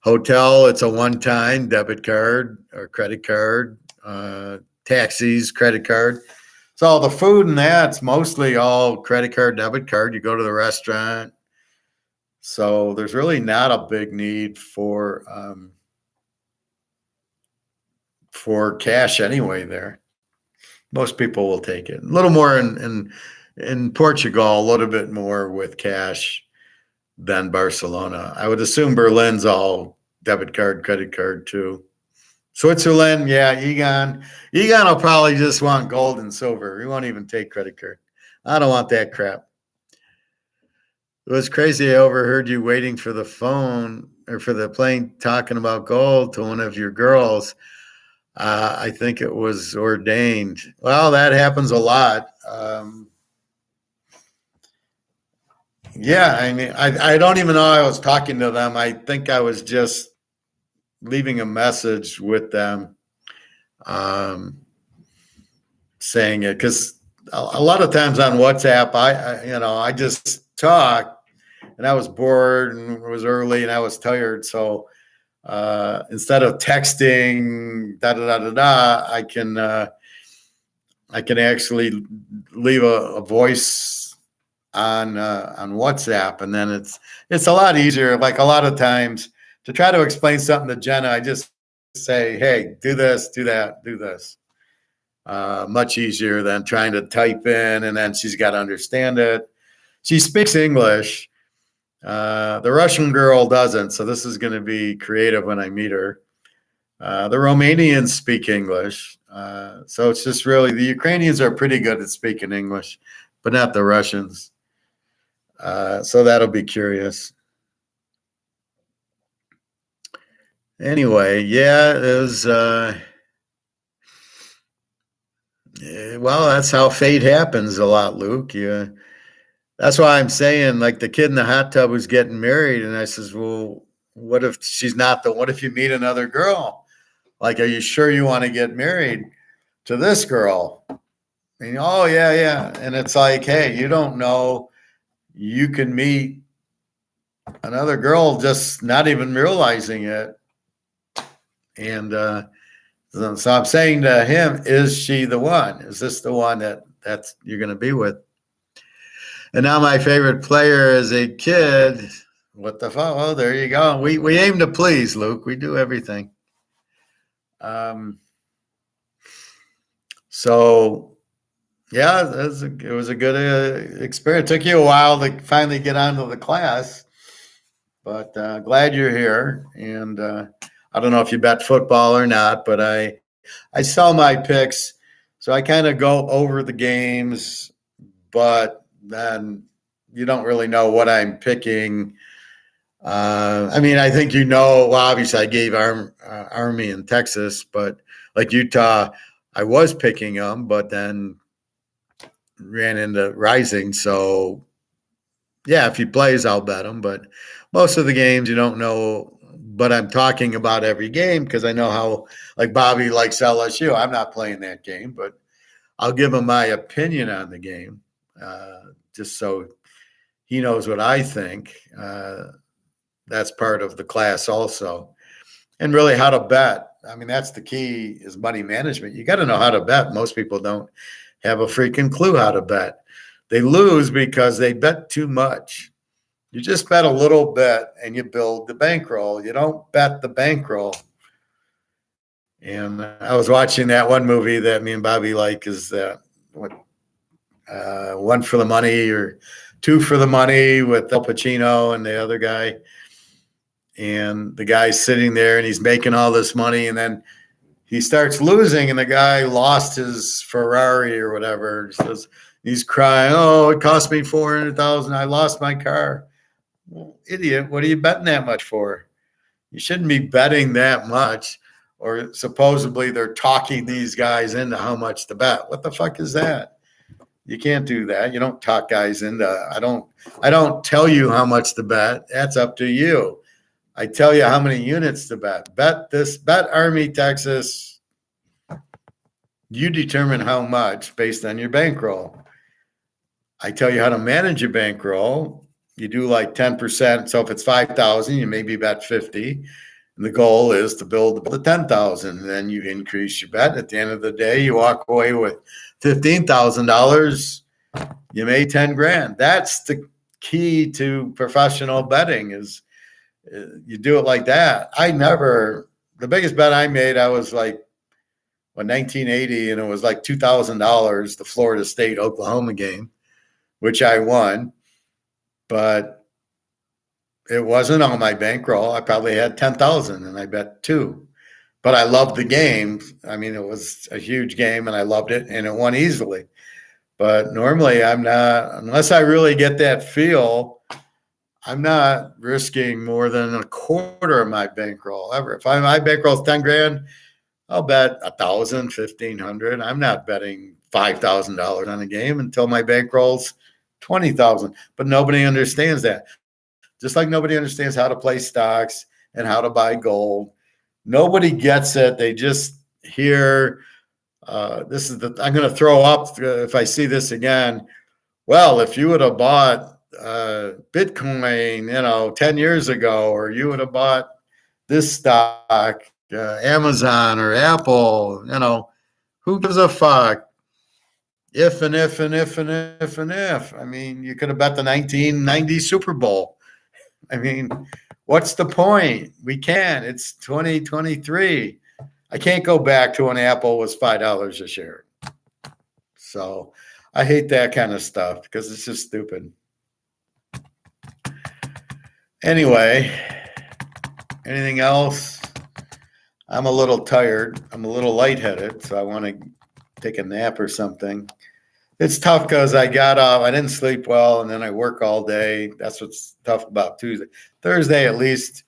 [SPEAKER 1] hotel, it's a one-time debit card or credit card. Taxis, credit card. So all the food and that's mostly all credit card, debit card. You go to the restaurant. So there's really not a big need for cash anyway there. Most people will take it. A little more in Portugal, a little bit more with cash than Barcelona. I would assume Berlin's all debit card, credit card too. Switzerland, yeah, Egon will probably just want gold and silver. He won't even take credit card. I don't want that crap. It was crazy. I overheard you waiting for the phone or for the plane talking about gold to one of your girls. I think it was ordained. Well, that happens a lot. Yeah, I mean, I don't even know I was talking to them. I think I was just leaving a message with them saying it, because a lot of times on WhatsApp, I just talk, and I was bored and it was early and I was tired. So instead of texting, I can I can actually leave a voice on WhatsApp, and then it's a lot easier. Like a lot of times to try to explain something to Jenna, I just say, "Hey, do this, do that, do this." Much easier than trying to type in, and then she's got to understand it. She speaks English. The Russian girl doesn't, so this is going to be creative when I meet her. The Romanians speak English, so it's just really the Ukrainians are pretty good at speaking English, but not the Russians. So that'll be curious. Anyway, yeah, it was. Well, that's how fate happens a lot, Luke. Yeah, that's why I'm saying, like the kid in the hot tub who's getting married, and I says, well, what if she's not the? What if you meet another girl? Like, are you sure you want to get married to this girl? And, oh yeah, yeah, and it's like, hey, you don't know. You can meet another girl just not even realizing it, and so I'm saying to him, is she the one? Is this the one that's you're going to be with? And now my favorite player as a kid. What the fuck? Oh, there you go. We aim to please, Luke. We do everything. So yeah, it was a good experience. It took you a while to finally get onto the class, but glad you're here. And I don't know if you bet football or not, but I saw my picks, so I kind of go over the games, but then you don't really know what I'm picking. I mean, I think well, obviously I gave Army in Texas, but like Utah, I was picking them, but then ran into Rising. So, yeah, if he plays, I'll bet him. But most of the games, you don't know. But I'm talking about every game because I know how, like Bobby likes LSU. I'm not playing that game, but I'll give him my opinion on the game, just so he knows what I think. That's part of the class also. And really how to bet. I mean, that's the key is money management. You got to know how to bet. Most people don't have a freaking clue how to bet. They lose because they bet too much. You just bet a little bit and you build the bankroll. You don't bet the bankroll. And I was watching that one movie that me and Bobby like is One for the Money or Two for the Money with Al Pacino and the other guy. And the guy's sitting there and he's making all this money, and then he starts losing, and the guy lost his Ferrari or whatever. He's crying, oh, it cost me $400,000. I lost my car. Well, idiot, what are you betting that much for? You shouldn't be betting that much. Or supposedly they're talking these guys into how much to bet. What the fuck is that? You can't do that. You don't talk guys into. I don't tell you how much to bet. That's up to you. I tell you how many units to bet. Bet Army, Texas. You determine how much based on your bankroll. I tell you how to manage your bankroll. You do like 10%. So if it's 5,000, you maybe bet 50. And the goal is to build the 10,000. And then you increase your bet. At the end of the day, you walk away with $15,000. You made 10 grand. That's the key to professional betting is you do it like that. The biggest bet I made, I was like, 1980, and it was like $2,000, the Florida State Oklahoma game, which I won, but it wasn't on my bankroll. I probably had 10,000 and I bet two, but I loved the game. I mean, it was a huge game and I loved it and it won easily. But normally I'm not, unless I really get that feel, I'm not risking more than a quarter of my bankroll ever. If my bankroll is 10 grand, I'll bet 1,000, 1,500. I'm not betting $5,000 on a game until my bankroll's 20,000. But nobody understands that. Just like nobody understands how to play stocks and how to buy gold. Nobody gets it. They just hear I'm going to throw up if I see this again. Well, if you would have bought Bitcoin, 10 years ago, or you would have bought this stock, Amazon or Apple, who gives a fuck? if and if and if and if and if. I mean, you could have bet the 1990 Super Bowl. I mean, what's the point? We can't. It's 2023. I can't go back to when Apple was $5 a share. So I hate that kind of stuff because it's just stupid. Anyway, anything else? I'm a little tired. I'm a little lightheaded, so I want to take a nap or something. It's tough because I got off. I didn't sleep well, and then I work all day. That's what's tough about Tuesday. Thursday, at least.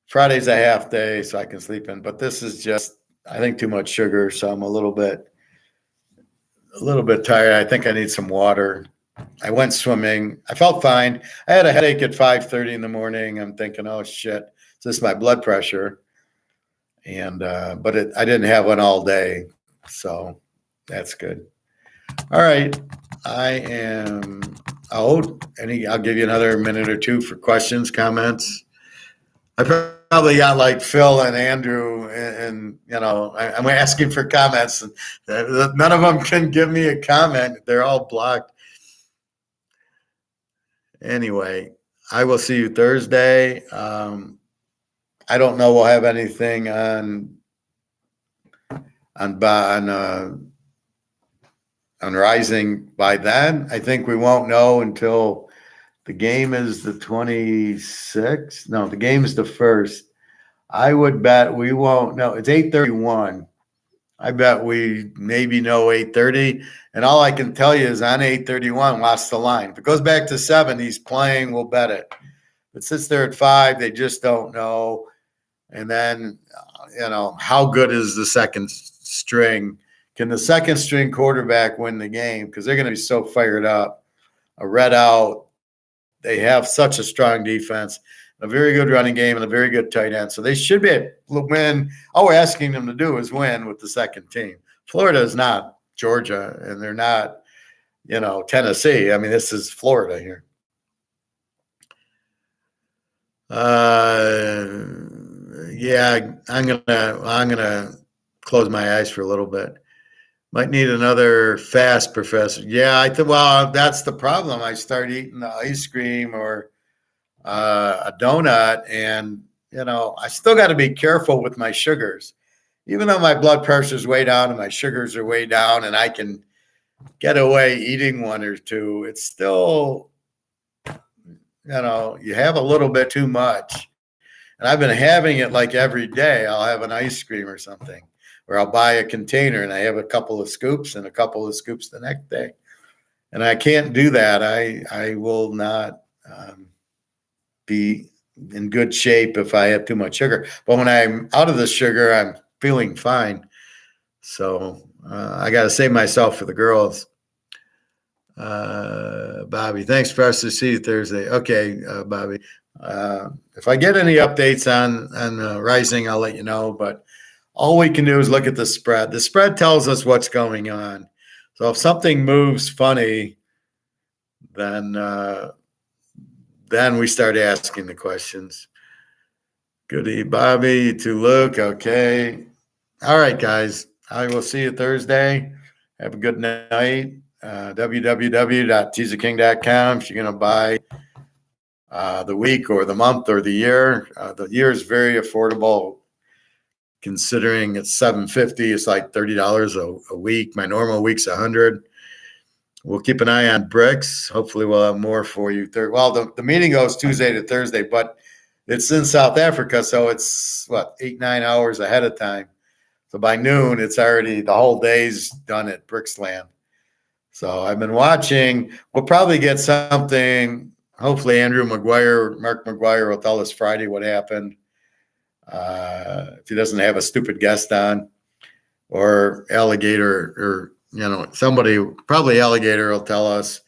[SPEAKER 1] Friday's a half day, so I can sleep in. But this is just, I think, too much sugar, so I'm a little bit tired. I think I need some water. I went swimming. I felt fine. I had a headache at 5:30 in the morning. I'm thinking, oh shit, is this my blood pressure? And but I didn't have one all day, so that's good. All right, I am out. I'll give you another minute or two for questions, comments. I probably got like Phil and Andrew, and I'm asking for comments, and none of them can give me a comment. They're all blocked. Anyway, I will see you Thursday. I don't know we'll have anything on Rising by then. I think we won't know until the game is the 26th. No, the game is the 1st. I would bet we won't know. It's 8:31. I bet we maybe know 8:30. And all I can tell you is on 8:31, lost the line. If it goes back to 7, he's playing, we'll bet it. If it sits there at 5, they just don't know. And then, how good is the second string? Can the second string quarterback win the game? Because they're going to be so fired up. A red out. They have such a strong defense, a very good running game, and a very good tight end. So they should be able to win. All we're asking them to do is win with the second team. Florida is not Georgia, and they're not, Tennessee. I mean, this is Florida here. Yeah, I'm gonna close my eyes for a little bit. Might need another fast, Professor. Yeah, well, that's the problem. I start eating the ice cream or a donut, and I still got to be careful with my sugars. Even though my blood pressure is way down and my sugars are way down, and I can get away eating one or two, it's still, you have a little bit too much. And I've been having it like every day. I'll have an ice cream or something, or I'll buy a container and I have a couple of scoops and a couple of scoops the next day. And I can't do that. I will not be in good shape if I have too much sugar. But when I'm out of the sugar, I'm feeling fine. So I got to save myself for the girls. Bobby, thanks, Professor. See you Thursday. Okay, Bobby. If I get any updates on Rising, I'll let you know. But all we can do is look at the spread. The spread tells us what's going on. So if something moves funny, then we start asking the questions. Goody, Bobby, to Luke. Okay. All right, guys. I will see you Thursday. Have a good night. www.teaserking.com if you're going to buy the week or the month or the year. The year is very affordable considering it's $750. It's like $30 a week. My normal week's $100. We'll keep an eye on BRICS. Hopefully we'll have more for you. Well, the meeting goes Tuesday to Thursday, but it's in South Africa, so it's 8-9 hours ahead of time. So by noon, it's already the whole day's done at BRICS land. So I've been watching. We'll probably get something. Hopefully Mark McGuire will tell us Friday what happened. If he doesn't have a stupid guest on, or Alligator, or somebody, probably Alligator, will tell us.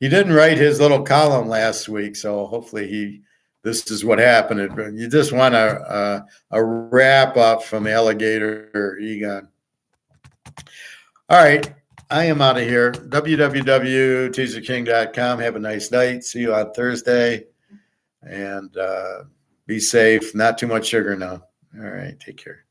[SPEAKER 1] He didn't write his little column last week, so hopefully this is what happened. You just want a wrap up from Alligator or Egon. All right, I am out of here. www.teaserking.com. Have a nice night. See you on Thursday, and be safe. Not too much sugar now. All right, take care.